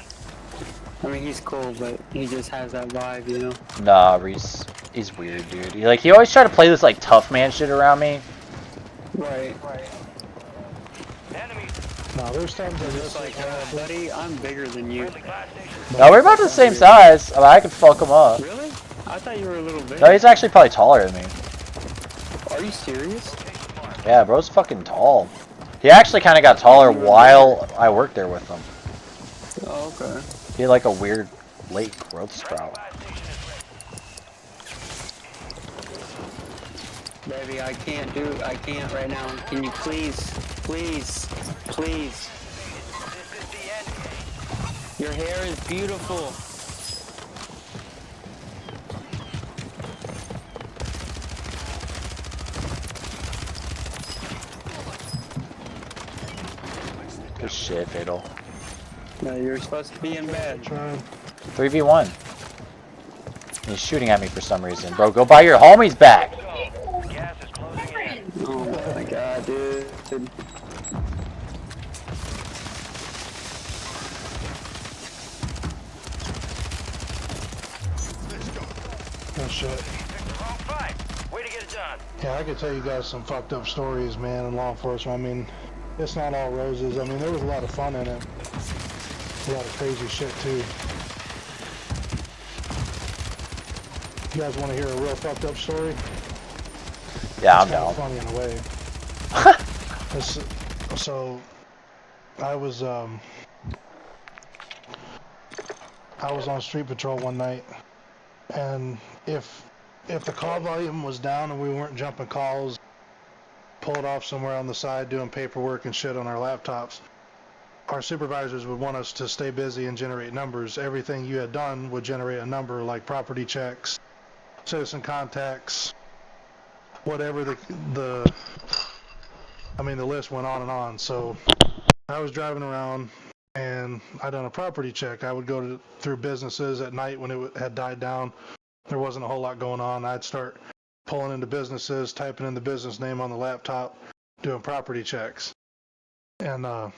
I mean, he's cool, but he just has that vibe, you know? Nah, Reese, he's weird, dude. He always tried to play this, like, tough man shit around me. Right. No, there's times I'm just like, buddy, I'm bigger than you. No, we're about the same size. I mean, I could fuck him up. Really? I thought you were a little bigger. No, he's actually probably taller than me. Are you serious? Yeah, bro's fucking tall. He actually kind of got taller while I worked there with him. Oh, okay. He had like a weird late growth sprout. Baby, I can't right now. Can you please? Your hair is beautiful. Good shit, Fatal. No, you're supposed to be in bed. 3v1. He's shooting at me for some reason. Bro, go buy your homies back! Oh my god, dude. Oh shit. Yeah, I could tell you guys some fucked up stories, man, in law enforcement. I mean, it's not all roses. I mean, there was a lot of fun in it. A lot of crazy shit, too. You guys want to hear a real fucked up story? Yeah, it's I'm down. Funny in a way. So, I was on street patrol one night, and if the call volume was down and we weren't jumping calls, pulled off somewhere on the side doing paperwork and shit on our laptops, our supervisors would want us to stay busy and generate numbers. Everything you had done would generate a number, like property checks, citizen contacts, whatever the list went on and on. So I was driving around and I done a property check. I would go through businesses at night when it had died down. There wasn't a whole lot going on. I'd start pulling into businesses, typing in the business name on the laptop, doing property checks. And I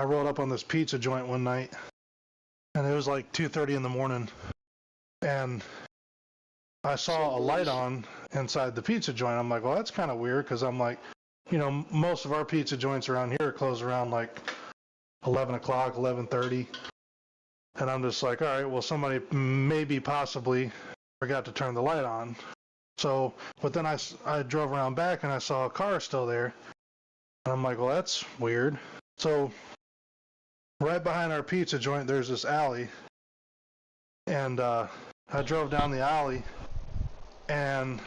rolled up on this pizza joint one night, and it was like 2:30 in the morning, and I saw a light on inside the pizza joint. I'm like, well, that's kind of weird, because I'm like, you know, most of our pizza joints around here close around like 11 o'clock, 11:30. And I'm just like, all right, well, somebody maybe possibly forgot to turn the light on. So, but then I drove around back and I saw a car still there. And I'm like, well, that's weird. So, right behind our pizza joint, there's this alley. And I drove down the alley and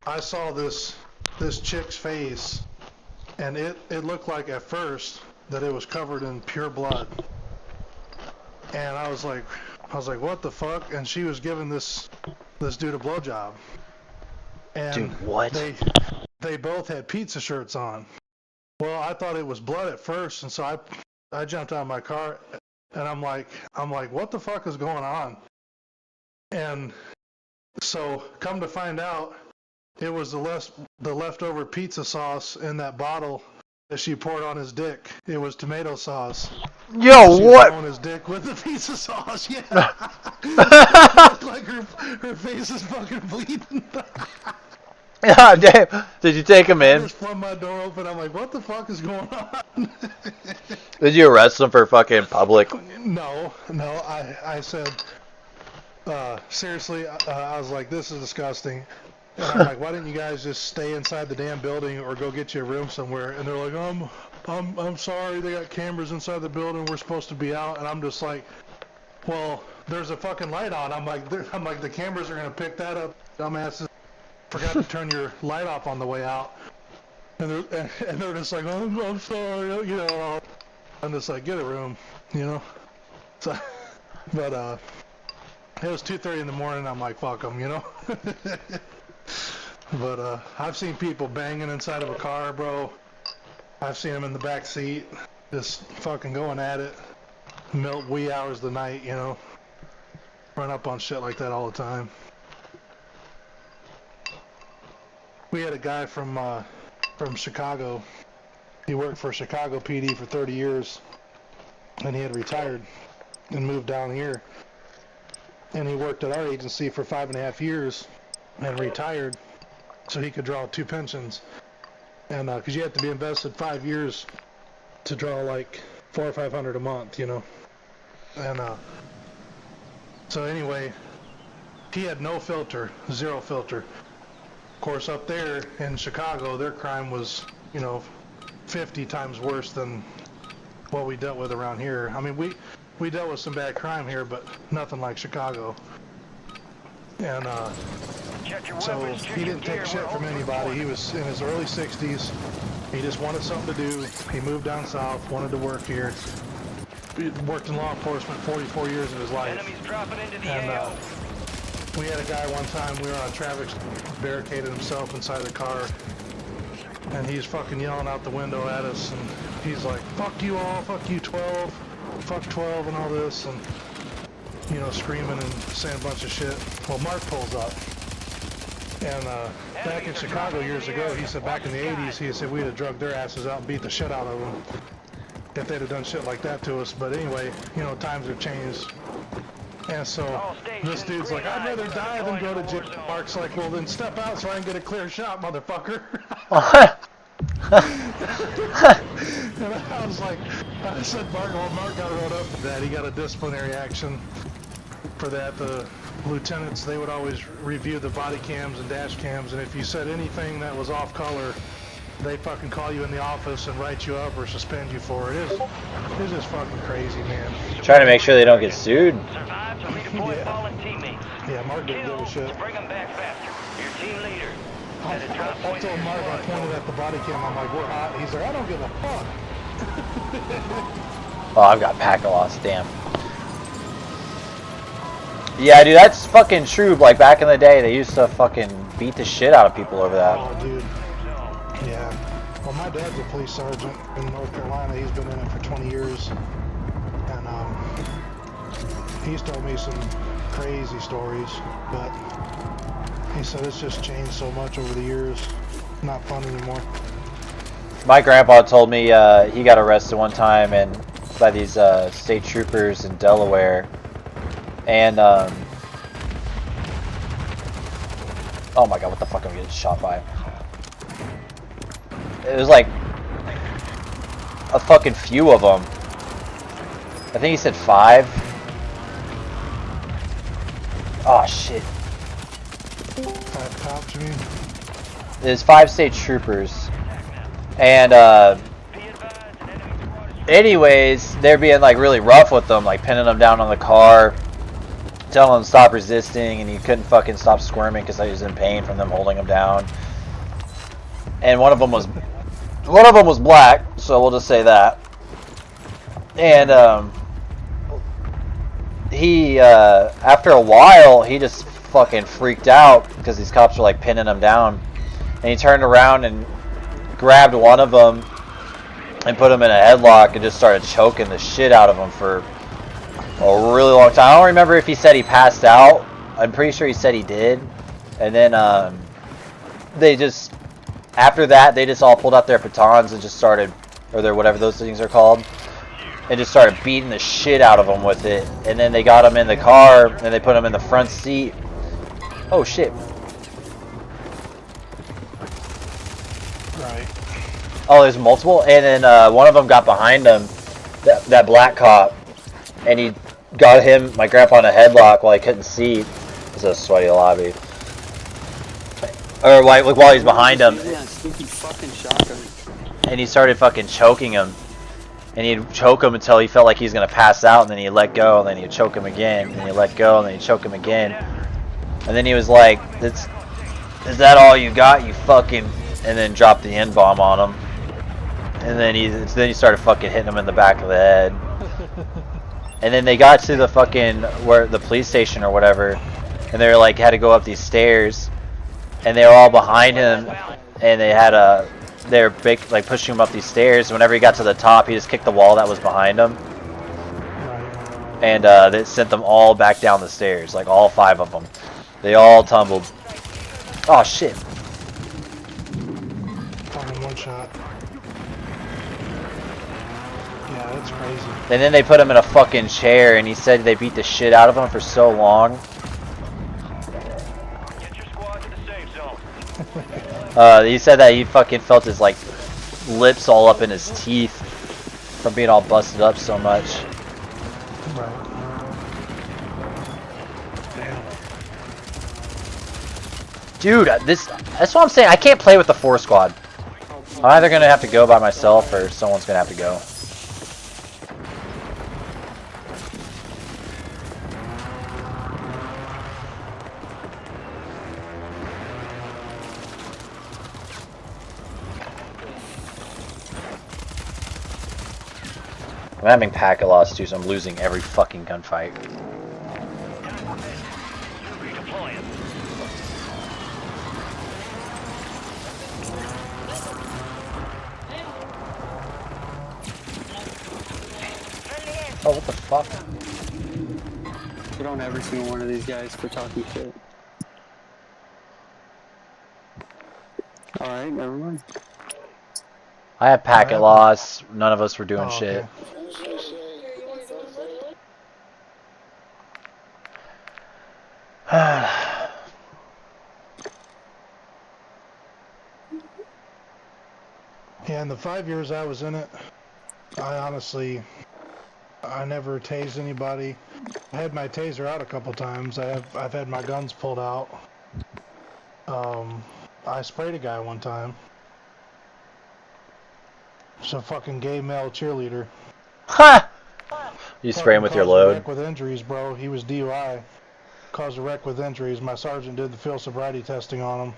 I saw this chick's face. And it looked like at first that it was covered in pure blood. And I was like, what the fuck? And she was giving this dude a blowjob. And dude, what? They both had pizza shirts on. Well, I thought it was blood at first, and so I jumped out of my car, and I'm like, what the fuck is going on? And so, come to find out, it was the leftover pizza sauce in that bottle that she poured on his dick. It was tomato sauce. Yo, she what? Was on his dick with the pizza sauce. Yeah. It looked like her face is fucking bleeding. Yeah, damn. Did you take him in? I just flung my door open. I'm like, what the fuck is going on? Did you arrest him for fucking public? No. I said, seriously, I was like, this is disgusting. And I'm like, why didn't you guys just stay inside the damn building or go get you a room somewhere? And they're like, I'm sorry, they got cameras inside the building. We're supposed to be out. And I'm just like, well, there's a fucking light on. I'm like, the cameras are gonna pick that up. Dumbasses forgot to turn your light off on the way out. And they're just like, I'm sorry, you know. I'm just like, get a room, you know. So, but it was 2:30 in the morning. I'm like, fuck them, you know. But I've seen people banging inside of a car, bro. I've seen them in the back seat, just fucking going at it. Wee hours of the night, you know. Run up on shit like that all the time. We had a guy from Chicago. He worked for Chicago PD for 30 years, and he had retired and moved down here. And he worked at our agency for 5.5 years and retired so he could draw 2 pensions. And because you have to be invested 5 years to draw like $400 or $500 a month, you know. And so anyway, he had no filter, 0 filter. Of course, up there in Chicago, their crime was, you know, 50 times worse than what we dealt with around here. I mean, we dealt with some bad crime here, but nothing like Chicago. And so he didn't take shit from anybody. He was in his early 60s. He just wanted something to do. He moved down south, wanted to work here. He worked in law enforcement 44 years of his life. And we had a guy one time, we were on a traffic, barricaded himself inside the car. And he's fucking yelling out the window at us. And he's like, fuck you all, fuck you 12, fuck 12 and all this. And, you know, screaming and saying a bunch of shit. Well, Mark pulls up. And back in Chicago years ago, he said back in the 80s, he said we'd have drugged their asses out and beat the shit out of them if they'd have done shit like that to us. But anyway, you know, times have changed. And so this dude's like, I'd rather die than go to jail. Mark's like, well then step out so I can get a clear shot, motherfucker. And I was like, I said, Mark got wrote up for that. He got a disciplinary action for that. The lieutenants, they would always review the body cams and dash cams, and if you said anything that was off color, they fucking call you in the office and write you up or suspend you for it. It's just fucking crazy, man. Trying to make sure they don't get sued. Yeah, Mark didn't give a shit. Bring them back faster. Your team leader. I told Mark, I pointed at the body cam, I'm like, we're hot. He's like, I don't give a fuck. Oh, I've got pack loss, damn. Yeah, dude, that's fucking true. Like, back in the day, they used to fucking beat the shit out of people over that. Oh, dude. Yeah. Well, my dad's a police sergeant in North Carolina. He's been in it for 20 years. And, he's told me some crazy stories, but he said it's just changed so much over the years. Not fun anymore. My grandpa told me he got arrested one time and by these state troopers in Delaware, and oh my god, what the fuck am I getting shot by? It was like a fucking few of them. I think he said 5. Oh shit. 5 cops, you mean? There's 5 state troopers. And anyways, they're being like really rough with them, like pinning them down on the car, telling them to stop resisting, and he couldn't fucking stop squirming because he was in pain from them holding him down. And one of them was black, so we'll just say that. And he after a while, he just fucking freaked out because these cops were like pinning him down, and he turned around and grabbed one of them and put him in a headlock and just started choking the shit out of him for a really long time. I don't remember if he said he passed out. I'm pretty sure he said he did. And then they just, after that, they just all pulled out their batons and just started, or their whatever those things are called, and just started beating the shit out of him with it. And then they got him in the car and they put him in the front seat. Oh shit. Right. Oh, there's multiple, and then one of them got behind him, that black cop, and he got him, my grandpa, in a headlock while he couldn't see. It was a sweaty lobby. Or while he's behind him. Stinky fucking shotgun. And he started fucking choking him. And he'd choke him until he felt like he was gonna pass out, and then he'd let go, and then he'd choke him again, and he'd let go, and then he'd choke him again. And then he was like, "Is that all you got, you fucking?" And then dropped the N-bomb on him. And then he started fucking hitting him in the back of the head. And then they got to the fucking the police station or whatever, and they were like had to go up these stairs, and they were all behind him, and they were like pushing him up these stairs. Whenever he got to the top, he just kicked the wall that was behind him, and that sent them all back down the stairs, like all 5 of them. They all tumbled. Oh shit! Fucking one shot. Yeah, that's crazy. And then they put him in a fucking chair, and he said they beat the shit out of him for so long. Get your squad to the safe zone. He said that he fucking felt his like lips all up in his teeth from being all busted up so much. Right. Dude, that's what I'm saying. I can't play with the 4 squad. I'm either gonna have to go by myself or someone's gonna have to go. I'm having packet loss too, so I'm losing every fucking gunfight. Oh, what the fuck? Get on every single one of these guys for talking shit. Alright, never mind. I had packet loss. None of us were doing shit. Okay. Yeah, in the 5 years I was in it, I never tased anybody. I had my taser out a couple times. I've had my guns pulled out. I sprayed a guy one time. Some fucking gay male cheerleader. Ha! You spray him with your load. Wreck with injuries, bro. He was DUI. Caused a wreck with injuries. My sergeant did the field sobriety testing on him,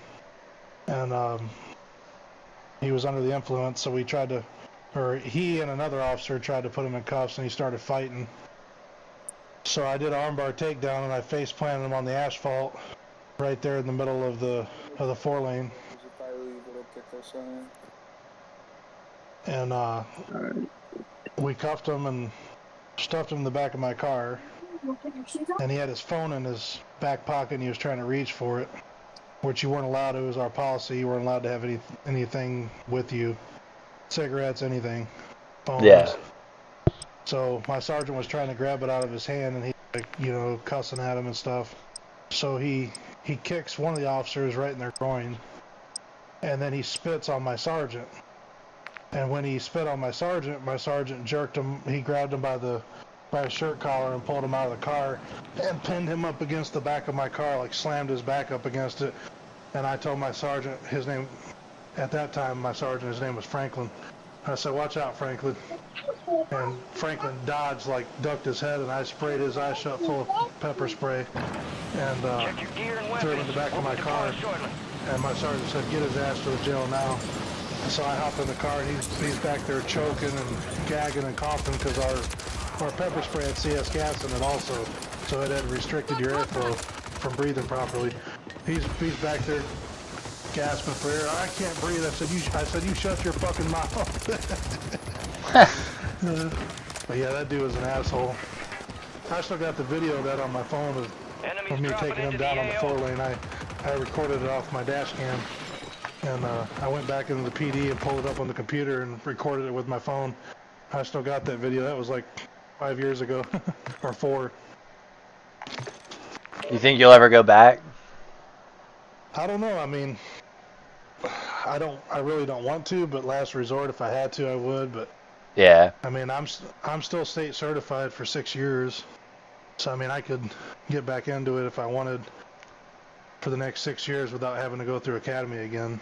and he was under the influence. So we tried to, or he and another officer tried to put him in cuffs, and he started fighting. So I did an armbar takedown, and I face planted him on the asphalt, right there in the middle of the 4-lane. And we cuffed him and stuffed him in the back of my car, and he had his phone in his back pocket and he was trying to reach for it, which you weren't allowed. It was our policy. You weren't allowed to have anything with you, cigarettes, anything, phones. Yeah. So my sergeant was trying to grab it out of his hand, and he, like, you know, cussing at him and stuff. So he kicks one of the officers right in their groin, and then he spits on my sergeant. And when he spit on my sergeant jerked him. He grabbed him by his shirt collar and pulled him out of the car and pinned him up against the back of my car, like slammed his back up against it. And I told my sergeant, his name, at that time, my sergeant, his name was Franklin. I said, "Watch out, Franklin." And Franklin dodged, like ducked his head, and I sprayed his eyes shut full of pepper spray and threw him in the back of my car. And my sergeant said, "Get his ass to the jail now." So I hop in the car, and he's back there choking and gagging and coughing because our pepper spray had CS gas in it also, so it had restricted your airflow from breathing properly. He's back there gasping for air. "I can't breathe." I said, you shut your fucking mouth. But yeah, that dude was an asshole. I still got the video of that on my phone of me taking him down on the 4-lane. I recorded it off my dash cam. And I went back into the PD and pulled it up on the computer and recorded it with my phone. I still got that video. That was like 5 years ago, or 4. You think you'll ever go back? I don't know. I mean, I really don't want to, but last resort, if I had to, I would. But yeah. I mean, I'm still state certified for 6 years. So I mean, I could get back into it if I wanted for the next 6 years without having to go through academy again.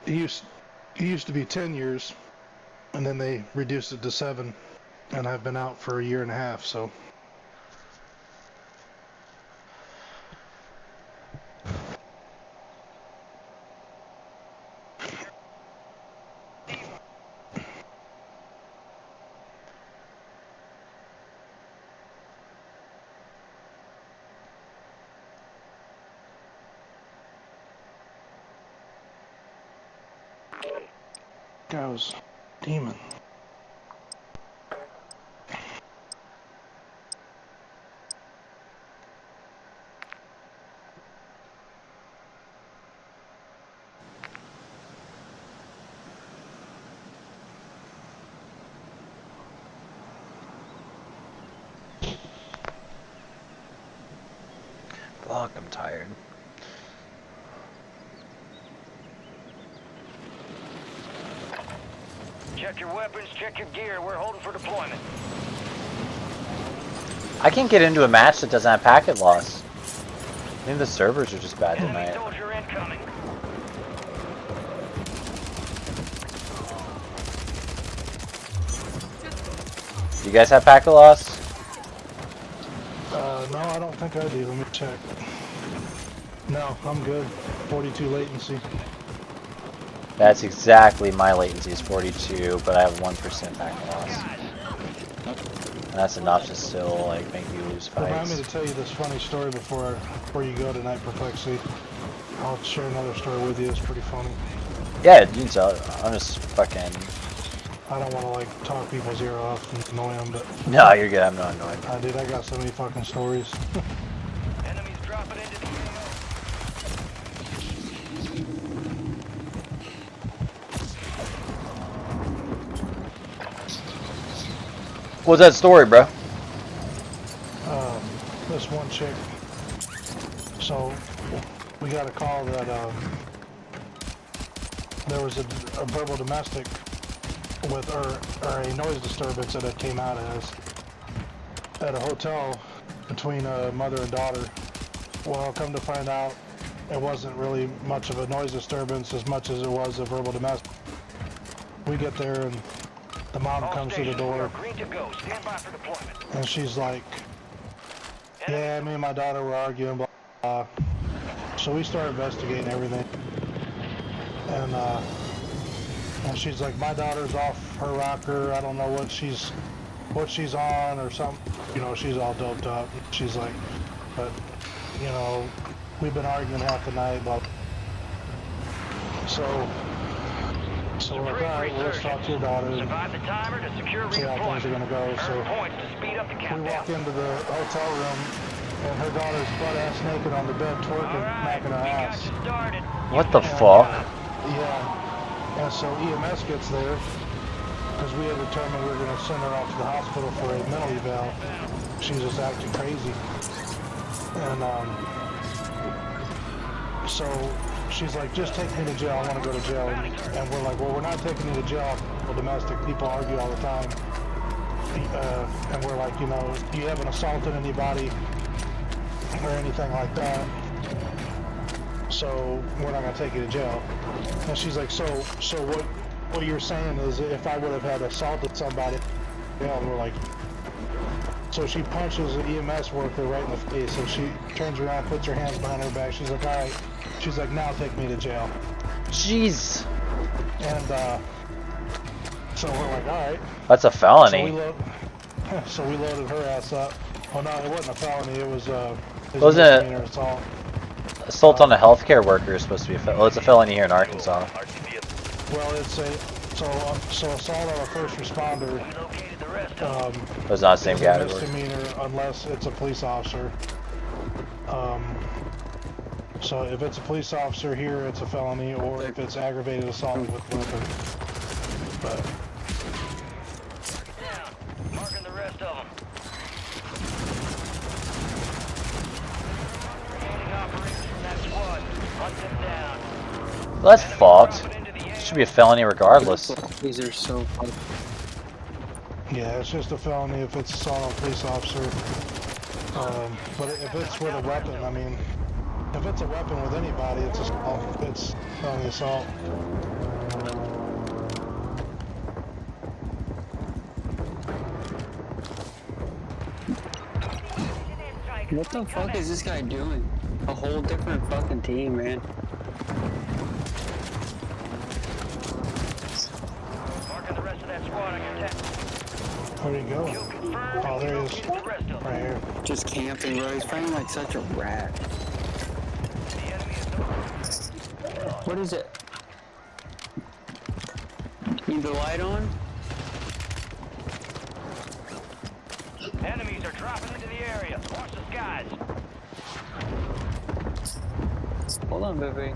It used to be 10 years, and then they reduced it to 7, and I've been out for a year and a half. So. Guy was demon. Fuck, I'm tired. Check your weapons, check your gear. We're holding for deployment. I can't get into a match that doesn't have packet loss. I think the servers are just bad Enemy tonight. soldier incoming. You guys have packet loss? No, I don't think I do. Let me check. No, I'm good. 42 latency. That's exactly my latency is 42, but I have 1% packet loss. And that's enough to still like make you lose fights. Remind me to tell you this funny story before you go tonight, Perplexity. I'll share another story with you. It's pretty funny. Yeah, you can tell. I'm just fucking. I don't want to like talk people's ear off and annoy them, but. No, you're good. I'm not annoyed. Dude, I got so many fucking stories. Enemies dropping into the AO. What's that story, bro? This one chick. So we got a call that there was a verbal domestic with or a noise disturbance that it came out as at a hotel between a mother and daughter. Well, come to find out, it wasn't really much of a noise disturbance as much as it was a verbal domestic. We get there and the mom comes to the door and she's like, yeah, me and my daughter were arguing, blah, blah, blah. So we start investigating everything. And she's like, my daughter's off her rocker. I don't know what she's on or something. You know, she's all doped up. She's like, but, you know, we've been arguing half the night, blah. So we're like, all right, well, let's talk to your daughter and see how things are going to go. So we walk into the hotel room, and her daughter's butt-ass naked on the bed, twerking, knocking her ass. What the fuck? Yeah. And so EMS gets there, because we had determined we were going to send her off to the hospital for a mental eval. She was just acting crazy. And so she's like, just take me to jail, I want to go to jail. And we're like, well, we're not taking you to jail. Well, domestic people argue all the time. And we're like, you know, you haven't assaulted anybody or anything like that, so we're not going to take you to jail. And she's like, so what you're saying is if I would have had assaulted somebody, yeah, and we're like, so she punches an EMS worker right in the face, and she turns around, puts her hands behind her back, she's like, all right, she's like, now take me to jail. Jeez. And so we're like, all right. That's a felony. So we loaded her ass up. Oh no, it wasn't a felony, it was wasn't misdemeanor assault. Assault on a healthcare worker is supposed to be a felony. Well, it's a felony here in Arkansas. Well, it's a so assault on a first responder. It's not the same category. Misdemeanor unless it's a police officer. So if it's a police officer here, it's a felony, or if it's aggravated assault with weapon. But marking the rest of them. Well, that's fucked. It should be a felony regardless. These are so fun. Yeah, it's just a felony if it's assault on a police officer. But if it's with a weapon, I mean, if it's a weapon with anybody, it's assault. It's felony assault. What the fuck is this guy doing? A whole different fucking team, man. Marking the rest of that squad on your tech. Where'd he go? Oh, there he is. Right here. Just camping, bro. He's playing like such a rat. What is it? Need the light on? Enemies are dropping into the area. Watch the skies. Hold on, baby.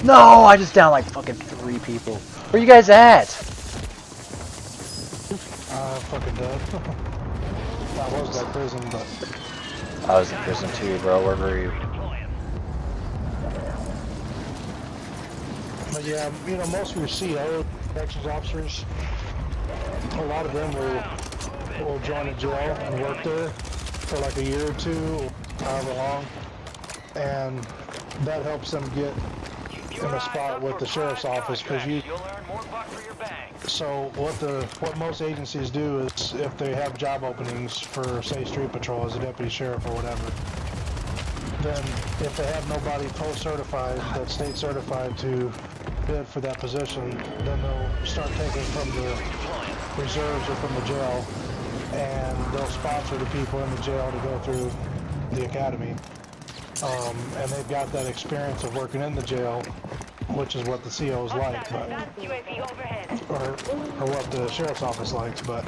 No, I just downed like fucking 3 people. Where you guys at? Fucking dead. I was at prison, but... I was in prison too, bro. Where were you? But yeah, you know, most of your CO, corrections officers, a lot of them will join a jail and work there for like a year or 2, or however long, and that helps them get in a spot with the sheriff's office, because you... So what most agencies do is, if they have job openings for, say, street patrol as a deputy sheriff or whatever, then if they have nobody post-certified that's state certified to bid for that position, then they'll start taking from the reserves or from the jail, and they'll sponsor the people in the jail to go through the academy. And they've got that experience of working in the jail, which is what the COs like, but, or what the sheriff's office likes, but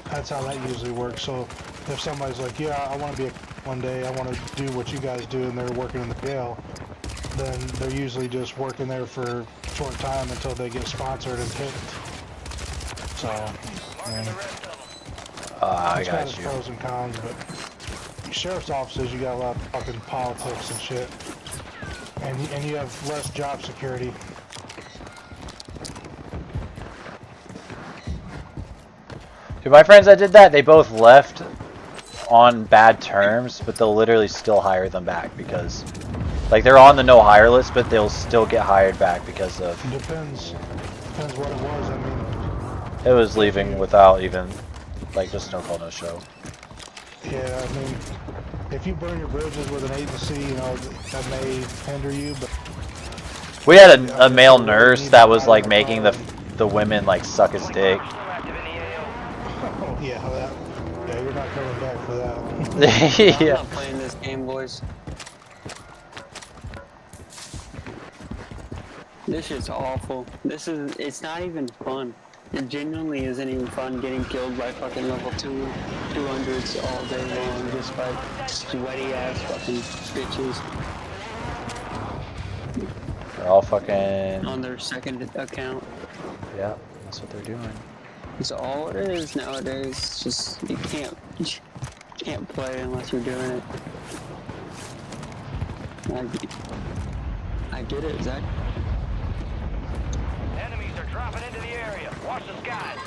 that's how that usually works. So if somebody's like, yeah, I want to be one day, I want to do what you guys do, and they're working in the jail, then they're usually just working there for a short time until they get sponsored and picked. So, I it's got got you. pros and cons, but sheriff's offices, you got a lot of fucking politics and shit, and you have less job security. Dude, my friends that did that, they both left on bad terms, but they'll literally still hire them back because, like, they're on the no hire list, but they'll still get hired back because of... Depends what it was. I mean, it was leaving without even, like, just no call, no show. Yeah, I mean, if you burn your bridges with an agency, you know, that may hinder you, but... We had a male nurse that was, like, making the women, like, suck his dick. Oh, yeah, yeah, you're not coming back for that. I'm not playing this game, boys. This shit's awful. It's not even fun. It genuinely isn't even fun getting killed by fucking level 200s all day long just by sweaty ass fucking bitches. They're all fucking... on their second account. Yeah, that's what they're doing. It's all it is nowadays. It's just, you can't play unless you're doing it. I get it, Zach. Enemies are dropping into the area. Watch the skies.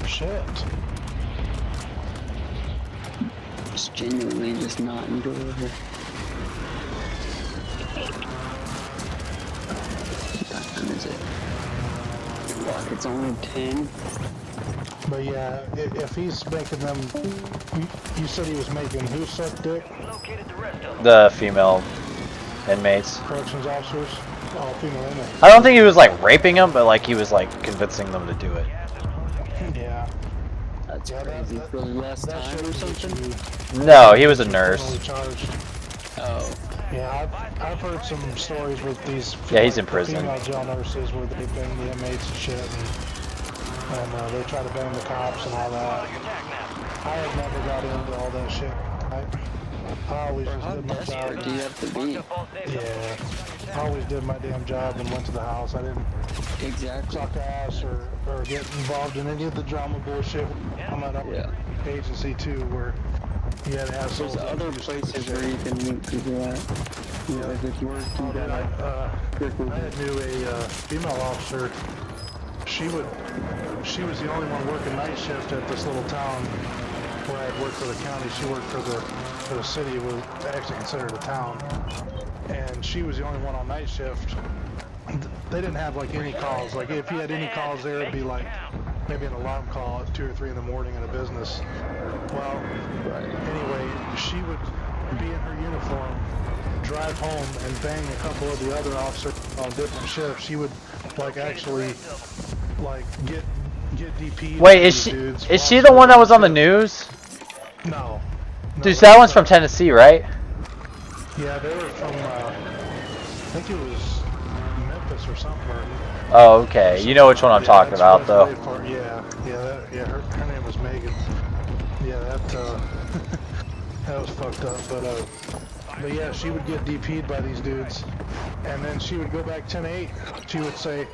Shit. It's genuinely just not enjoyable. What time is it? Fuck, it's only 10. But yeah, if he's making them... You said he was making who suck dick? The female inmates. Corrections officers? Oh, female inmates. I don't think he was, like, raping them, but, like, he was, like, convincing them to do it. Yeah. That's crazy. For less time or something? No, he was a nurse. Oh. Yeah, I've heard some stories with these... Yeah, he's in prison. Female jail nurses where they bang the inmates and shit, and they try to bang the cops and all that. I had never got into all that shit. I always Bro, just how did my desperate job. do you have to be? Yeah. I always did my damn job and went to the house. I didn't Exactly. suck ass or get involved in any of the drama bullshit. I'm at Yeah. agency too, where you had assholes. There's other places where you can meet people at. You know, like if you work in I knew a female officer. She was the only one working night shift at this little town where I had worked for the county. She worked for the city. It was actually considered a town, and she was the only one on night shift. They didn't have like any calls. Like if you had any calls there, it'd be like maybe an alarm call at 2 or 3 in the morning in a business. Well, anyway, she would be in her uniform, drive home, and bang a couple of the other officers on different shifts. She would like actually like get DP'd. Wait, is she the one that was on the news? No. Dude, so that one's from Tennessee, right? Yeah, they were from I think it was Memphis or something. Oh, okay. You know which one I'm talking about, though. Her name was Megan. Yeah, that that was fucked up. But yeah, she would get DP'd by these dudes, and then she would go back 10-8. She would say,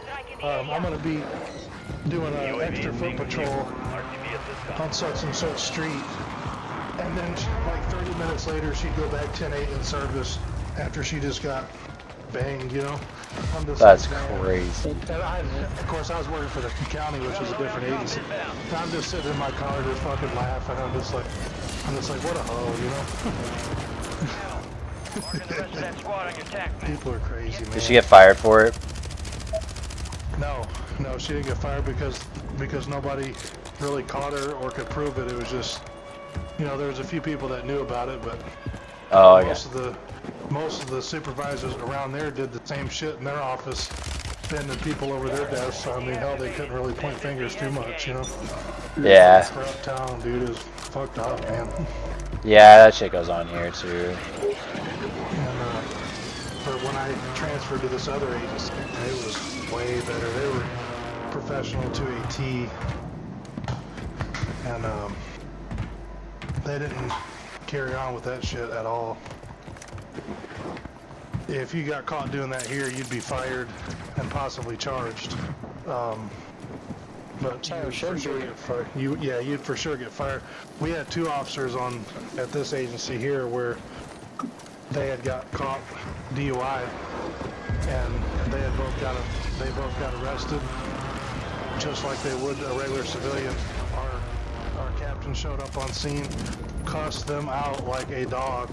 "I'm gonna be doing an extra foot patrol on such and such street," and then like 30 minutes later, she'd go back 10-8 in service after she just got banged, you know. That's crazy. And of course, I was working for the county, which was a different agency. And I'm just sitting in my car, just fucking laughing. I'm just like, what a hoe, you know? People are crazy, man. Did she get fired for it? No, she didn't get fired because nobody really caught her or could prove it. It was just, you know, there was a few people that knew about it, but most of the supervisors around there did the same shit in their office, bending people over their desks. So I mean, hell, they couldn't really point fingers too much, you know. Yeah. For uptown, dude, is fucked up, man. Yeah, that shit goes on here too. And but when I transferred to this other agency, it was way better. They were professional to a T, and they didn't carry on with that shit at all. If you got caught doing that here, you'd be fired and possibly charged. But you'd for sure get fired. You'd for sure get fired. We had 2 officers at this agency here where they had got caught DUI, and they both got arrested, just like they would a regular civilian. Our captain showed up on scene, cussed them out like a dog,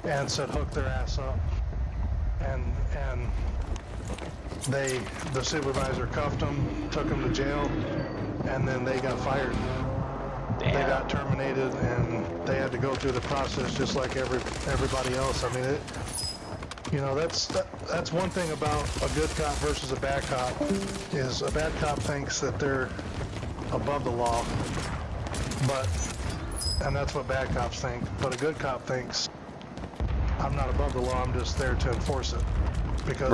and said hook their ass up. And the supervisor cuffed them, took them to jail, and then they got fired. Damn. They got terminated, and they had to go through the process just like everybody else. I mean, you know, that's one thing about a good cop versus a bad cop, is a bad cop thinks that they're above the law, and that's what bad cops think. But a good cop thinks, I'm not above the law, I'm just there to enforce it. Because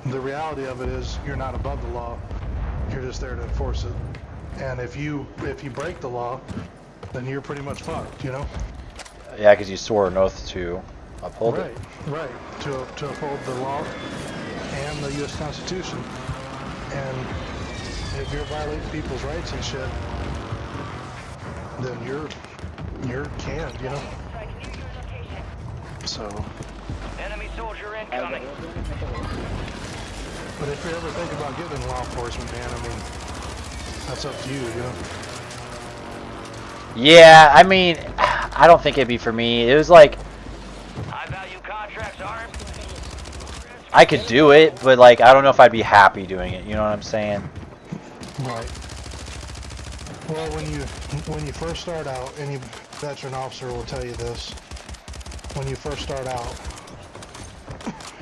the reality of it is, you're not above the law, you're just there to enforce it. And if you break the law, then you're pretty much fucked, you know? Yeah, because you swore an oath to uphold it. Right, to uphold the law and the U.S. Constitution. And if you're violating people's rights and shit, then you're canned, you know? So. Enemy soldier incoming. But if you ever think about getting into law enforcement, man, I mean, that's up to you, you know? Yeah, I mean, I don't think it'd be for me. It was like, High value contracts are. I could do it, but like, I don't know if I'd be happy doing it. You know what I'm saying? Right. Well, when you first start out, any veteran officer will tell you this. When you first start out,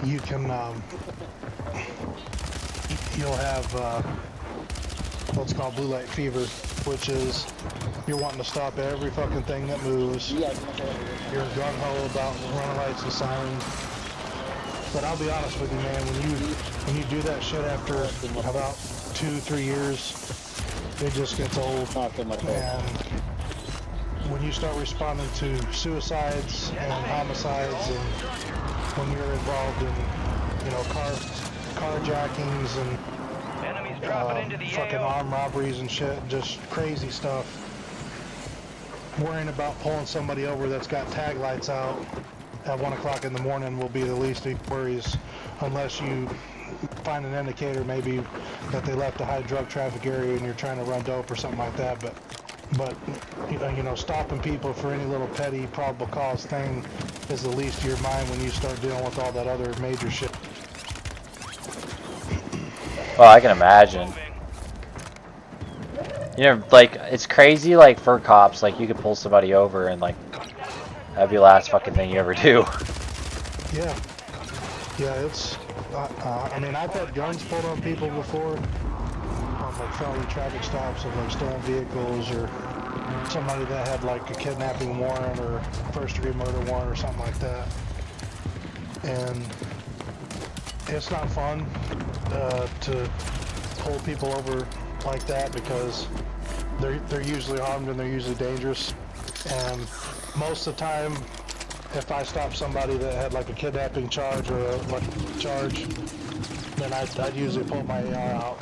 you can you'll have what's called blue light fever, which is you're wanting to stop every fucking thing that moves. You're gung-ho about running lights and sirens. But I'll be honest with you, man, when you do that shit after about 2-3 years, it just gets old. And when you start responding to suicides and homicides, and when you're involved in, you know, carjackings and fucking armed robberies and shit, just crazy stuff. Worrying about pulling somebody over that's got tag lights out at 1 o'clock in the morning will be the least of your worries, unless you find an indicator maybe that they left a high drug traffic area and you're trying to run dope or something like that. But you know, stopping people for any little petty probable cause thing is the least of your mind when you start dealing with all that other major shit. Oh, I can imagine. You know, like, it's crazy, like, for cops, like, you could pull somebody over and, like, that'd be the last fucking thing you ever do. Yeah. Yeah, it's, I mean, I've had guns pulled on people before, on, like, felony traffic stops of, like, stolen vehicles, or somebody that had, like, a kidnapping warrant or first-degree murder warrant or something like that. And it's not fun to pull people over like that, because they're usually armed and they're usually dangerous. And most of the time, if I stop somebody that had like a kidnapping charge or a charge, then I'd usually pull my AR out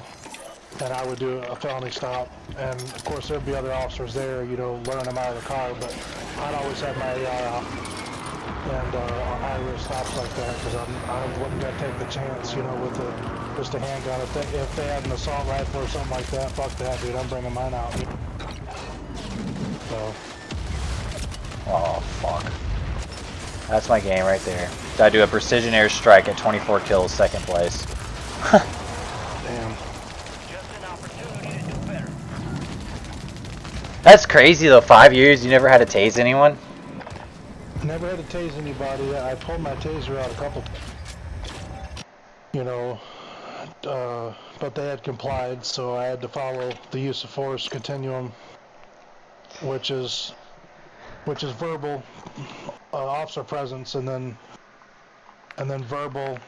and I would do a felony stop. And of course there'd be other officers there, you know, luring them out of the car, but I'd always have my AR out. And on high-risk stops like that, because I wasn't going to take the chance, you know, with just a handgun. If they had an assault rifle or something like that, fuck that, dude. I'm bringing mine out. So. Oh, fuck. That's my game right there. I do a precision airstrike at 24 kills, second place. Damn. That's crazy though, 5 years, you never had to tase anyone? Never had to tase anybody. I pulled my taser out a couple times. You know, but they had complied, so I had to follow the use of force continuum, which is verbal, officer presence, and then verbal,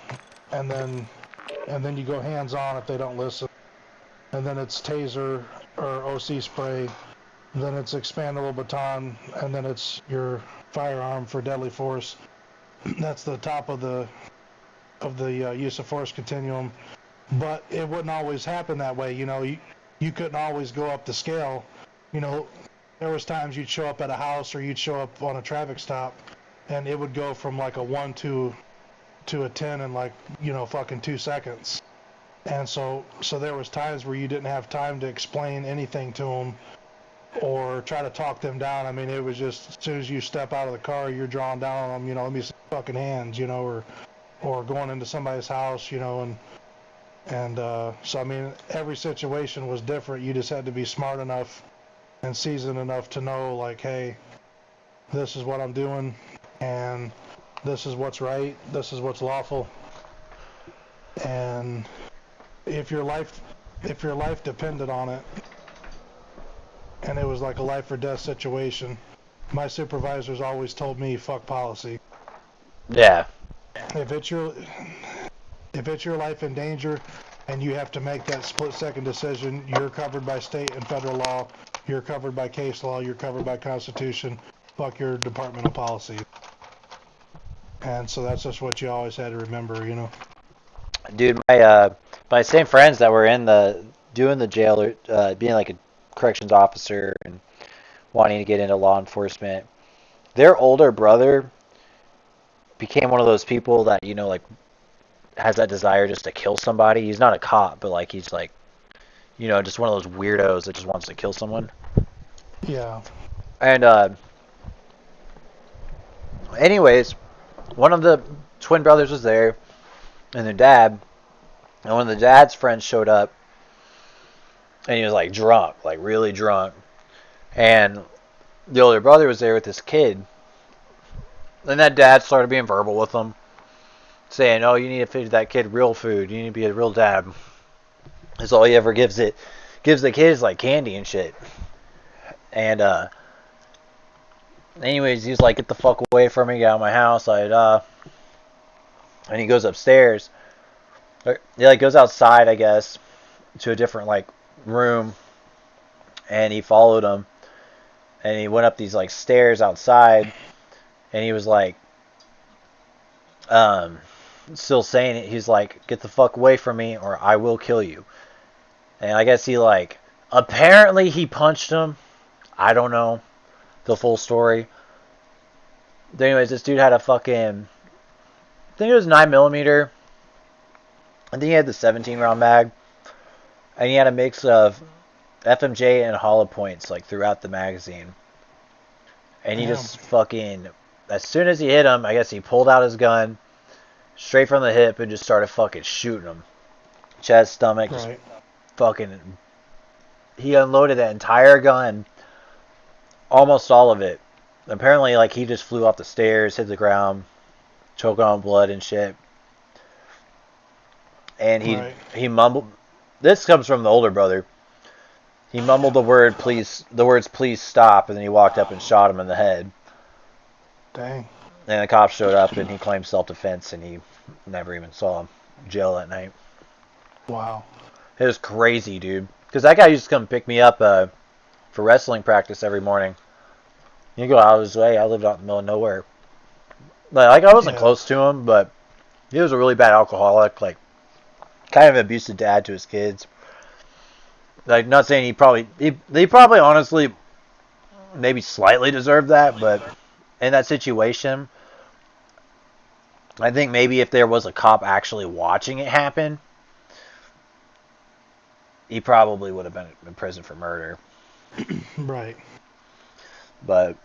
and then you go hands-on if they don't listen, and then it's taser or OC spray, then it's expandable baton, and then it's your firearm for deadly force. That's the top of the use of force continuum. But it wouldn't always happen that way. You know, you couldn't always go up the scale. You know, there was times you'd show up at a house or you'd show up on a traffic stop, and it would go from like a 1 to a 10 in like, you know, fucking 2 seconds. And so there was times where you didn't have time to explain anything to them or try to talk them down. I mean, it was just as soon as you step out of the car, you're drawing down on them, you know, let me see fucking hands, you know, or going into somebody's house, you know, and so I mean, every situation was different. You just had to be smart enough and seasoned enough to know, like, hey, this is what I'm doing, and this is what's right, this is what's lawful. And if your life depended on it, and it was like a life or death situation, my supervisors always told me, fuck policy. Yeah. If it's your life in danger and you have to make that split-second decision, you're covered by state and federal law, you're covered by case law, you're covered by Constitution, fuck your departmental policy. And so that's just what you always had to remember, you know. Dude, my same friends that were doing the jail, or being like a corrections officer and wanting to get into law enforcement, their older brother became one of those people that, you know, like, has that desire just to kill somebody. He's not a cop, but like, he's like, you know, just one of those weirdos that just wants to kill someone. Yeah. And anyways, one of the twin brothers was there, and their dad, and one of the dad's friends showed up, and he was like drunk, like really drunk, and the older brother was there with this kid. Then that dad started being verbal with him, saying, "Oh, you need to feed that kid real food. You need to be a real dad." That's all he ever gives the kids, like candy and shit. And anyways, he's like, "Get the fuck away from me, get out of my house." And he goes upstairs. He like goes outside, I guess, to a different like room, and he followed him. and he went up these like stairs outside, and he was like, still saying it. He's like, "Get the fuck away from me, or I will kill you." And I guess he like, apparently he punched him. I don't know the full story. But anyways, this dude had a fucking, I think it was 9mm. I think he had the 17 round mag, and he had a mix of FMJ and hollow points like throughout the magazine. And he just fucking, as soon as he hit him, I guess he pulled out his gun straight from the hip and just started fucking shooting him. Chest, stomach, just fucking. He unloaded that entire gun, almost all of it. Apparently, like, he just flew off the stairs, hit the ground, choking on blood and shit. And he mumbled. This comes from the older brother. He mumbled the words "please stop," and then he walked up and shot him in the head. Dang. And the cops showed up, and he claimed self-defense, and he never even saw him in jail that night. Wow. It was crazy, dude. Because that guy used to come pick me up for wrestling practice every morning. He'd go out of his way. I lived out in the middle of nowhere. Like I wasn't close to him, but he was a really bad alcoholic. Like, kind of abusive dad to his kids. Like, not saying he probably honestly maybe slightly deserved that, but in that situation, I think maybe if there was a cop actually watching it happen, he probably would have been in prison for murder. Right. But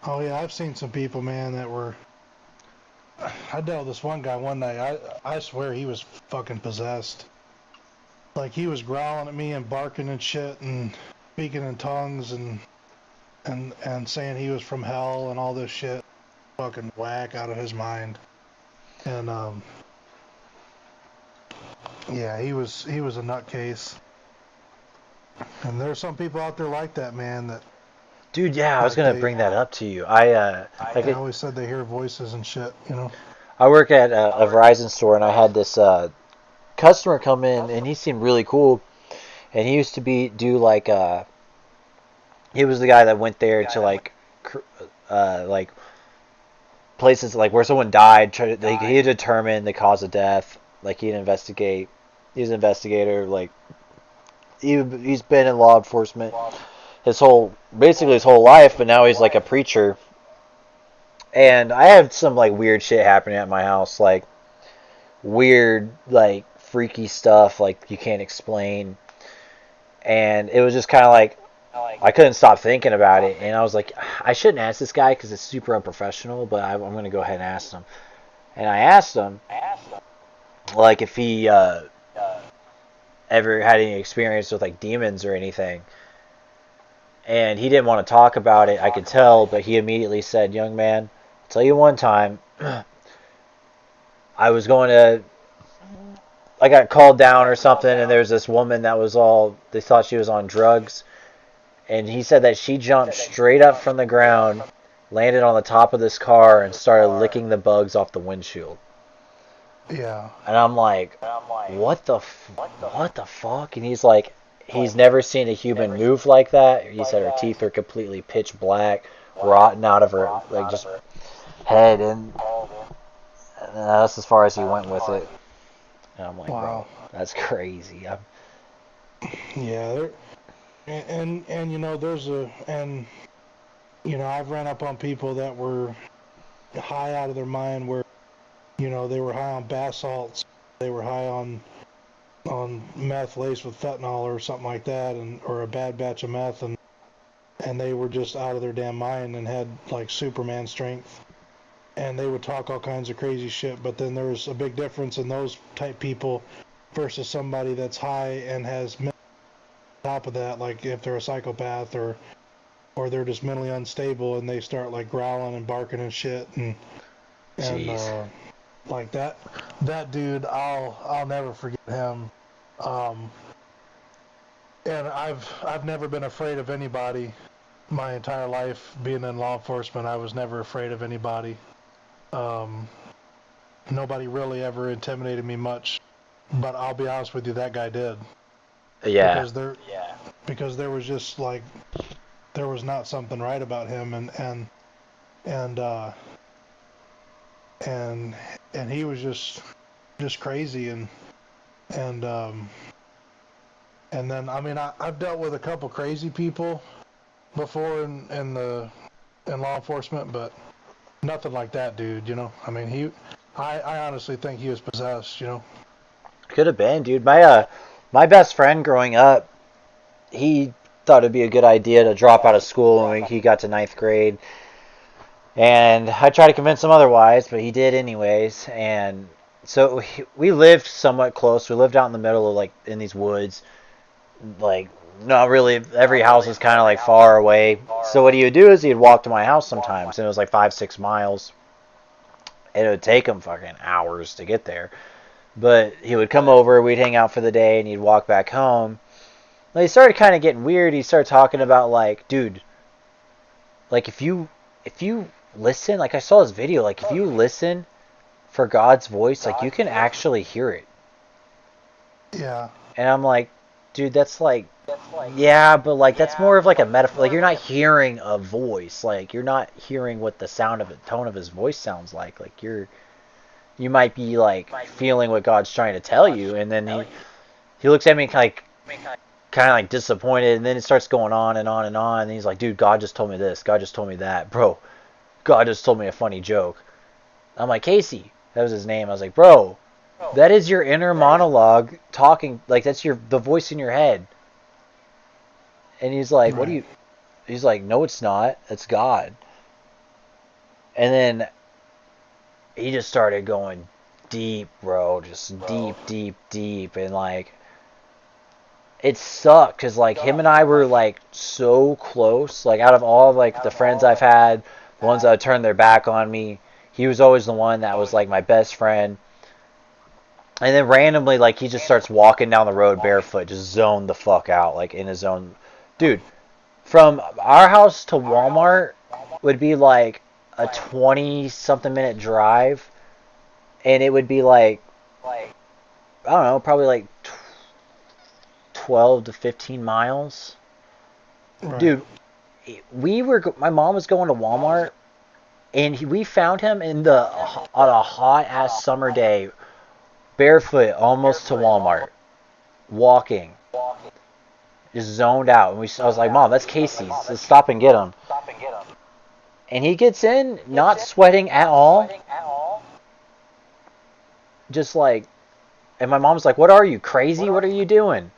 oh yeah, I've seen some people, man, that were. I dealt with this one guy one night. I swear he was fucking possessed. Like, he was growling at me and barking and shit and speaking in tongues and saying he was from hell and all this shit. Fucking whack out of his mind. And yeah, he was a nutcase. And there's some people out there like that, man. That. Dude, yeah, I was gonna bring that up to you. I always said they hear voices and shit, you know. I work at a Verizon store, and I had this customer come in, and he seemed really cool. And he used to do like he was the guy that went there to like places like where someone died. He determined the cause of death. Like, he'd investigate. He's an investigator. Like, he's been in law enforcement basically his whole life, but now he's like a preacher. And I have some like weird shit happening at my house, like weird, like freaky stuff, like you can't explain. And it was just kind of like, I couldn't stop thinking about it, and I was like, I shouldn't ask this guy because it's super unprofessional, but I'm going to go ahead and ask him. And I asked him, like, if he ever had any experience with like demons or anything. And he didn't want to talk about it, I could tell, but he immediately said, "Young man, I'll tell you one time, I got called down or something, and there's this woman that they thought she was on drugs." And he said that she jumped straight up from the ground, landed on the top of this car, and started licking the bugs off the windshield. Yeah. And I'm like, what the fuck? And he's like, he's never seen a human move like that. He said her teeth are completely pitch black, rotten out of her, like, just head, and that's as far as he went with it. And I'm like, wow, bro, that's crazy. Yeah, and you know, I've ran up on people that were high out of their mind, where, you know, they were high on bath salts, they were high on meth laced with fentanyl or something like that, or a bad batch of meth, and they were just out of their damn mind and had like Superman strength, and they would talk all kinds of crazy shit. But then there's a big difference in those type people versus somebody that's high and has on top of that, like if they're a psychopath or they're just mentally unstable and they start like growling and barking and shit, and like that dude, I'll never forget him. And I've never been afraid of anybody my entire life. Being in law enforcement, I was never afraid of anybody. Nobody really ever intimidated me much, but I'll be honest with you, that guy did. Yeah. Because there was just like, there was not something right about him, and he was just crazy, and then I mean I've dealt with a couple crazy people before in law enforcement, but nothing like that dude, you know. I mean I honestly think he was possessed, you know. Could have been, dude. My best friend growing up, he thought it'd be a good idea to drop out of school when he got to 9th grade. And I tried to convince him otherwise, but he did anyways. And so we lived somewhat close. We lived out in the middle of, like, in these woods. Like, not really, every house was kind of, like, far away. So what he would do is he'd walk to my house sometimes, and it was like 5-6 miles. And it would take him fucking hours to get there. But he would come over, we'd hang out for the day, and he'd walk back home. Well, he started kind of getting weird. He started talking about, like, dude, like, if you listen, like, I saw his video, like, if you listen for God's voice, like, you can actually hear it. Yeah. And I'm like, dude, that's like, yeah, but, like, that's more of, like, a metaphor. Like, you're not hearing a voice. Like, you're not hearing what the tone of his voice sounds like. Like, you might be, like, feeling what God's trying to tell you, and then he looks at me kind of like disappointed, and then it starts going on and on and on, and he's like, dude, God just told me this, God just told me that, bro, God just told me a funny joke. I'm like, Casey, that was his name. I was like, bro, that is your inner monologue talking, like, that's the voice in your head. And he's like, right. He's like, no, it's not, it's God. And then he just started going deep, bro, just deep, and, like, it sucked, because, like, him and I were, like, so close. Like, out of all, like, the friends I've had, the ones that would turn their back on me, he was always the one that was, like, my best friend. And then randomly, like, he just starts walking down the road barefoot, just zoned the fuck out, like, in his own. Dude, from our house to Walmart would be, like, a 20-something minute drive, and it would be, like, I don't know, probably, like, 12 to 15 miles. Right. Dude, my mom was going to Walmart, and we found him on a hot-ass summer day, barefoot, almost to Walmart, walking, just zoned out. And I was like, Mom, that's Casey's. Let's stop and get him. And he gets in, not sweating at all. Just like, and my mom's like, what are you, crazy? What are you doing?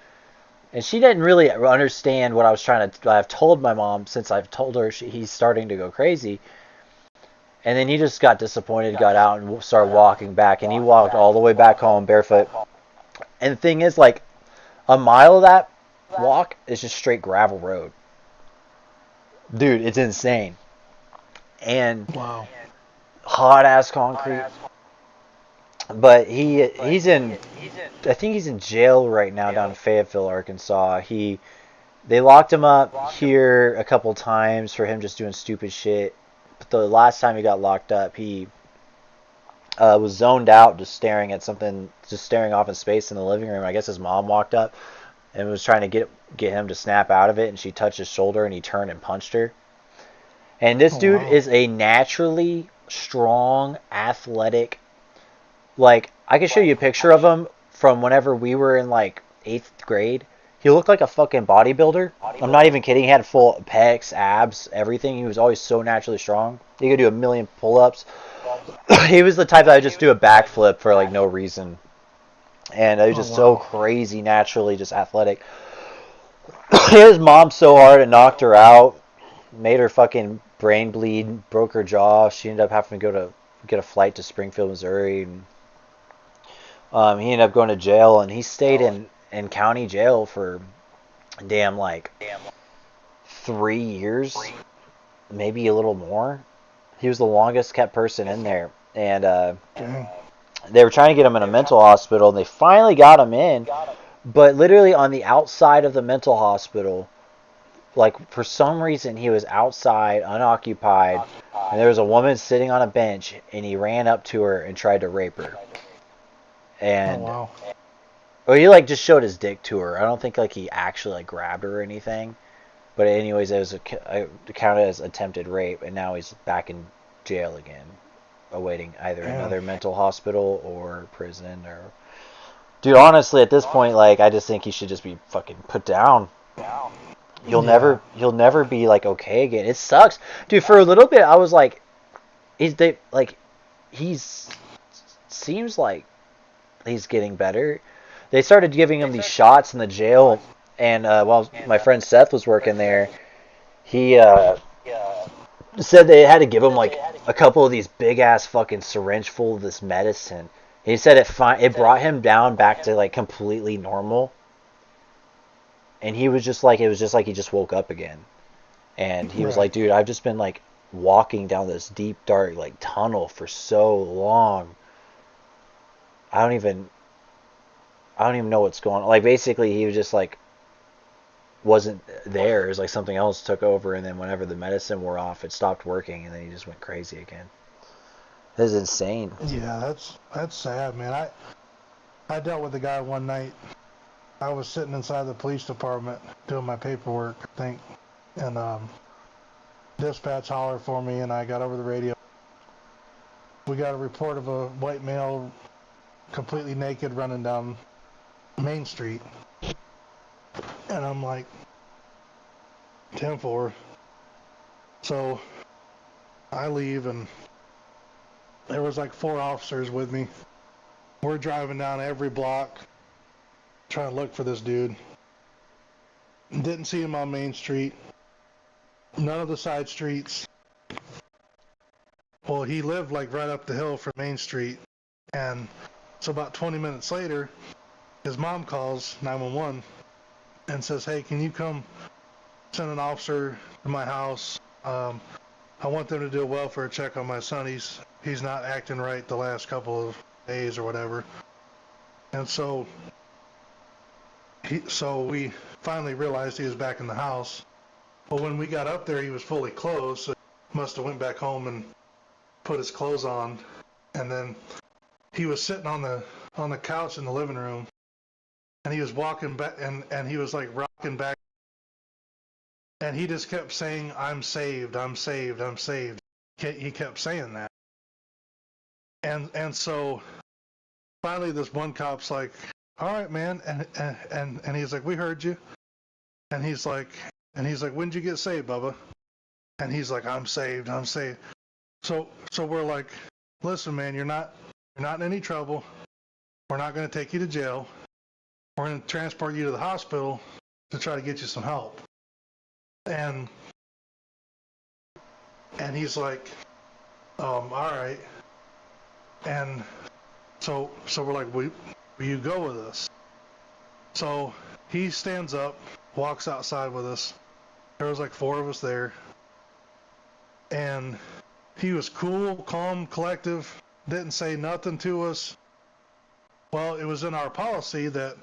And she didn't really understand what I was trying to. I've told my mom since I've told her he's starting to go crazy. And then he just got disappointed, got out, and started walking back. And he walked all the way back home barefoot. And the thing is, like, a mile of that walk is just straight gravel road. Dude, it's insane. And wow. Hot ass concrete. But he's in, I think he's in jail right now down in Fayetteville, Arkansas. They locked him up here a couple times for him just doing stupid shit. But the last time he got locked up, he was zoned out, just staring at something, just staring off in space in the living room. I guess his mom walked up and was trying to get him to snap out of it, and she touched his shoulder, and he turned and punched her. And this dude is a naturally strong, athletic. Like, I can show you a picture of him from whenever we were in, like, 8th grade. He looked like a fucking bodybuilder. I'm not even kidding. He had full pecs, abs, everything. He was always so naturally strong. He could do 1,000,000 pull-ups. He was the type that would just do a backflip for, like, no reason. And he was just so crazy, naturally, just athletic. His mom so hard it knocked her out. Made her fucking brain bleed. Broke her jaw. She ended up having to get a flight to Springfield, Missouri. And he ended up going to jail, and he stayed in county jail for damn, like, 3 years, maybe a little more. He was the longest kept person in there, and they were trying to get him in a mental hospital, and they finally got him in, but literally on the outside of the mental hospital, like, for some reason he was outside, unoccupied, and there was a woman sitting on a bench, and he ran up to her and tried to rape her. And well, he, like, just showed his dick to her. I don't think, like, he actually, like, grabbed her or anything. But anyways, it was counted as attempted rape, and now he's back in jail again, awaiting either another mental hospital or prison. Or dude, honestly, at this point, like, I just think he should just be fucking put down. He'll never be like okay again. It sucks, dude. For a little bit, I was like, seems like he's getting better. They started giving him these shots in the jail, and while my friend Seth was working there, he said they had to give him like a couple of these big ass fucking syringe full of this medicine. He said it brought him down back to like completely normal. And he was just like, it was just like he just woke up again. And he was like, dude, I've just been like walking down this deep, dark like tunnel for so long. I don't even know what's going on. Like, basically, he was just like, wasn't there. It was like something else took over. And then whenever the medicine wore off, it stopped working. And then he just went crazy again. This is insane. Yeah, that's sad, man. I dealt with a guy one night. I was sitting inside the police department doing my paperwork, I think, and dispatch hollered for me, and I got over the radio. We got a report of a white male completely naked running down Main Street. And I'm like, 10-4. So I leave, and there was like 4 officers with me. We're driving down every block trying to look for this dude. Didn't see him on Main Street. None of the side streets. Well, he lived like right up the hill from Main Street. And so about 20 minutes later, his mom calls 911 and says, hey, can you come send an officer to my house? I want them to do a welfare check on my son. He's not acting right the last couple of days or whatever. And so we finally realized he was back in the house. Well, when we got up there, he was fully clothed, so he must have went back home and put his clothes on. And then he was sitting on the couch in the living room, and he was walking back, and he was like rocking back, and he just kept saying, I'm saved, I'm saved, I'm saved. He kept saying that. And so finally this one cop's like, all right, man, and he's like, we heard you. And he's like, when'd you get saved, Bubba? And he's like, I'm saved, I'm saved. So we're like, listen, man, you're not in any trouble. We're not going to take you to jail. We're going to transport you to the hospital to try to get you some help. And he's like, all right. And so we're like, will you go with us? So he stands up, walks outside with us. There was like 4 of us there. And he was cool, calm, collective, didn't say nothing to us. Well, it was in our policy that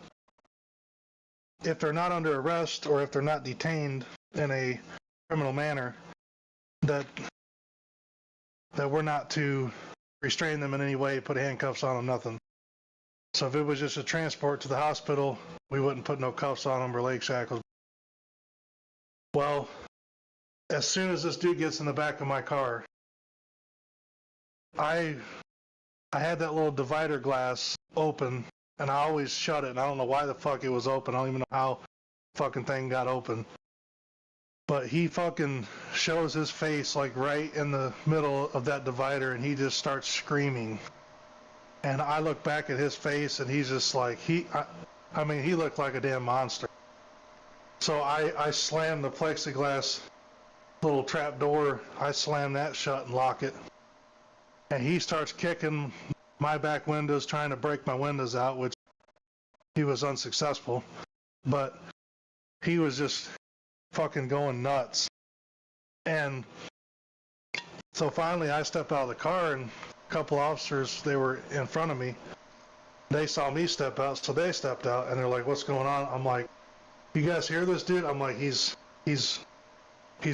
if they're not under arrest or if they're not detained in a criminal manner, that we're not to restrain them in any way, put handcuffs on them, nothing. So if it was just a transport to the hospital, we wouldn't put no cuffs on them or leg shackles. Well, as soon as this dude gets in the back of my car, I had that little divider glass open, and I always shut it, and I don't know why the fuck it was open. I don't even know how the fucking thing got open. But he fucking shows his face like right in the middle of that divider, and he just starts screaming. And I look back at his face, and he's just like, he looked like a damn monster. So I slammed the plexiglass little trap door. I slam that shut and lock it. And he starts kicking my back windows, trying to break my windows out, which he was unsuccessful. But he was just fucking going nuts. And so finally I stepped out of the car, and a couple officers, they were in front of me. They saw me step out, so they stepped out, and they're like, what's going on? I'm like, you guys hear this dude? I'm like, he's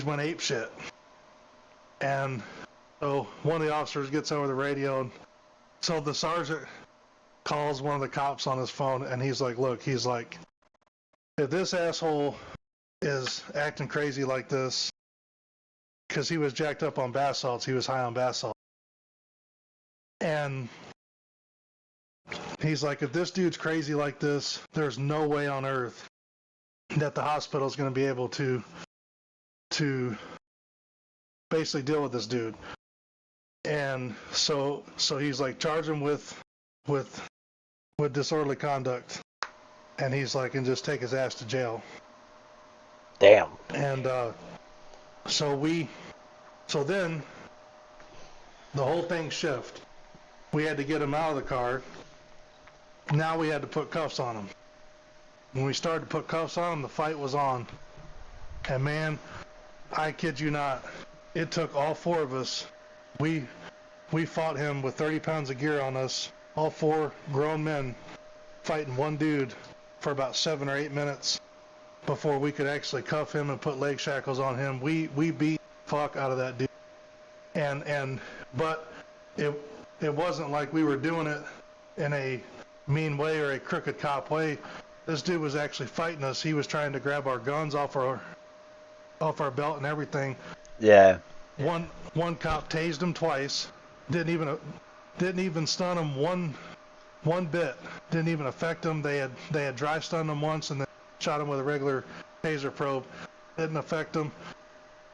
went ape shit. And so one of the officers gets over the radio, and so the sergeant calls one of the cops on his phone, and he's like, look, he's like, if this asshole is acting crazy like this because he was jacked up on bath salts. He was high on bath salts. And he's like, if this dude's crazy like this, there's no way on earth that the hospital is going to be able to basically deal with this dude. And so he's like, charge him with disorderly conduct. And he's like, and just take his ass to jail. Damn. And so then the whole thing shifted. We had to get him out of the car. Now we had to put cuffs on him. When we started to put cuffs on him, the fight was on. And man, I kid you not, it took all four of us. We fought him with 30 pounds of gear on us, all four grown men fighting one dude for about 7 or 8 minutes before we could actually cuff him and put leg shackles on him. We beat the fuck out of that dude. But it wasn't like we were doing it in a mean way or a crooked cop way. This dude was actually fighting us. He was trying to grab our guns off our belt and everything. Yeah. One cop tased him twice. Didn't even stun him one bit. Didn't even affect him. They had dry stunned him once and then shot him with a regular taser probe. Didn't affect him.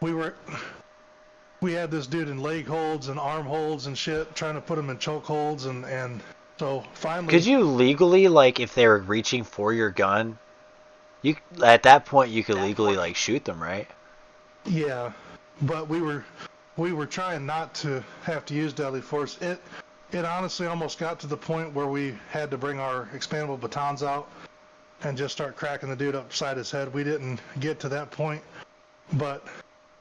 We had this dude in leg holds and arm holds and shit, trying to put him in choke holds, and so finally. Could you legally, like, if they were reaching for your gun, you at that point you could legally like shoot them, right? Yeah, but we were trying not to have to use deadly force. It honestly almost got to the point where we had to bring our expandable batons out and just start cracking the dude upside his head. We didn't get to that point, but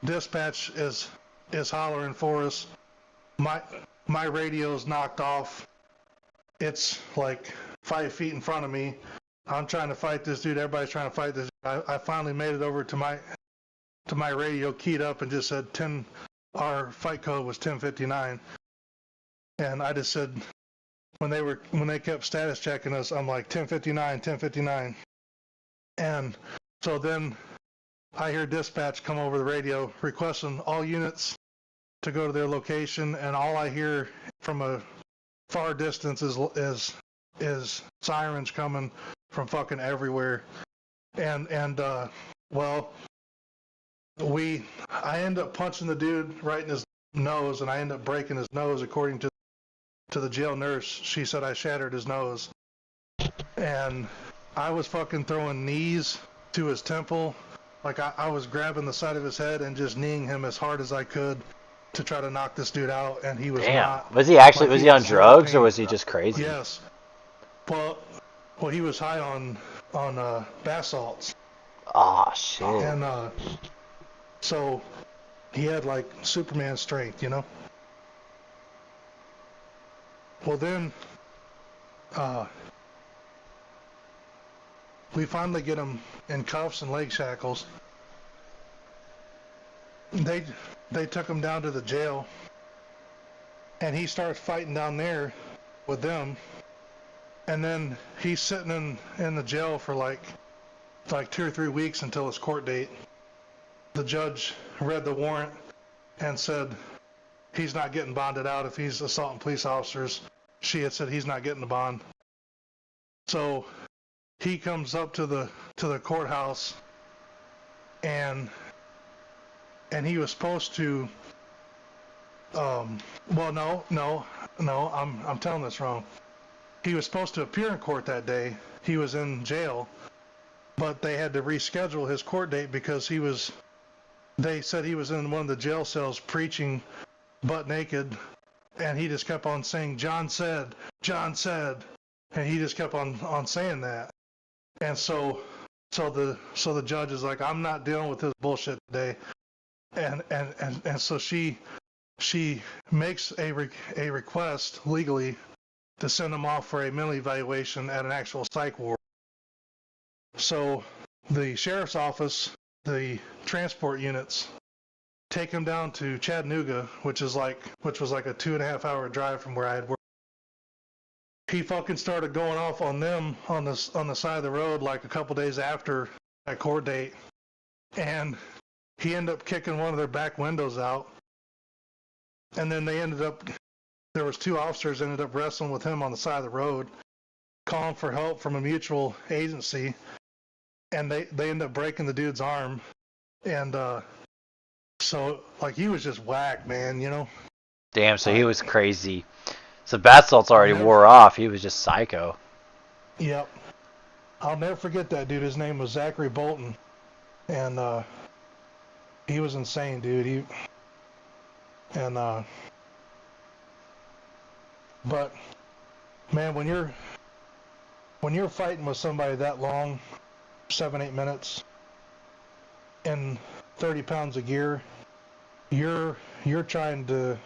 dispatch is hollering for us. My radio's knocked off. It's like 5 feet in front of me. I'm trying to fight this dude. Everybody's trying to fight this dude. I finally made it over to my radio, keyed up, and just said our fight code was 1059. And I just said, when they kept status checking us, I'm like 1059. And so then I hear dispatch come over the radio requesting all units to go to their location, and all I hear from a far distance is sirens coming from fucking everywhere. And well, I end up punching the dude right in his nose, and I end up breaking his nose. According to the jail nurse, she said I shattered his nose. And I was fucking throwing knees to his temple. Like I was grabbing the side of his head and just kneeing him as hard as I could to try to knock this dude out, and he was not. Was he actually, was he on drugs or was he just crazy? Yes. Well, he was high on bath salts. Ah, shit. And so he had like Superman strength, you know? Well, then we finally get him in cuffs and leg shackles. They took him down to the jail, and he starts fighting down there with them. And then he's sitting in the jail for like 2 or 3 weeks until his court date. The judge read the warrant and said he's not getting bonded out if he's assaulting police officers. She had said he's not getting the bond. So he comes up to the courthouse, and he was supposed to no, I'm telling this wrong. He was supposed to appear in court that day. He was in jail, but they had to reschedule his court date because they said he was in one of the jail cells preaching butt naked, and he just kept on saying, John said, and he just kept on saying that. And so the judge is like, I'm not dealing with this bullshit today. And so she makes a request legally to send him off for a mental evaluation at an actual psych ward. So the sheriff's office, the transport units, take him down to Chattanooga, which was like a 2.5 hour drive from where I had worked. He fucking started going off on them on the side of the road like a couple days after that court date. and he ended up kicking one of their back windows out. And then there was 2 officers ended up wrestling with him on the side of the road, calling for help from a mutual agency, and they ended up breaking the dude's arm. And so, like, he was just whack, man, you know? Damn, so he was crazy. So bath salts already wore off. He was just psycho. Yep. I'll never forget that dude. His name was Zachary Bolton. And he was insane, dude. But man, when you're fighting with somebody that long, 7-8 minutes, and 30 pounds of gear, you're trying to,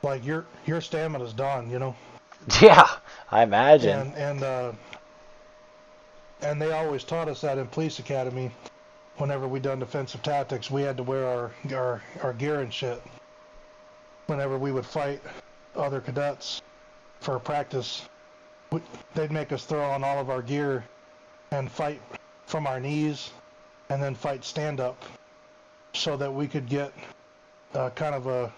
like, your stamina's done, you know. Yeah, I imagine. And they always taught us that in police academy. Whenever we done defensive tactics, we had to wear our gear and shit. Whenever we would fight other cadets for practice, they'd make us throw on all of our gear and fight from our knees, and then fight stand up, so that we could get kind of a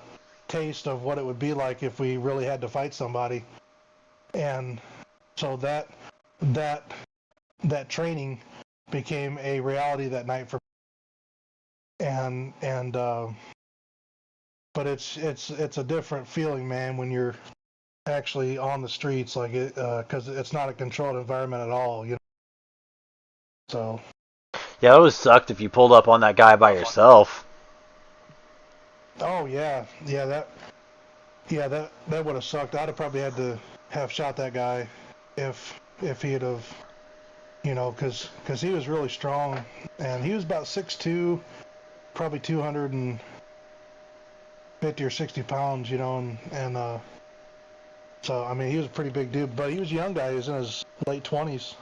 taste of what it would be like if we really had to fight somebody. And so that training became a reality that night for me. And but it's a different feeling, man, when you're actually on the streets, like it, because it's not a controlled environment at all, you know. So yeah, it would sucked if you pulled up on that guy by yourself. Oh yeah, that would have sucked. I'd have probably had to have shot that guy if he'd have, you know, because he was really strong, and he was about 6'2", probably 250 or 60 pounds, you know, and so I mean he was a pretty big dude, but he was a young guy. He was in his late 20s.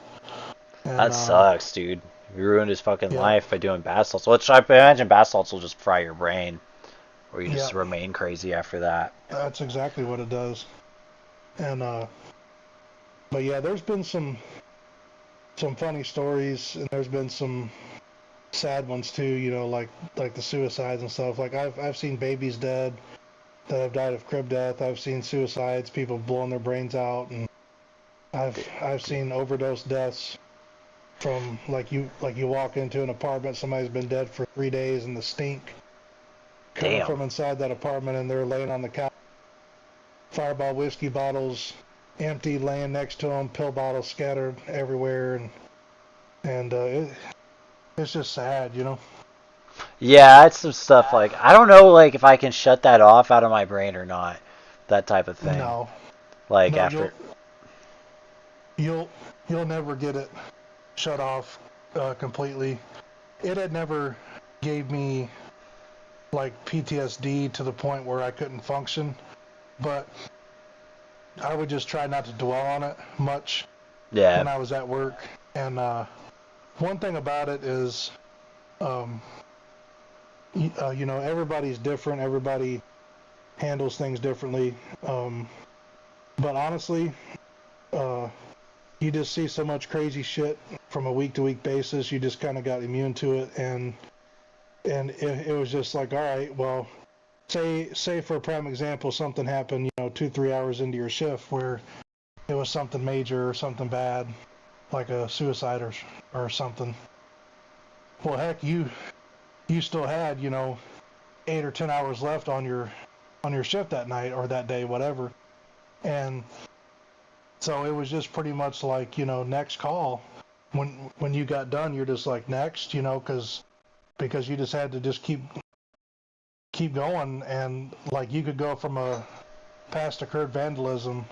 And, that sucks, dude. You ruined his fucking life by doing bath salts. Which I imagine bath salts will just fry your brain, or you just remain crazy after that. That's exactly what it does. And but yeah, there's been some funny stories, and there's been some sad ones too, you know, like the suicides and stuff. Like I've seen babies dead that have died of crib death. I've seen suicides, people blowing their brains out, and I've seen overdose deaths from like you walk into an apartment, somebody's been dead for 3 days, and the stink coming from inside that apartment, and they're laying on the couch, Fireball whiskey bottles empty laying next to them, pill bottles scattered everywhere, and it's just sad, you know. Yeah, it's some stuff like, I don't know, like, if I can shut that off out of my brain or not, that type of thing. No. Like, no, after you'll never get it shut off completely. It had never gave me like PTSD to the point where I couldn't function, but I would just try not to dwell on it much when I was at work. And one thing about it is, you know, everybody's different. Everybody handles things differently. But honestly, you just see so much crazy shit from a week-to-week basis. You just kind of got immune to it, and it was just like, all right, well, say for a prime example, something happened, you know, 2-3 hours into your shift where it was something major or something bad, like a suicide or something. Well, heck, you still had, you know, 8 or 10 hours left on your shift that night or that day, whatever. And so it was just pretty much like, you know, next call. When you got done, you're just like, next, you know, because you just had to just keep going, and like you could go from a past occurred vandalism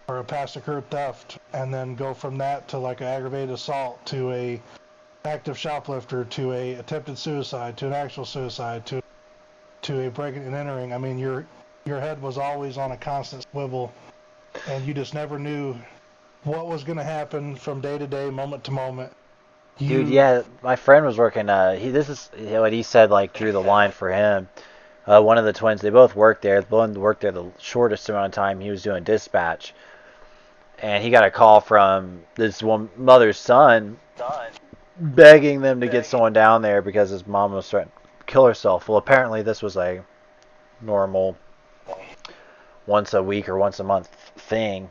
or a past occurred theft, and then go from that to like an aggravated assault, to a active shoplifter, to a attempted suicide, to an actual suicide, to a breaking and entering. I mean, your head was always on a constant swivel, and you just never knew what was going to happen from day to day, moment to moment. Dude, yeah, my friend was working, this is what he said, like, drew the line for him. One of the twins, they both worked there. One worked there the shortest amount of time. He was doing dispatch. And he got a call from this one mother's son begging them to get someone down there because his mom was threatening to kill herself. Well, apparently this was a normal once a week or once a month thing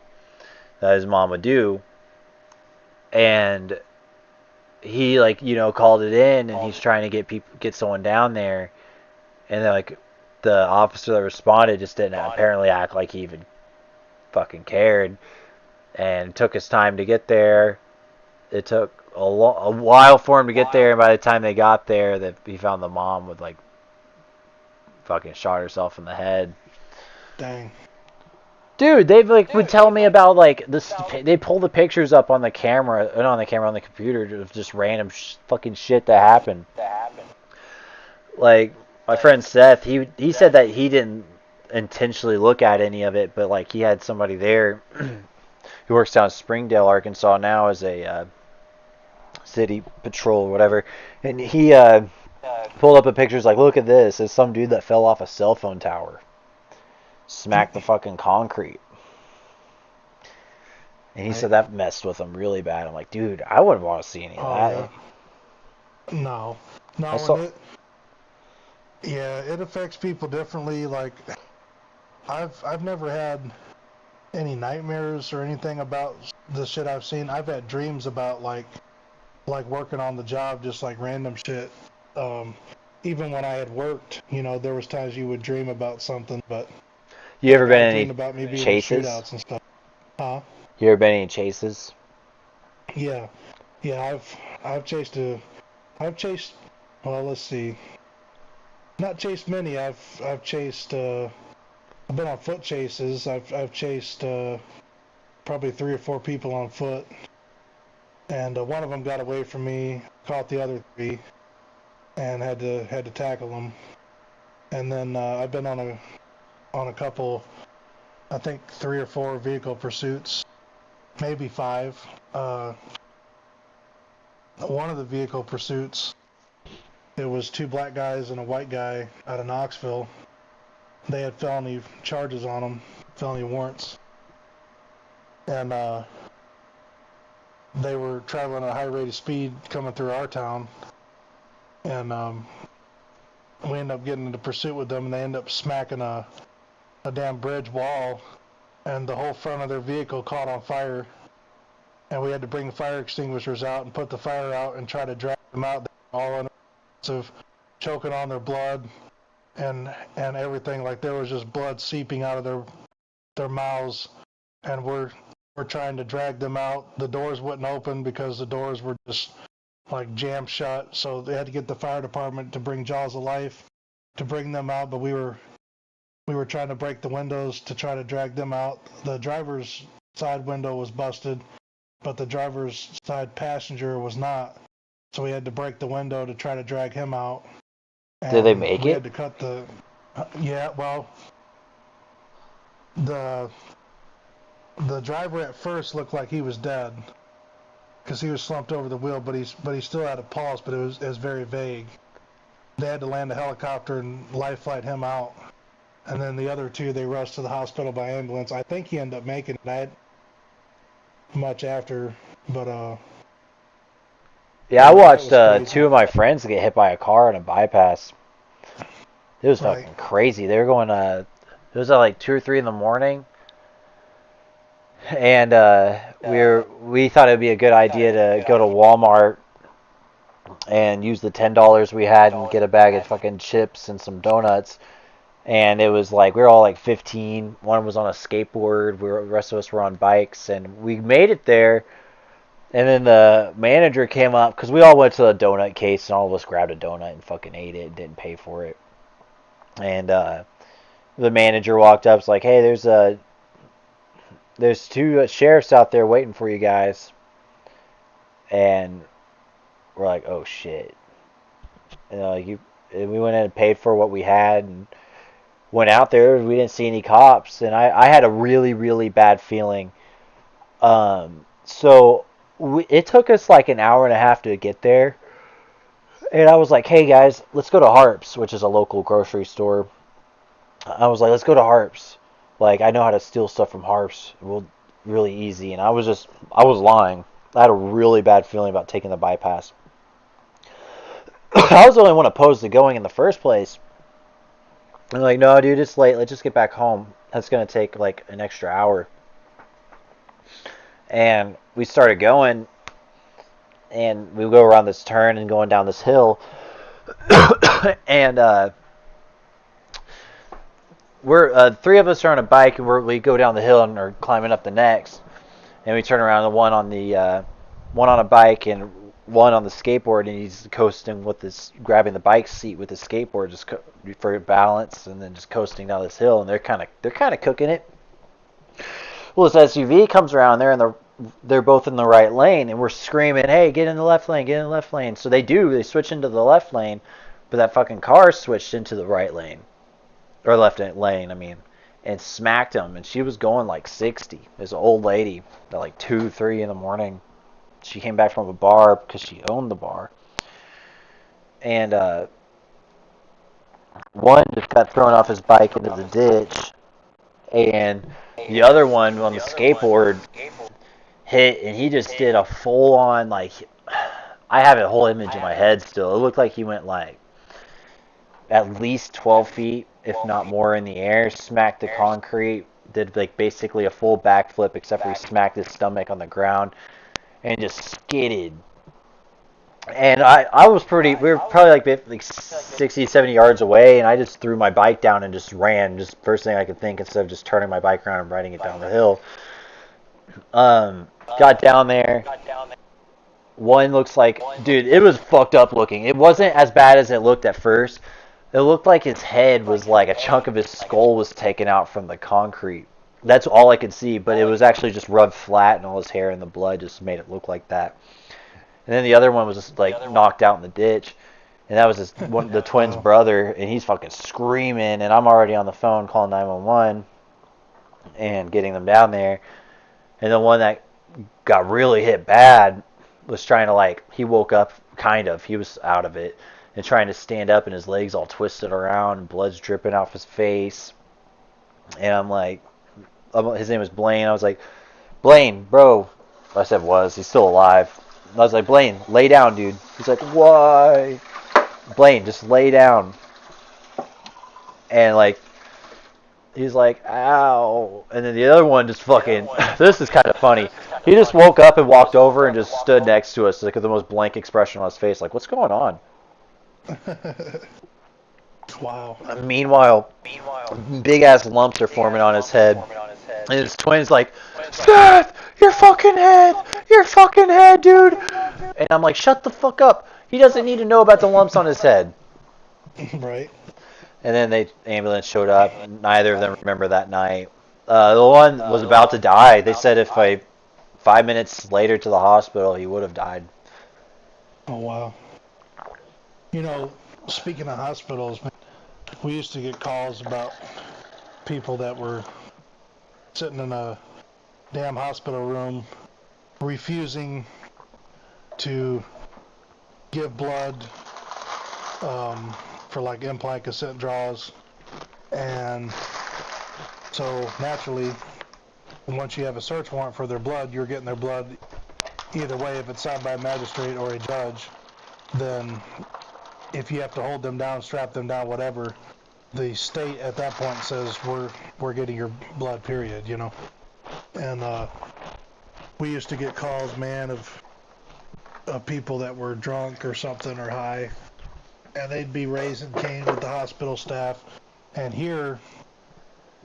that his mom would do. And he, like, you know, called it in, and he's trying to get someone down there. And then, like, the officer that responded just didn't apparently act like he even fucking cared. And took his time to get there. It took a while for him to get there, and by the time they got there, that he found the mom with, like, fucking shot herself in the head. Dang. Dude, they like would tell me about like this. They pull the pictures up on the camera, not on the camera, on the computer of just random fucking shit that happened. Like my friend Seth, he said that he didn't intentionally look at any of it, but like he had somebody there who works down in Springdale, Arkansas now as a city patrol or whatever, and he pulled up a pictures like, look at this. It's some dude that fell off a cell phone tower. Smacked the fucking concrete. And he said that messed with him really bad. I'm like, dude, I wouldn't want to see any of that. Yeah. No. It affects people differently. Like, I've never had any nightmares or anything about the shit I've seen. I've had dreams about like working on the job, just like random shit. Even when I had worked, you know, there was times you would dream about something, but you ever been in about me being chases? Shootouts and stuff. Huh? You ever been in any chases? Yeah. I've chased. Well, let's see. Not chased many. I've chased. I've been on foot chases. I've chased probably 3 or 4 people on foot, and one of them got away from me. Caught the other 3, and had to tackle them. And then I've been on a couple, I think 3 or 4 vehicle pursuits, maybe 5. One of the vehicle pursuits, it was 2 black guys and a white guy out of Knoxville. They had felony charges on them, felony warrants, and they were traveling at a high rate of speed coming through our town, and we ended up getting into pursuit with them, and they ended up smacking a damn bridge wall, and the whole front of their vehicle caught on fire, and we had to bring fire extinguishers out and put the fire out and try to drag them out. They were all under of choking on their blood and everything. Like, there was just blood seeping out of their mouths, and we're trying to drag them out. The doors wouldn't open because the doors were just like jammed shut, so they had to get the fire department to bring Jaws of Life to bring them out, but we were trying to break the windows to try to drag them out. The driver's side window was busted, but the driver's side passenger was not. So we had to break the window to try to drag him out. And did they make we it? had to cut the... yeah, well, the driver at first looked like he was dead because he was slumped over the wheel, but he still had a pulse, but it was very vague. They had to land a helicopter and life flight him out. And then the other 2, they rushed to the hospital by ambulance. I think he ended up making it. I had much after, but yeah, I watched 2 of my friends get hit by a car in a bypass. It was fucking crazy. They were going it was at like 2 or 3 in the morning, and we thought it'd be a good idea to go to Walmart and use the $10 we had and get a bag of fucking chips and some donuts. And it was like, we were all like 15. One was on a skateboard. The rest of us were on bikes. And we made it there. And then the manager came up, because we all went to the donut case, and all of us grabbed a donut and fucking ate it and didn't pay for it. And the manager walked up, was like, hey, there's 2 sheriffs out there waiting for you guys. And we're like, oh shit. You know, and we went in and paid for what we had, and went out there. We didn't see any cops, and I had a really, really bad feeling. So it took us like an hour and a half to get there, and I was like, hey guys, let's go to Harps, which is a local grocery store. I was like, let's go to Harps. Like, I know how to steal stuff from Harps. Well, really easy. And I was lying. I had a really bad feeling about taking the bypass. I was the only one opposed to going in the first place. I'm like, no, dude, it's late. Let's just get back home. That's gonna take like an extra hour. And we started going, and we go around this turn and going down this hill, and we're three of us are on a bike, and we go down the hill and are climbing up the next, and we turn around, the one on the one on a bike and one on the skateboard, and he's coasting with this, grabbing the bike seat with his skateboard just for balance, and then just coasting down this hill, and they're kind of cooking it. Well, this SUV comes around, they're both in the right lane, and we're screaming, hey, get in the left lane, get in the left lane. So they switch into the left lane, but that fucking car switched into the right lane, or left lane, I mean, and smacked him, and she was going like 60. This old lady at like 2, 3 in the morning. She came back from a bar because she owned the bar, and one just got thrown off his bike into the ditch, and the other one on the skateboard hit, and he just did a full-on, like, I have a whole image in my head still. It looked like he went like at least 12 feet, if not more, in the air, smacked the concrete, did like basically a full backflip, except for he smacked his stomach on the ground and just skidded. And I was we were probably like 60, 70 yards away, and I just threw my bike down and just ran, just first thing I could think, instead of just turning my bike around and riding it down the hill. Got down there. One looks like, dude, it was fucked up looking. It wasn't as bad as it looked at first. It looked like his head was like a chunk of his skull was taken out from the concrete. That's all I could see, but it was actually just rubbed flat, and all his hair and the blood just made it look like that. And then the other one was just like knocked out in the ditch, and that was the twin's brother, and he's fucking screaming, and I'm already on the phone calling 911 and getting them down there. And the one that got really hit bad was trying to, like, he woke up, he was out of it, and trying to stand up, and his legs all twisted around, and blood's dripping off his face. And I'm like, his name was Blaine. I was like, Blaine, bro. I said he's still alive. I was like, Blaine, lay down, dude. He's like, why? Blaine, just lay down. And like, he's like, ow. And then the other one just fucking, this is kind of funny. He just woke up and walked over and just stood next to us, like, with the most blank expression on his face, like, what's going on? Wow. Meanwhile, big ass lumps are forming on his head. And his twin's like, Seth, your fucking head, dude. And I'm like, shut the fuck up. He doesn't need to know about the lumps on his head. Right. And then the ambulance showed up. Neither of them remember that night. The one was about to die. They said if 5 minutes later to the hospital, he would have died. Oh, wow. You know, speaking of hospitals, we used to get calls about people that were sitting in a damn hospital room refusing to give blood for like implant cassette draws. And so naturally, once you have a search warrant for their blood, you're getting their blood either way. If it's signed by a magistrate or a judge, then if you have to hold them down, strap them down, whatever, the state at that point says we're getting your blood, period, you know. And we used to get calls, man, of people that were drunk or something or high, and they'd be raising Cain with the hospital staff. And here,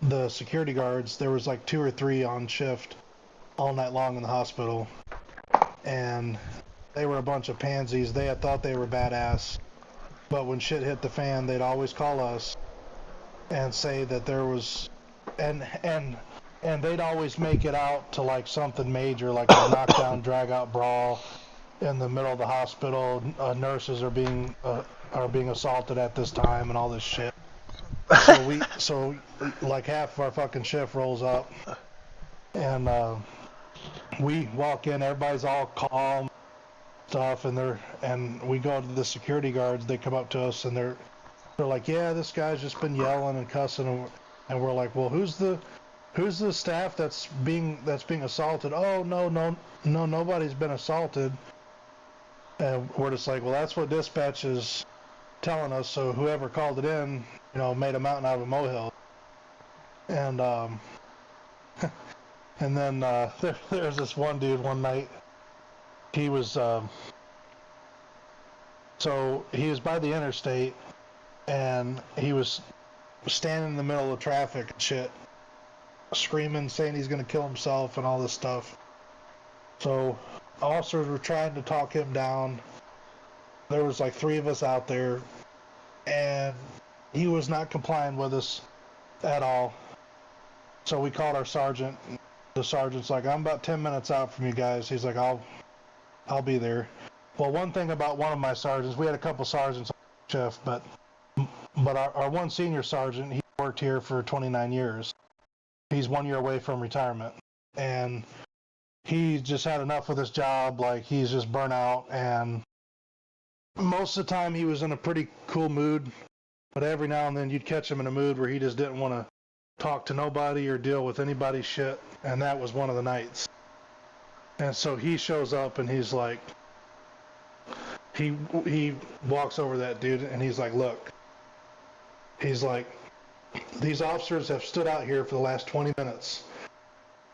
the security guards, there was like 2 or 3 on shift all night long in the hospital, and they were a bunch of pansies. They had thought they were badass, but when shit hit the fan, they'd always call us and say that there was, and they'd always make it out to like something major, like a knockdown, drag-out brawl in the middle of the hospital. Nurses are being assaulted at this time, and all this shit. So like half of our fucking shift rolls up, and we walk in, everybody's all calm, stuff, and we go to the security guards. They come up to us, and they're like, yeah, this guy's just been yelling and cussing, and we're like, well, who's the staff that's being assaulted? Oh, no, nobody's been assaulted. And we're just like, well, that's what dispatch is telling us. So whoever called it in, you know, made a mountain out of a molehill. And and then there's this one dude one night. He was so he was by the interstate, and he was standing in the middle of traffic and shit, screaming, saying he's gonna kill himself and all this stuff. So officers were trying to talk him down. There was like 3 of us out there, and he was not complying with us at all. So we called our sergeant. The sergeant's like, I'm about 10 minutes out from you guys. He's like, I'll be there. Well, one thing about one of my sergeants, we had a couple sergeants on shift, but our one senior sergeant, he worked here for 29 years. He's 1 year away from retirement, and he just had enough of this job. Like, he's just burnt out, and most of the time he was in a pretty cool mood, but every now and then you'd catch him in a mood where he just didn't want to talk to nobody or deal with anybody's shit, and that was one of the nights. And so he shows up, and he's like, he walks over to that dude, and he's like, look, he's like, these officers have stood out here for the last 20 minutes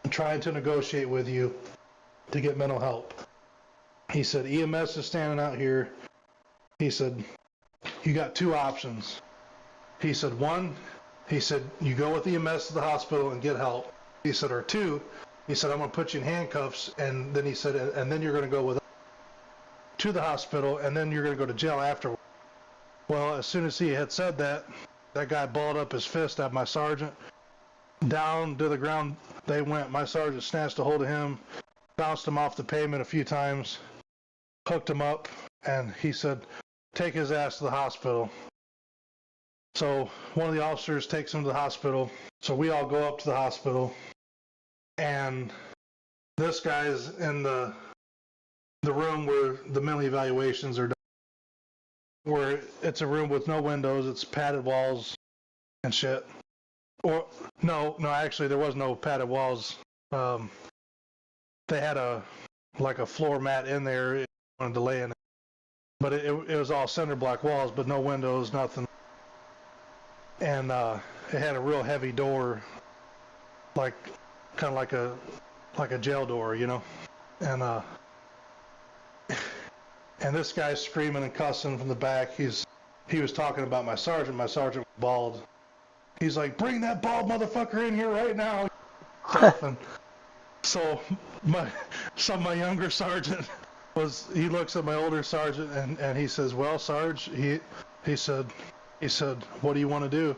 trying to negotiate with you to get mental help. He said, EMS is standing out here. He said, you got 2 options. He said, 1, he said, you go with EMS to the hospital and get help. He said, or 2, he said, I'm going to put you in handcuffs, and then he said, and then you're going to go with to the hospital, and then you're going to go to jail afterwards. Well, as soon as he had said that, that guy balled up his fist at my sergeant. Down to the ground they went. My sergeant snatched a hold of him, bounced him off the pavement a few times, hooked him up, and he said, take his ass to the hospital. So one of the officers takes him to the hospital. So we all go up to the hospital, and this guy's in the room where the mental evaluations are done, where it's a room with no windows, it's padded walls and shit. Or no, actually there was no padded walls. They had a floor mat in there if you wanted to lay in it, but it was all cinder block walls, but no windows, nothing. And it had a real heavy door, like kind of like a jail door, you know. And this guy's screaming and cussing from the back. He was talking about my sergeant. My sergeant was bald. He's like, bring that bald motherfucker in here right now. And so my younger sergeant he looks at my older sergeant and he says, well, Sarge, he said, what do you want to do?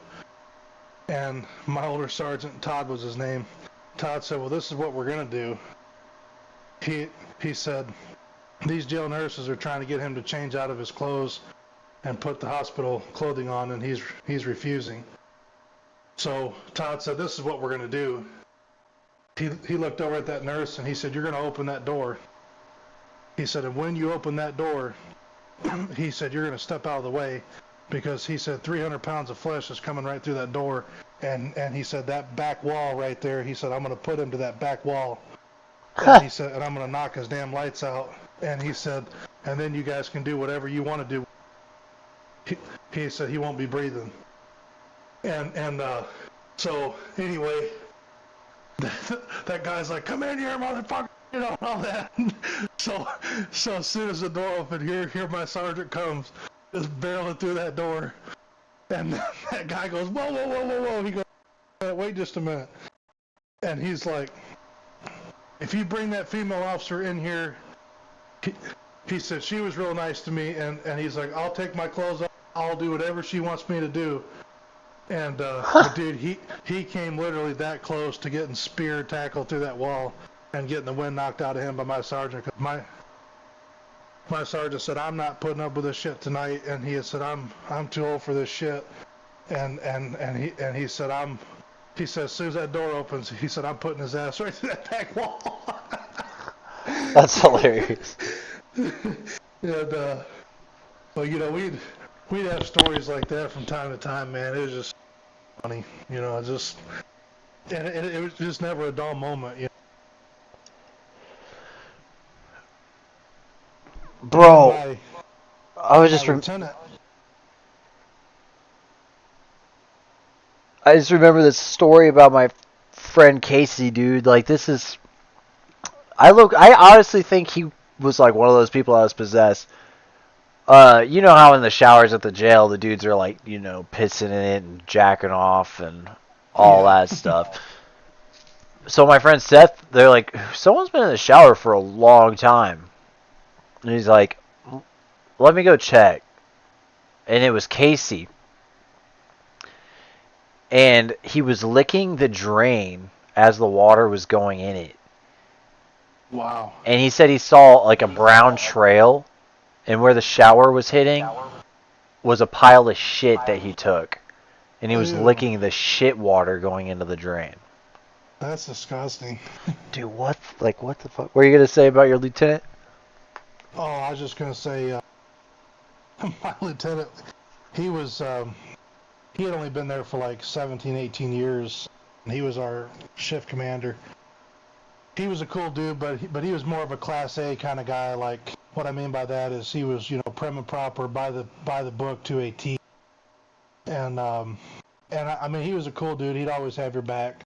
And my older sergeant, Todd was his name. Todd said, well, this is what we're going to do. He said, these jail nurses are trying to get him to change out of his clothes and put the hospital clothing on, and he's refusing. So Todd said, this is what we're going to do. He looked over at that nurse and he said, you're going to open that door. He said, and when you open that door, he said, you're going to step out of the way, because he said 300 pounds of flesh is coming right through that door. And he said, that back wall right there, he said, I'm going to put him to that back wall. And he said, and I'm going to knock his damn lights out. And he said, and then you guys can do whatever you want to do. He said he won't be breathing. And so anyway, that guy's like, come in here, motherfucker, you know, all that. So as soon as the door opened, here my sergeant comes, just barreling through that door. And that guy goes, whoa. He goes, wait just a minute. And he's like, if you bring that female officer in here, he said, she was real nice to me, and he's like, I'll take my clothes off, I'll do whatever she wants me to do. And but dude, he came literally that close to getting spear tackled through that wall and getting the wind knocked out of him by my sergeant. Cause my sergeant said, I'm not putting up with this shit tonight, and he had said, I'm too old for this shit. And he said, he said, as soon as that door opens, he said, I'm putting his ass right through that back wall. That's hilarious. And well, you know, we'd have stories like that from time to time, man. It was just funny, you know. It was just never a dull moment, you know. Bro, My, I was my just lieutenant. I just remember this story about my friend Casey, dude. Like, this is... I honestly think he was like one of those people that was possessed. You know how in the showers at the jail, the dudes are like, you know, pissing in it and jacking off and all that stuff. So my friend Seth, they're like, someone's been in the shower for a long time. And he's like, let me go check. And it was Casey. And he was licking the drain as the water was going in it. Wow. And he said he saw like a brown trail, and where the shower was hitting was a pile of shit that he took. And he was licking the shit water going into the drain. That's disgusting. Dude, what the fuck? What were you going to say about your lieutenant? Oh, I was just going to say, my lieutenant, he had only been there for like 17, 18 years. And he was our shift commander. He was a cool dude, but he was more of a Class A kind of guy. Like, what I mean by that is he was, you know, prim and proper, by the book to a T. And I mean, he was a cool dude. He'd always have your back.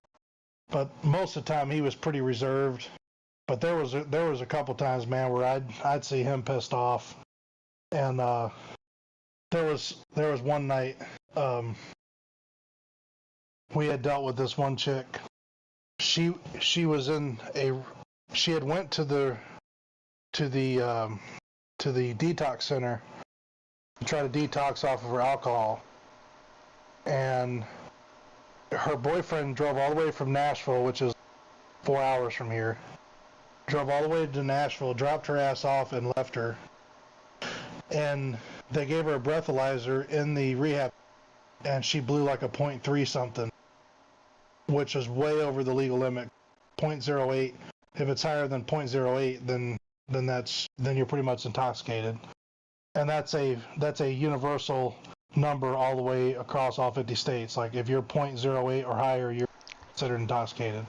But most of the time, he was pretty reserved. But there was a couple times, man, where I'd see him pissed off. And there was one night we had dealt with this one chick. She had went to the detox center to try to detox off of her alcohol, and her boyfriend drove all the way from Nashville, which is 4 hours from here. Drove all the way to Nashville, dropped her ass off, and left her. And they gave her a breathalyzer in the rehab, and she blew like a .3 something, which is way over the legal limit. 0.08. If it's higher than 0.08, then you're pretty much intoxicated. And that's a universal number all the way across all 50 states. Like, if you're 0.08 or higher, you're considered intoxicated.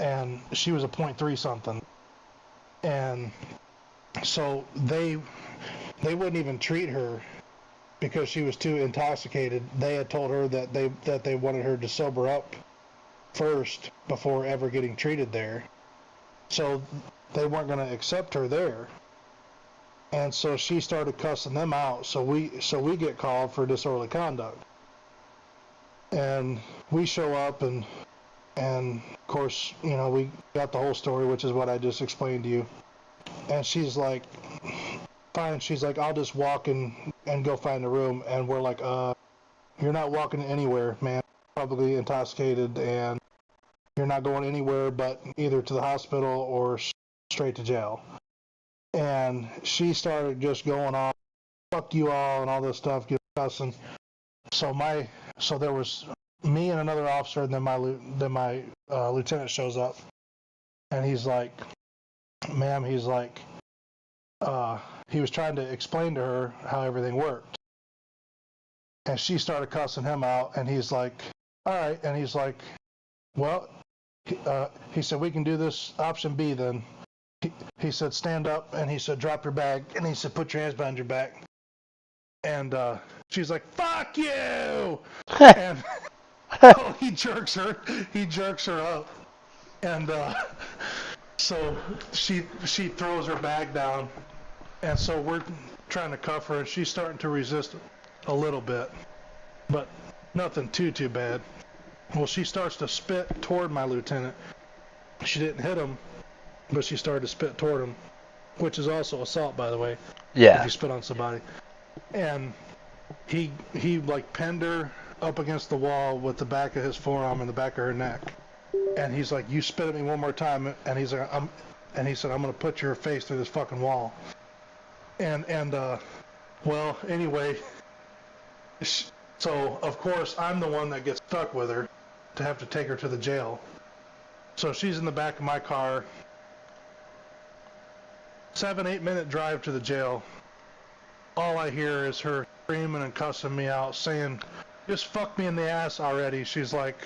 And she was a 0.3 something. And so they wouldn't even treat her because she was too intoxicated. They had told her that they wanted her to sober up first before ever getting treated there. So they weren't going to accept her there. And so she started cussing them out. So we get called for disorderly conduct. And we show up, and of course, you know, we got the whole story, which is what I just explained to you. And she's like, fine. She's like, I'll just walk and go find a room. And we're like, you're not walking anywhere, man. Probably intoxicated, and you're not going anywhere but either to the hospital or straight to jail. And she started just going on, fuck you all, and all this stuff, cussing. So there was me and another officer, and then my lieutenant shows up, and he's like, ma'am, he's like, he was trying to explain to her how everything worked. And she started cussing him out, and he's like, all right. And he's like, well, he said, we can do this option B then. He said, stand up, and he said, drop your bag, and he said, put your hands behind your back. And she's like, fuck you! And he jerks her up. And so she throws her bag down. And so we're trying to cuff her, and she's starting to resist a little bit, but nothing too bad. Well, she starts to spit toward my lieutenant. She didn't hit him, but she started to spit toward him, which is also assault, by the way. Yeah. If you spit on somebody. And he like pinned her up against the wall with the back of his forearm and the back of her neck. And he's like, you spit at me one more time. And he's like, he said, I'm gonna put your face through this fucking wall. And well, anyway, so of course I'm the one that gets stuck with her to have to take her to the jail. So she's in the back of my car. 7-8 minute drive to the jail. All I hear is her screaming and cussing me out, saying, just fuck me in the ass already. She's like,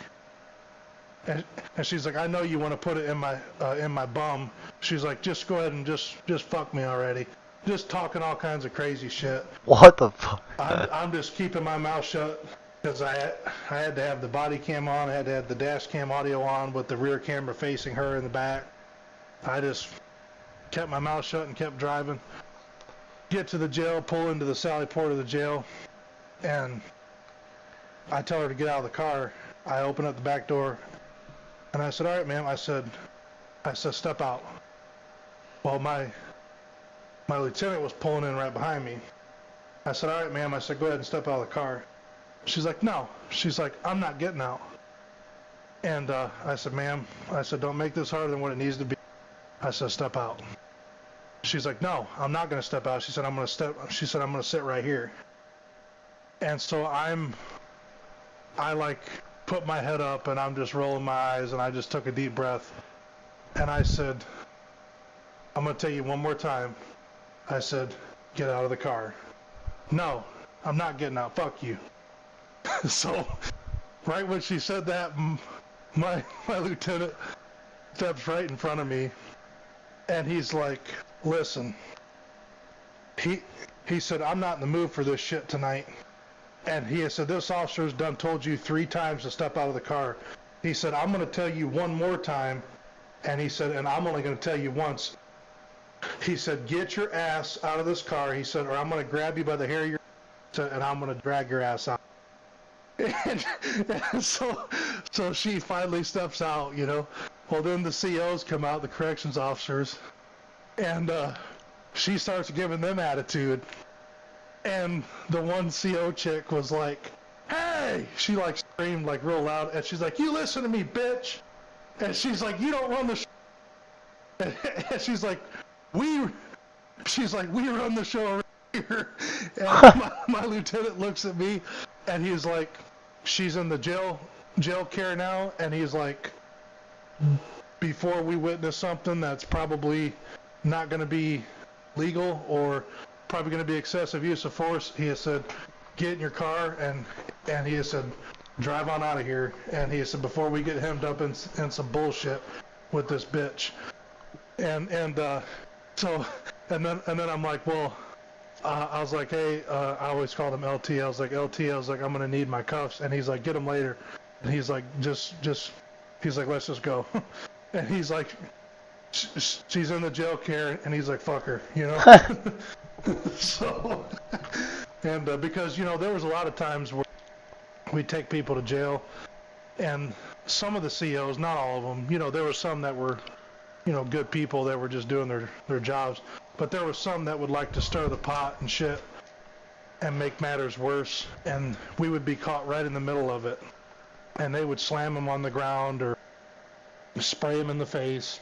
and she's like, I know you want to put it in my bum. She's like, just go ahead and just fuck me already. just talking all kinds of crazy shit. What the fuck? I'm just keeping my mouth shut because I had to have the body cam on, I had to have the dash cam audio on with the rear camera facing her in the back. I just kept my mouth shut and kept driving. Get to the jail, pull into the Sally Port of the jail, and I tell her to get out of the car. I open up the back door, and I said, "All right, ma'am." I said, "Step out." Well, my lieutenant was pulling in right behind me. I said, "All right, ma'am." I said, "Go ahead and step out of the car." She's like, "No." She's like, "I'm not getting out." And I said, "Ma'am," I said, "don't make this harder than what it needs to be." I said, "Step out." She's like, "No, I'm not going to step out." She said, "I'm going to sit right here." And so I like put my head up and I'm just rolling my eyes and I just took a deep breath. And I said, "I'm going to tell you one more time." I said, "Get out of the car." "No, I'm not getting out. Fuck you." So, right when she said that, my lieutenant steps right in front of me, and he's like, "Listen," he said, "I'm not in the mood for this shit tonight." And he said, "This officer's done told you 3 times to step out of the car." He said, "I'm going to tell you one more time," and he said, "and I'm only going to tell you once." He said, "Get your ass out of this car," he said, "or I'm going to grab you by the hair of your and I'm going to drag your ass out." And so she finally steps out, you know. Well, then the COs come out, the corrections officers, and she starts giving them attitude. And the one CO chick was like, "Hey!" She like screamed like real loud, and she's like, "You listen to me, bitch!" And she's like, "You don't run the and she's like, we run the show around here." And my lieutenant looks at me, and he's like, "She's in the jail care now," and he's like, "Before we witness something that's probably not going to be legal or probably going to be excessive use of force," he has said, "get in your car," and he has said, "drive on out of here." And he has said, "Before we get hemmed up in some bullshit with this bitch." And so then I'm like, well, I was like, "Hey," I always called him LT. I was like, "LT," I was like, "I'm gonna need my cuffs." And he's like, "Get them later." And he's like, just he's like, "Let's just go." And he's like, "She's in the jail care," and he's like, "Fuck her," you know. So, and because, you know, there was a lot of times where we take people to jail, and some of the COs, not all of them, you know, there were some that were, you know, good people that were just doing their jobs, but there were some that would like to stir the pot and shit and make matters worse, and we would be caught right in the middle of it, and they would slam them on the ground or spray them in the face,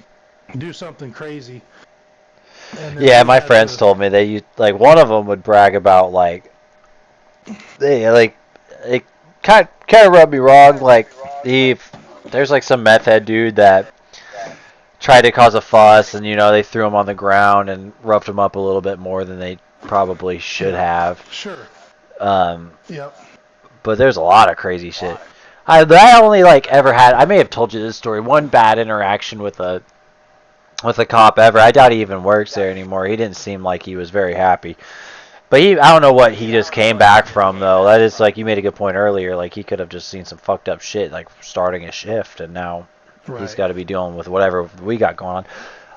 do something crazy. Yeah, my friends told me like one of them would brag about like it kind of rubbed me wrong. Like there's like some meth head dude that tried to cause a fuss, and you know they threw him on the ground and roughed him up a little bit more than they probably should have. Sure. Yep. But there's a lot of crazy shit. I only like ever had. I may have told you this story. One bad interaction with a cop ever. I doubt he even works there anymore. He didn't seem like he was very happy. But I don't know what he just came back from, though. That is, like, you made a good point earlier. Like, he could have just seen some fucked up shit, like starting a shift, and now he's got to be dealing with whatever we got going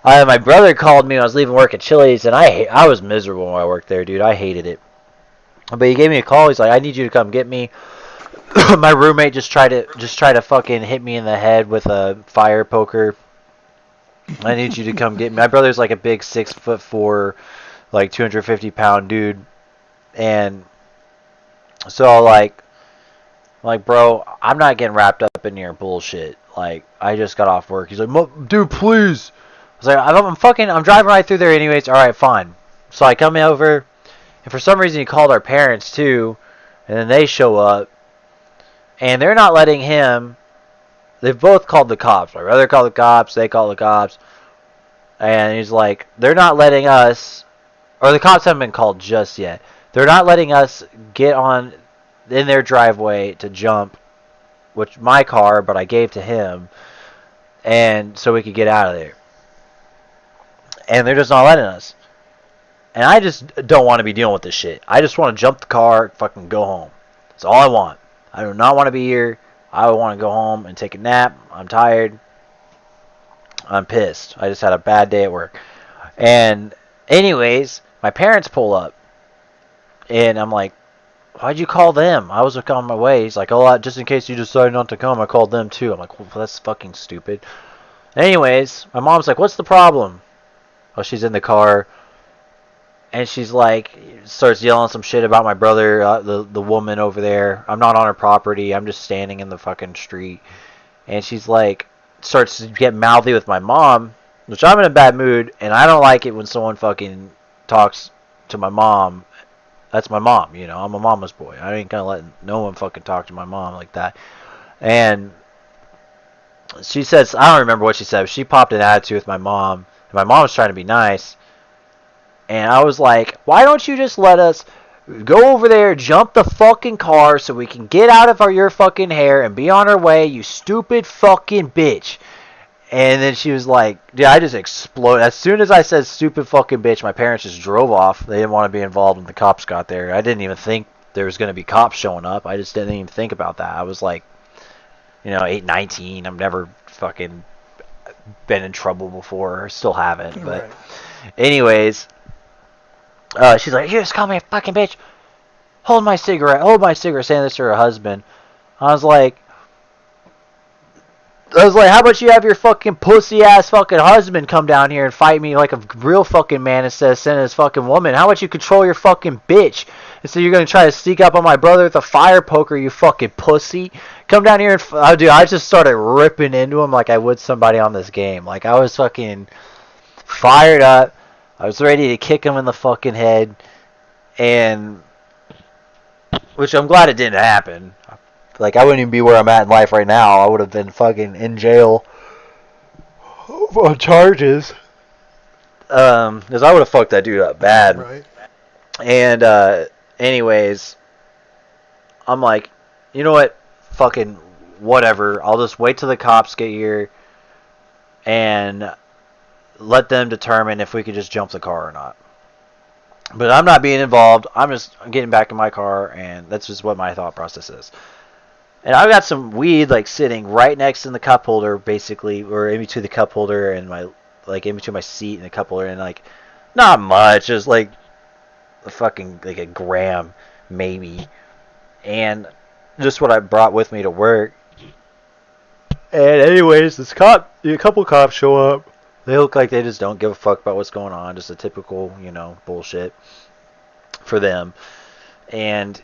on. My brother called me when I was leaving work at Chili's, and I was miserable when I worked there, dude. I hated it. But he gave me a call. He's like, "I need you to come get me." My roommate just tried to fucking hit me in the head with a fire poker. "I need you to come get me." My brother's like a big 6'4", like 250-pound dude, and so like, "Bro, I'm not getting wrapped up in your bullshit. Like, I just got off work." He's like, "Dude, please." I was like, I'm driving right through there anyways. All right, fine. So I come over, and for some reason he called our parents too, and then they show up, and they're not letting him. They've both called the cops. My brother called the cops. They called the cops. And he's like, "They're not letting us," or the cops haven't been called just yet. "They're not letting us get on in their driveway to jump, which my car, but I gave to him, and so we could get out of there. And they're just not letting us." And I just don't want to be dealing with this shit. I just want to jump the car, fucking go home. That's all I want. I do not want to be here. I want to go home and take a nap. I'm tired. I'm pissed. I just had a bad day at work. And anyways, my parents pull up. And I'm like, why'd you call them? I was on my way. He's like, oh, just in case you decided not to come, I called them too. I'm like, well, that's fucking stupid. Anyways, my mom's like, what's the problem? Oh, she's in the car. And she's like, starts yelling some shit about my brother, the woman over there. I'm not on her property. I'm just standing in the fucking street. And she's like, starts to get mouthy with my mom, which I'm in a bad mood. And I don't like it when someone fucking talks to my mom. That's my mom, you know. I'm a mama's boy. I ain't gonna let no one fucking talk to my mom like that. And she says, I don't remember what she said, but she popped an attitude with my mom. And my mom was trying to be nice. And I was like, why don't you just let us go over there, jump the fucking car so we can get out of your fucking hair and be on our way, you stupid fucking bitch. And then she was like, dude, I just exploded. As soon as I said stupid fucking bitch, my parents just drove off. They didn't want to be involved when the cops got there. I didn't even think there was going to be cops showing up. I just didn't even think about that. I was like, 8, 19. I've never fucking been in trouble before. Still haven't. But anyways, she's like, you just call me a fucking bitch. Hold my cigarette. Saying this to her husband. I was like, how about you have your fucking pussy ass fucking husband come down here and fight me like a real fucking man instead of sending this fucking woman? How about you control your fucking bitch? Instead you're gonna try to sneak up on my brother with a fire poker, you fucking pussy. Come down here and dude, I just started ripping into him like I would somebody on this game. Like I was fucking fired up. I was ready to kick him in the fucking head, and which I'm glad it didn't happen. Like, I wouldn't even be where I'm at in life right now. I would have been fucking in jail on charges. Because I would have fucked that dude up bad. Right. And, anyways, I'm like, you know what? Fucking whatever. I'll just wait till the cops get here and let them determine if we could just jump the car or not. But I'm not being involved. I'm just getting back in my car, and that's just what my thought process is. And I've got some weed like sitting right next to the cup holder, basically, or in between the cup holder and my, like in between my seat and the cup holder, and like not much, just like a fucking like a gram maybe, and just what I brought with me to work. And anyways, a couple cops show up. They look like they just don't give a fuck about what's going on, just a typical, bullshit for them. And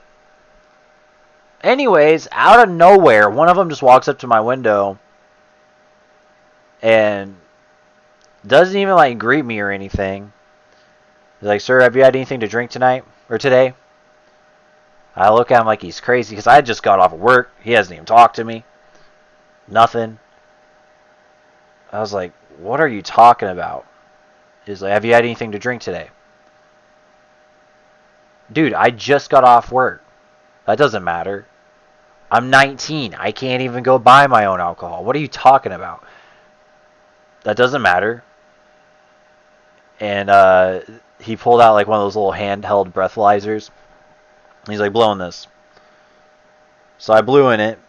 anyways, out of nowhere, one of them just walks up to my window and doesn't even like greet me or anything. He's like, sir, have you had anything to drink tonight or today? I look at him like he's crazy because I just got off of work. He hasn't even talked to me. Nothing. I was like, what are you talking about? He's like, have you had anything to drink today? Dude, I just got off work. That doesn't matter. I'm 19. I can't even go buy my own alcohol. What are you talking about? That doesn't matter. And he pulled out like one of those little handheld breathalyzers. He's like, blowing this. So I blew in it.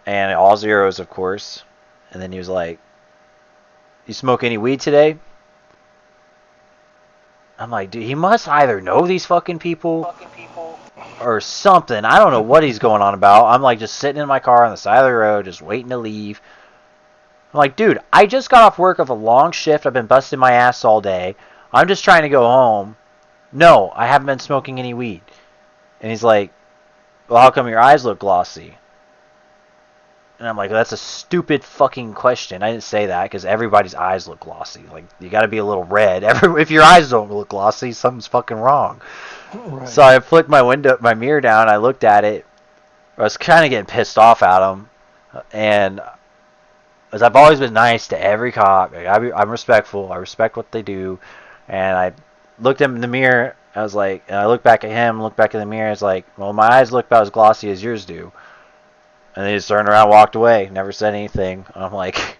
And all zeros, of course. And then he was like, you smoke any weed today? I'm like, dude, he must either know these fucking people or something. I don't know what he's going on about. I'm like just sitting in my car on the side of the road, just waiting to leave. I'm like, dude, I just got off work of a long shift. I've been busting my ass all day. I'm just trying to go home. No, I haven't been smoking any weed. And he's like, well, how come your eyes look glossy? And I'm like, that's a stupid fucking question. I didn't say that because everybody's eyes look glossy. Like, you got to be a little red. If your eyes don't look glossy, something's fucking wrong. Right. So I flicked my mirror down. I looked at it. I was kind of getting pissed off at him. And as I've always been nice to every cop, I'm respectful. I respect what they do. And I looked at him in the mirror. I was like, and I looked back at him, looked back in the mirror. I was like, well, my eyes look about as glossy as yours do. And they just turned around and walked away. Never said anything. I'm like,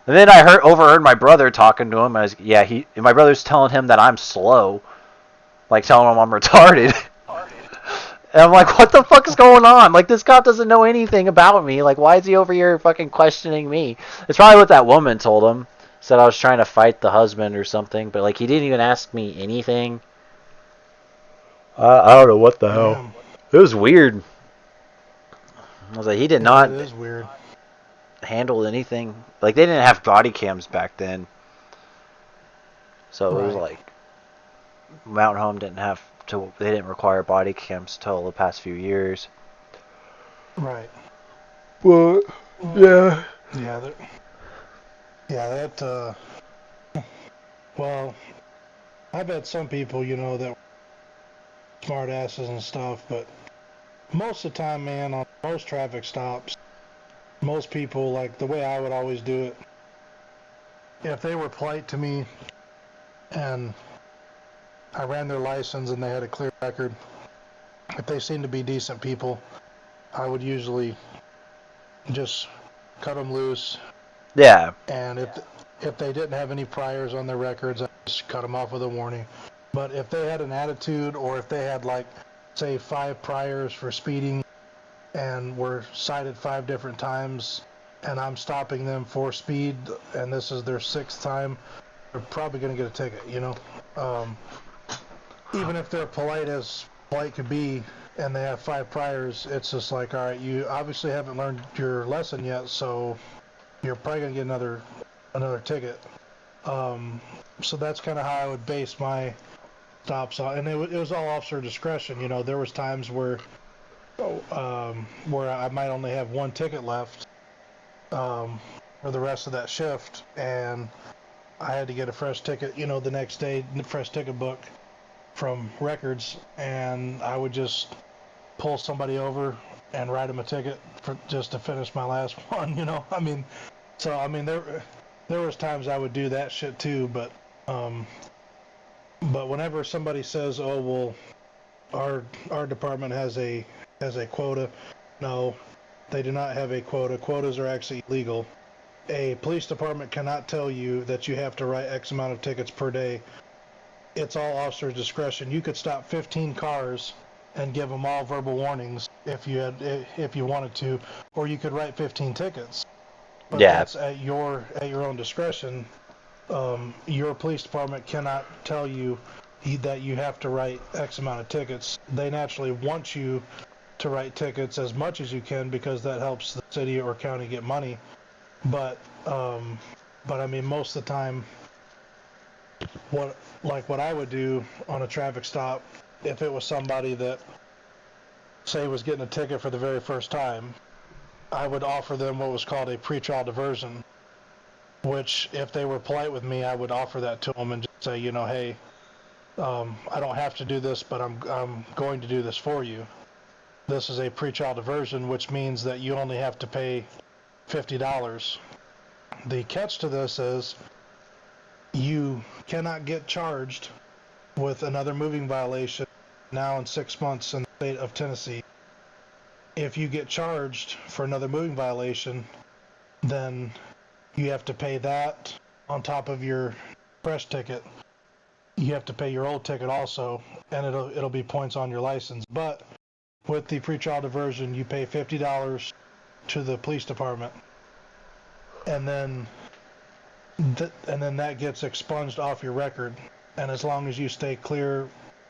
And then I overheard my brother talking to him. My brother's telling him that I'm slow, like telling him I'm retarded. And I'm like, what the fuck is going on? Like, this cop doesn't know anything about me. Like, why is he over here fucking questioning me? It's probably what that woman told him. Said I was trying to fight the husband or something. But, like, he didn't even ask me anything. I don't know what the hell. It was weird. I was like, he did not It is weird. handle anything. Like, they didn't have body cams back then. So it was like, Mountain Home didn't have to, they didn't require body cams till the past few years. Right. Well, yeah. Well, I've had some people, you know, that were smart asses and stuff, but most of the time, man, on most traffic stops, most people, like the way I would always do it, if they were polite to me and I ran their license and they had a clear record, if they seemed to be decent people, I would usually just cut them loose. Yeah. And if they didn't have any priors on their records, I just cut them off with a warning. But if they had an attitude, or if they had, like, say 5 priors for speeding and were cited 5 different times, and I'm stopping them for speed, and this is their 6th time, they're probably going to get a ticket, you know? Even if they're polite as polite could be, and they have 5 priors, it's just like, all right, you obviously haven't learned your lesson yet, so you're probably going to get another ticket. So that's kind of how I would base my stops on, and it was all officer discretion. You know, there was times where I might only have 1 ticket left for the rest of that shift, and I had to get a fresh ticket, you know, the next day, fresh ticket book from records, and I would just pull somebody over and write them a ticket for just to finish my last one, you know. I mean, there was times I would do that shit too, but whenever somebody says, "Oh, well, our department has a quota," no, they do not have a quota. Quotas are actually illegal. A police department cannot tell you that you have to write X amount of tickets per day. It's all officer's discretion. You could stop 15 cars and give them all verbal warnings if you wanted to, or you could write 15 tickets. But that's at your own discretion. Your police department cannot tell you that you have to write X amount of tickets. They naturally want you to write tickets as much as you can because that helps the city or county get money. But I mean, most of the time, what I would do on a traffic stop, if it was somebody that, say, was getting a ticket for the very first time, I would offer them what was called a pretrial diversion, which, if they were polite with me, I would offer that to them and just say, you know, hey, I don't have to do this, but I'm going to do this for you. This is a pretrial diversion, which means that you only have to pay $50. The catch to this is you cannot get charged with another moving violation now in 6 months in the state of Tennessee. If you get charged for another moving violation, then you have to pay that on top of your fresh ticket. You have to pay your old ticket also, and it'll be points on your license. But with the pretrial diversion, you pay $50 to the police department, and then that gets expunged off your record. And as long as you stay clear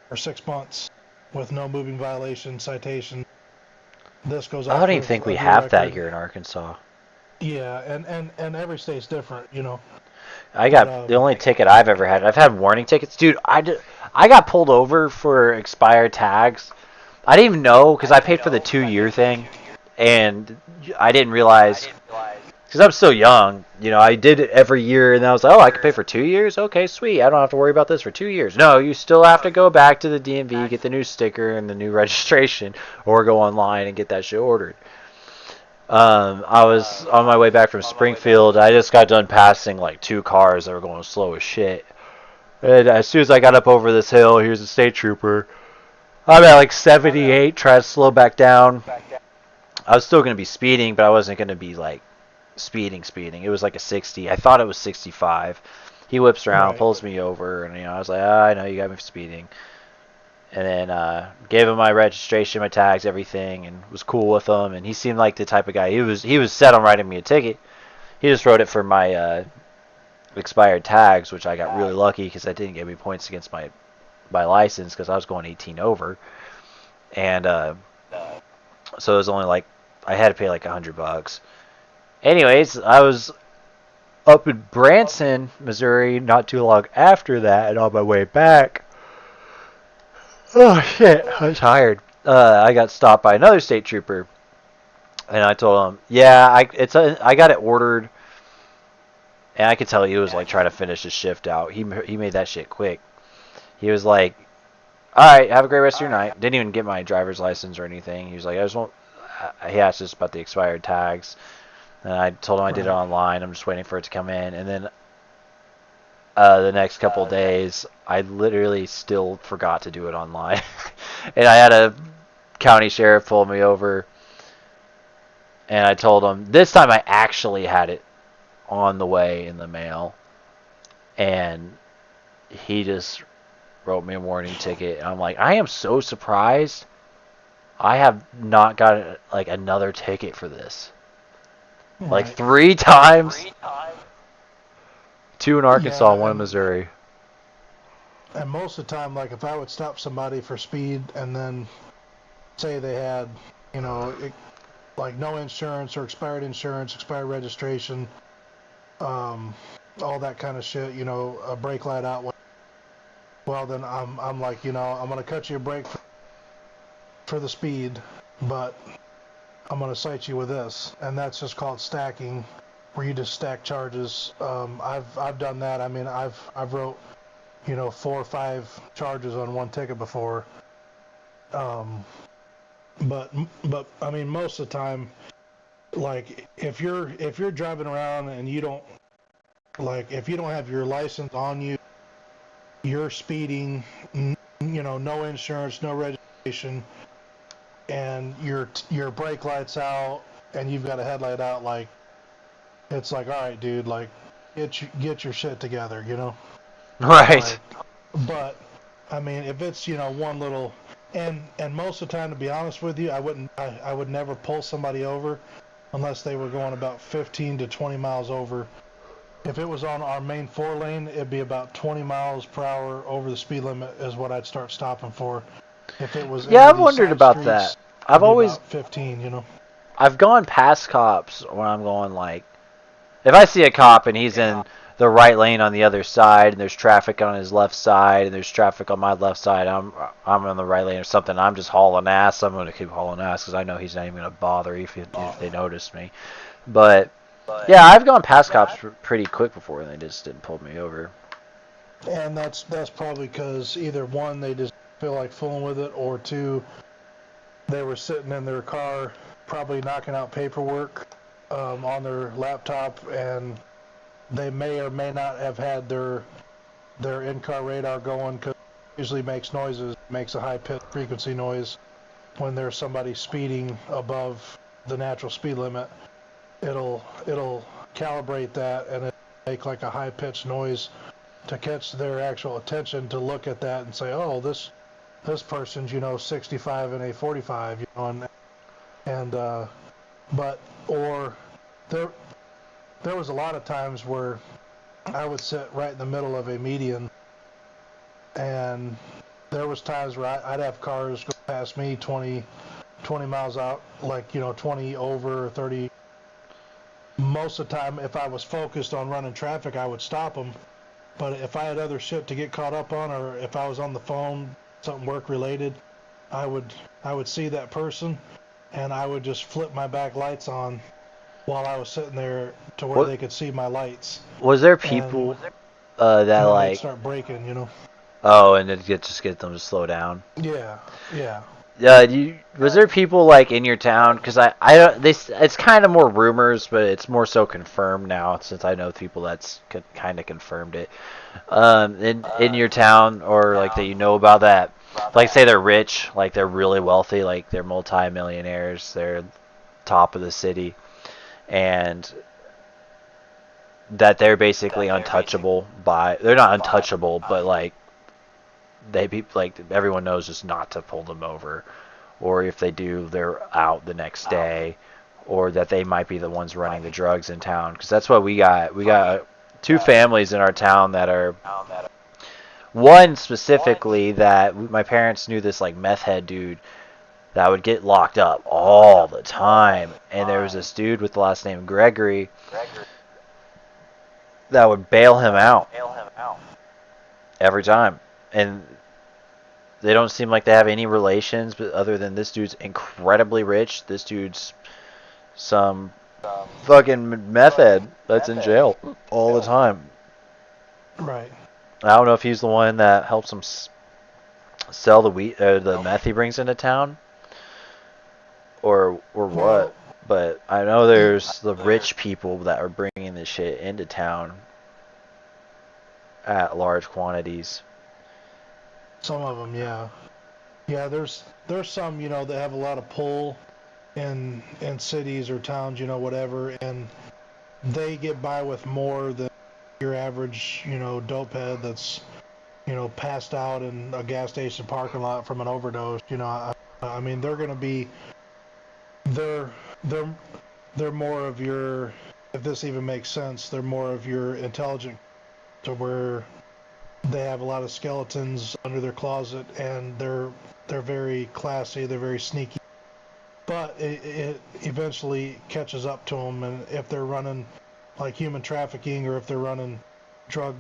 for 6 months with no moving violation citation, this goes off. I don't even think we have that here in Arkansas. Yeah, and every state's different, you know. I got the only ticket I've ever had. I've had warning tickets, dude. I got pulled over for expired tags. I didn't even know because I paid for the 2-year thing, and I didn't realize because I'm still young. You know, I did it every year, and I was like, oh, I can pay for 2 years. Okay, sweet. I don't have to worry about this for 2 years. No, you still have to go back to the DMV, get the new sticker and the new registration, or go online and get that shit ordered. I was on my way back from Springfield. I just got done passing like 2 cars that were going slow as shit. And as soon as I got up over this hill, here's a state trooper. I'm at like 78, trying to slow back down. I was still going to be speeding, but I wasn't going to be like speeding. It was like a 60. I thought it was 65. He whips around, Right. pulls me over, and I was like, I know you got me for speeding. And then gave him my registration, my tags, everything, and was cool with him. And he seemed like the type of guy. He was set on writing me a ticket. He just wrote it for my expired tags, which I got really lucky because that didn't give me points against my license because I was going 18 over. And so it was only like I had to pay like $100. Anyways, I was up in Branson, Missouri, not too long after that, and on my way back. Oh shit, I'm tired. I got stopped by another state trooper, and I told him, "Yeah, I got it ordered." And I could tell he was like trying to finish his shift out. He made that shit quick. He was like, "All right, have a great rest of your night." Didn't even get my driver's license or anything. He was like, "I just want." He asked us about the expired tags, and I told him I did it online. I'm just waiting for it to come in, and then the next couple days, I literally still forgot to do it online. And I had a county sheriff pull me over, and I told him, this time I actually had it on the way in the mail, and he just wrote me a warning ticket. And I'm like, I am so surprised I have not got like another ticket for this. Like 3 times. 2 in Arkansas, 1 in Missouri. And most of the time, like if I would stop somebody for speed and then say they had, like no insurance or expired insurance, expired registration, all that kind of shit, a brake light out. Well, then I'm like, I'm gonna cut you a break for the speed, but I'm gonna cite you with this, and that's just called stacking, where you just stack charges. I've done that. I mean, I've wrote 4 or 5 charges on one ticket before. But I mean, most of the time, like if you're driving around and you don't, like if you don't have your license on you, you're speeding, no insurance, no registration, and your brake light's out and you've got a headlight out, like it's like, all right, dude, like get your shit together, Right. Like, but I mean, if it's one little, and most of the time, to be honest with you, I would never pull somebody over unless they were going about 15 to 20 miles over. If it was on our main 4-lane, it'd be about 20 miles per hour over the speed limit is what I'd start stopping for. If it was I've wondered about that. I've always about 15, I've gone past cops when I'm going, like, if I see a cop and he's in the right lane on the other side and there's traffic on his left side and there's traffic on my left side, I'm on the right lane or something, I'm just hauling ass. I'm going to keep hauling ass because I know he's not even going to bother if they notice me. But yeah, I've gone past cops pretty quick before and they just didn't pull me over. And that's probably because either 1, they just feel like fooling with it, or 2, they were sitting in their car probably knocking out paperwork on their laptop, and they may or may not have had their in-car radar going, because it usually makes noises, makes a high-pitched frequency noise when there's somebody speeding above the natural speed limit. It'll calibrate that and it'll make like a high-pitched noise to catch their actual attention, to look at that and say, oh, this person's 65 in a 45, but or there was a lot of times where I would sit right in the middle of a median, and there was times where I'd have cars go past me 20 miles out, like 20 over, 30. Most of the time, if I was focused on running traffic, I would stop them. But if I had other shit to get caught up on, or if I was on the phone, something work related, I would see that person, and I would just flip my back lights on while I was sitting there to where they could see my lights. Was there people that like start braking, Oh, and it just get them to slow down. Yeah. Was there people like in your town? Because I don't. It's kind of more rumors, but it's more so confirmed now since I know people that's kind of confirmed it. In your town, or like that about that, like say they're rich, like they're really wealthy, like they're multi-millionaires, they're top of the city, and that they're basically untouchable by. They're not untouchable, but like they be like everyone knows just not to pull them over, or if they do, they're out the next day, or that they might be the ones running the drugs in town. Because that's what we got. We got 2 families in our town that are. One specifically that my parents knew this like meth head dude that would get locked up all the time, and there was this dude with the last name Gregory that would bail him out every time, and they don't seem like they have any relations, but other than this dude's incredibly rich, this dude's some fucking meth head that's in jail all the time. Right. I don't know if he's the one that helps him sell the meth he brings into town, or what. But I know there's the rich people that are bringing this shit into town at large quantities. Some of them, yeah. Yeah, there's some, you know, that have a lot of pull in cities or towns, you know, whatever, and they get by with more than your average, you know, dope head that's, you know, passed out in a gas station parking lot from an overdose. You know, I mean, they're going to be, they're more of your, if this even makes sense, they're more of your intelligent, to where they have a lot of skeletons under their closet, and they're very classy, they're very sneaky, but it eventually catches up to them, and if they're running like human trafficking, or if they're running drug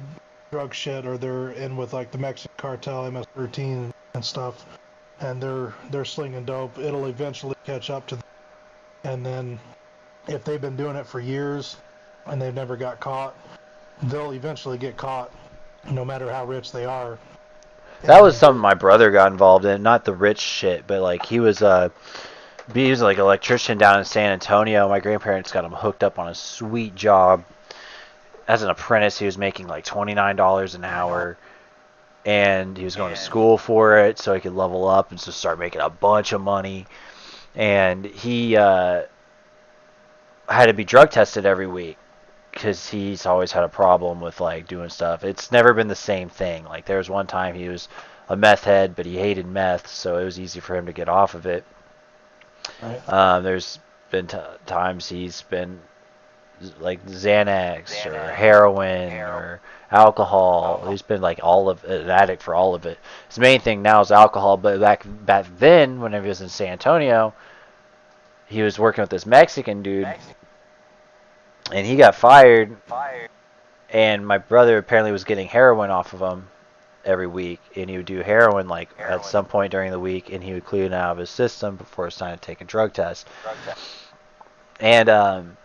shit, or they're in with like the Mexican cartel, MS-13 and stuff, and they're slinging dope, it'll eventually catch up to them. And then if they've been doing it for years and they've never got caught, they'll eventually get caught, no matter how rich they are. That was something my brother got involved in, not the rich shit, but like he was like an electrician down in San Antonio. My grandparents got him hooked up on a sweet job. As an apprentice, he was making like $29 an hour, and he was going to school for it so he could level up and just start making a bunch of money. And he had to be drug tested every week because he's always had a problem with like doing stuff. It's never been the same thing. Like there was one time he was a meth head, but he hated meth, so it was easy for him to get off of it. Right. There's been times he's been like Xanax or heroin or alcohol. He's been like an addict for all of it. His main thing now is alcohol, but back then, whenever he was in San Antonio, he was working with this Mexican dude, and he got fired, and my brother apparently was getting heroin off of him every week, and he would do heroin like at some point during the week, and he would clean it out of his system before it's time to take a drug test. And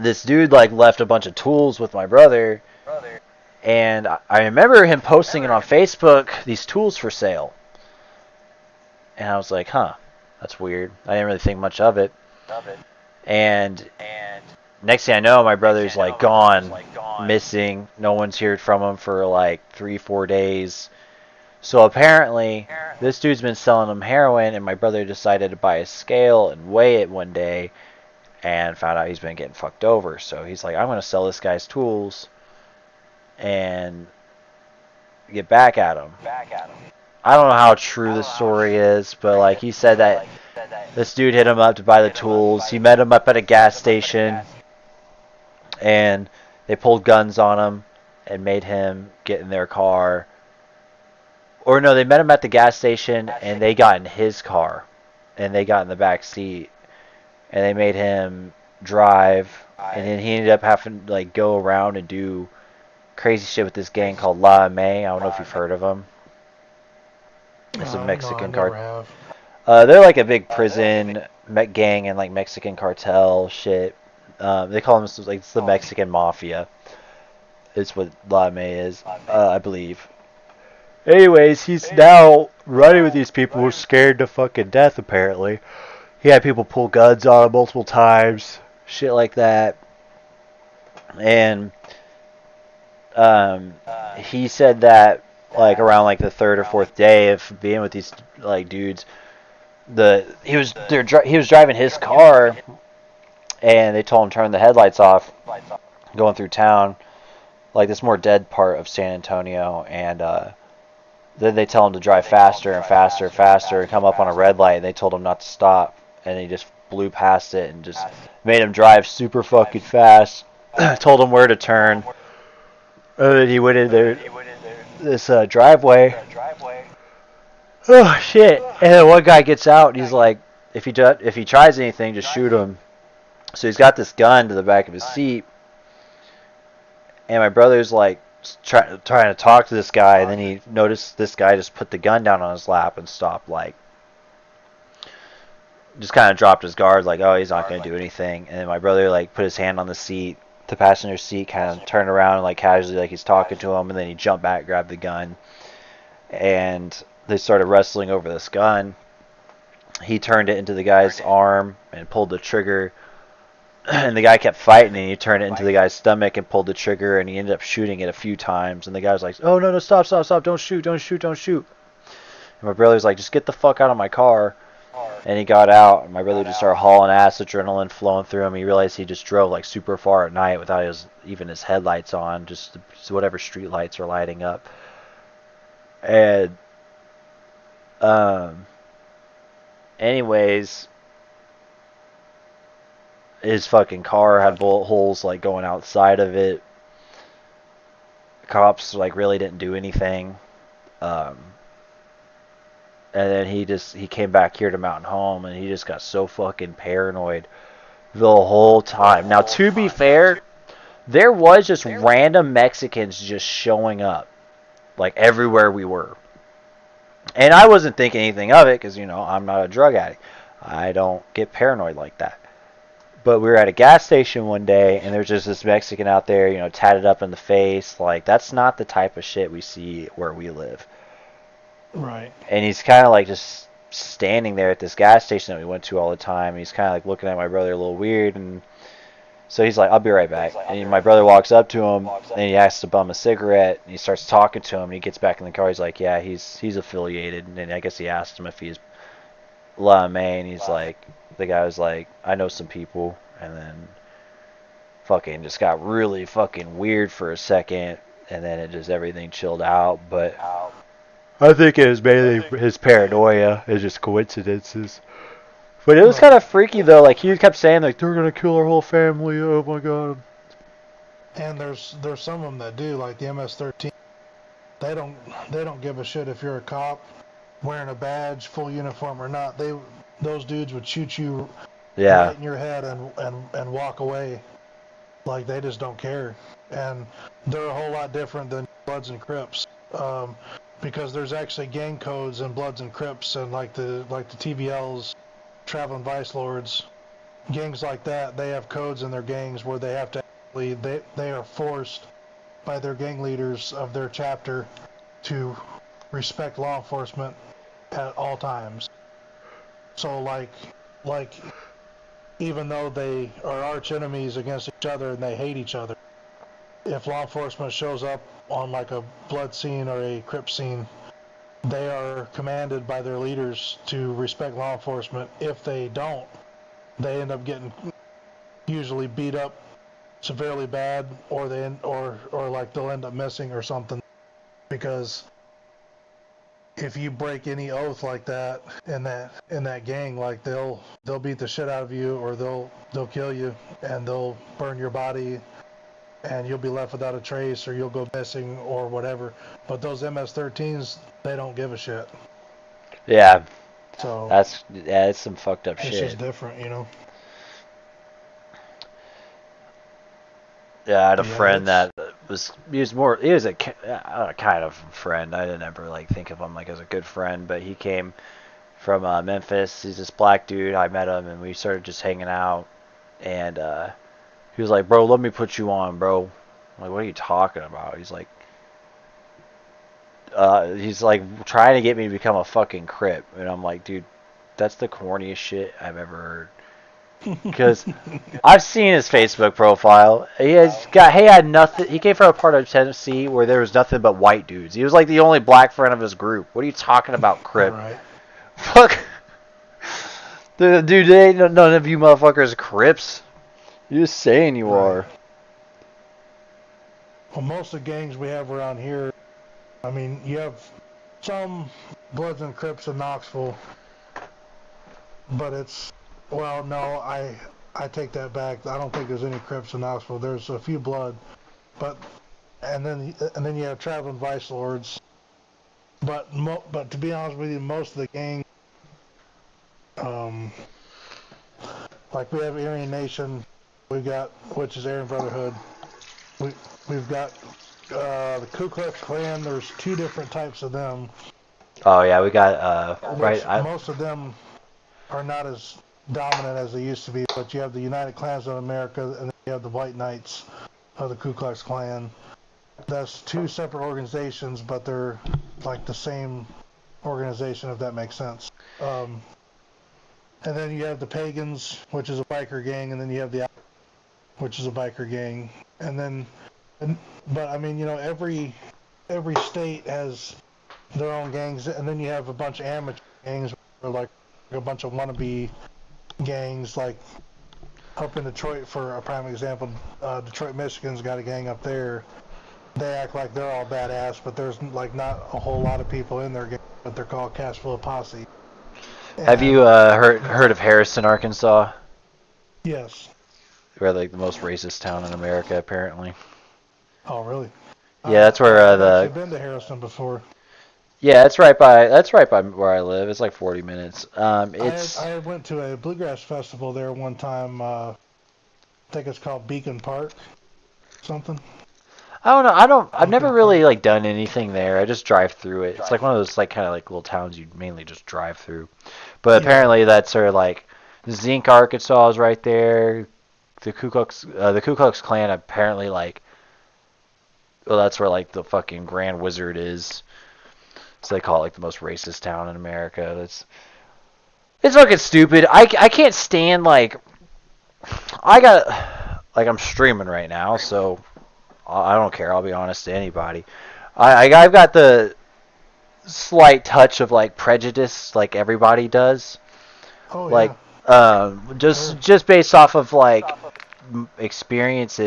this dude like left a bunch of tools with my brother, and I remember him posting it on Facebook, these tools for sale, and I was like, huh, that's weird. I didn't really think much of it. And next thing I know, my brother's like gone, missing. No one's heard from him for like 3-4 days. So apparently this dude's been selling him heroin, and my brother decided to buy a scale and weigh it one day and found out he's been getting fucked over. So he's like, I'm going to sell this guy's tools and get back at him. I don't know how true the story is, but like he said that this dude hit him up to buy the tools. He met him up at a gas station, and they pulled guns on him and made him get in their car. Or no, they met him at the gas station, and they got in his car, and they got in the back seat, and they made him drive, and then he ended up having to like go around and do crazy shit with this gang called La May. I don't know if you've heard of them. It's a Mexican cartel. They're like a big prison gang and like Mexican cartel shit. They call them like it's the Mexican mafia. It's what La May is, I believe. Anyways, he's now running with these people who are scared to fucking death, apparently. He had people pull guns on him multiple times, shit like that. And he said that like around like the 3rd or 4th day of being with these like dudes, he was driving his car, and they told him to turn the headlights off going through town, like this more dead part of San Antonio, and then they tell him to drive faster and faster and faster and come up on a red light, and they told him not to stop, and he just blew past it and just made him drive super fucking fast. Told him where to turn. He went in there, this driveway. Oh shit! And then one guy gets out, and he's like, if he tries anything, just shoot him. So he's got this gun to the back of his seat, and my brother's like trying to talk to this guy, and then he noticed this guy just put the gun down on his lap and stopped, like, just kind of dropped his guard, like, oh, he's not going to do anything. And then my brother like put his hand on the seat, the passenger seat, kind of turned around like casually, like he's talking to him, and then he jumped back, grabbed the gun, and they started wrestling over this gun. He turned it into the guy's arm and pulled the trigger, and the guy kept fighting, and he turned it into the guy's stomach and pulled the trigger, and he ended up shooting it a few times, and the guy was like, oh, no, stop, don't shoot. And my brother's like, just get the fuck out of my car. And he got out, and my brother just started hauling ass, adrenaline flowing through him. He realized he just drove like super far at night without even his headlights on, just whatever street lights are lighting up. And anyways, his fucking car had bullet holes like going outside of it. Cops like really didn't do anything. And then he came back here to Mountain Home, and he just got so fucking paranoid the whole time. Now, to be fair, there was just random Mexicans just showing up, like, everywhere we were. And I wasn't thinking anything of it, because, you know, I'm not a drug addict. I don't get paranoid like that. But we were at a gas station one day, and there's just this Mexican out there, you know, tatted up in the face. Like, that's not the type of shit we see where we live. Right. And he's kind of like just standing there at this gas station that we went to all the time. He's kind of like looking at my brother a little weird, and so he's like, I'll be right back. And my brother walks up to him, and he asks to bum a cigarette, and he starts talking to him, and he gets back in the car. He's like, yeah, he's affiliated. And I guess he asked him if he's La May, and he's like, the guy was like, I know some people. And then fucking just got really fucking weird for a second, and then it just everything chilled out. But I think it was mainly his paranoia. It's just coincidences. But it was kind of freaky, though. Like, he kept saying, like, they're going to kill our whole family. Oh, my God. And there's some of them that do, like the MS-13. They don't give a shit if you're a cop wearing a badge, full uniform or not. Those dudes would shoot you right in your head and walk away. Like, they just don't care. And they're a whole lot different than Bloods and Crips. Because there's actually gang codes in Bloods and Crips, and like the TVLs, Traveling Vice Lords, gangs like that, they have codes in their gangs where they have to actually, they are forced by their gang leaders of their chapter to respect law enforcement at all times. So like even though they are arch enemies against each other and they hate each other, if law enforcement shows up on like a blood scene or a Crip scene, they are commanded by their leaders to respect law enforcement. If they don't, they end up getting usually beat up severely bad, or like they'll end up missing or something. Because if you break any oath like that in that gang, like they'll beat the shit out of you, or they'll kill you, and they'll burn your body, and you'll be left without a trace, or you'll go missing, or whatever. But those MS-13s, they don't give a shit. Yeah. So it's some fucked up shit. It's just different, you know. Yeah, I had a friend that he was a kind of friend. I didn't ever like think of him like as a good friend, but he came from Memphis. He's this black dude. I met him, and we started just hanging out, and he was like, bro, let me put you on, bro. I'm like, what are you talking about? He's like trying to get me to become a fucking Crip. And I'm like, dude, that's the corniest shit I've ever heard. Because I've seen his Facebook profile. He had nothing. He came from a part of Tennessee where there was nothing but white dudes. He was like the only black friend of his group. What are you talking about, Crip? Right. Fuck. Dude, none of you motherfuckers Crips. You're just saying you are. Well, most of the gangs we have around here, I mean, you have some Bloods and Crips in Knoxville, but it's, well, no, I take that back. I don't think there's any Crips in Knoxville. There's a few Blood, but and then you have traveling vice lords. But to be honest with you, most of the gang, like we have Aryan Nation, we've got, which is Aryan Brotherhood. We've got the Ku Klux Klan. There's 2 different types of them. Oh yeah, we got most of them are not as dominant as they used to be. But you have the United Klans of America, and then you have the White Knights of the Ku Klux Klan. That's 2 separate organizations, but they're like the same organization, if that makes sense. And then you have the Pagans, which is a biker gang, and then you have the which is a biker gang. And then, but I mean, you know, every state has their own gangs, and then you have a bunch of amateur gangs, or like a bunch of wannabe gangs, like up in Detroit, for a prime example. Detroit, Michigan's got a gang up there. They act like they're all badass, but there's like not a whole lot of people in their gang, but they're called Cashflow Posse. Have you heard of Harrison, Arkansas? Yes. We're like the most racist town in America, apparently. Oh, really? Yeah, that's where I've been to Harrison before. Yeah, that's right by where I live. It's like 40 minutes. I went to a bluegrass festival there one time. I think it's called Beacon Park, something. I don't know. I've never really like done anything there. I just drive through it. It's like one of those like kind of like little towns you mainly just drive through. But apparently that's sort of like Zinc, Arkansas is right there. The Ku Klux Klan apparently like, well, that's where like the fucking Grand Wizard is. So they call it like the most racist town in America. It's fucking stupid. I can't stand like, I'm streaming right now, so I don't care. I'll be honest to anybody. I've got the slight touch of like prejudice, like everybody does. Oh, like, just based off of like experiences.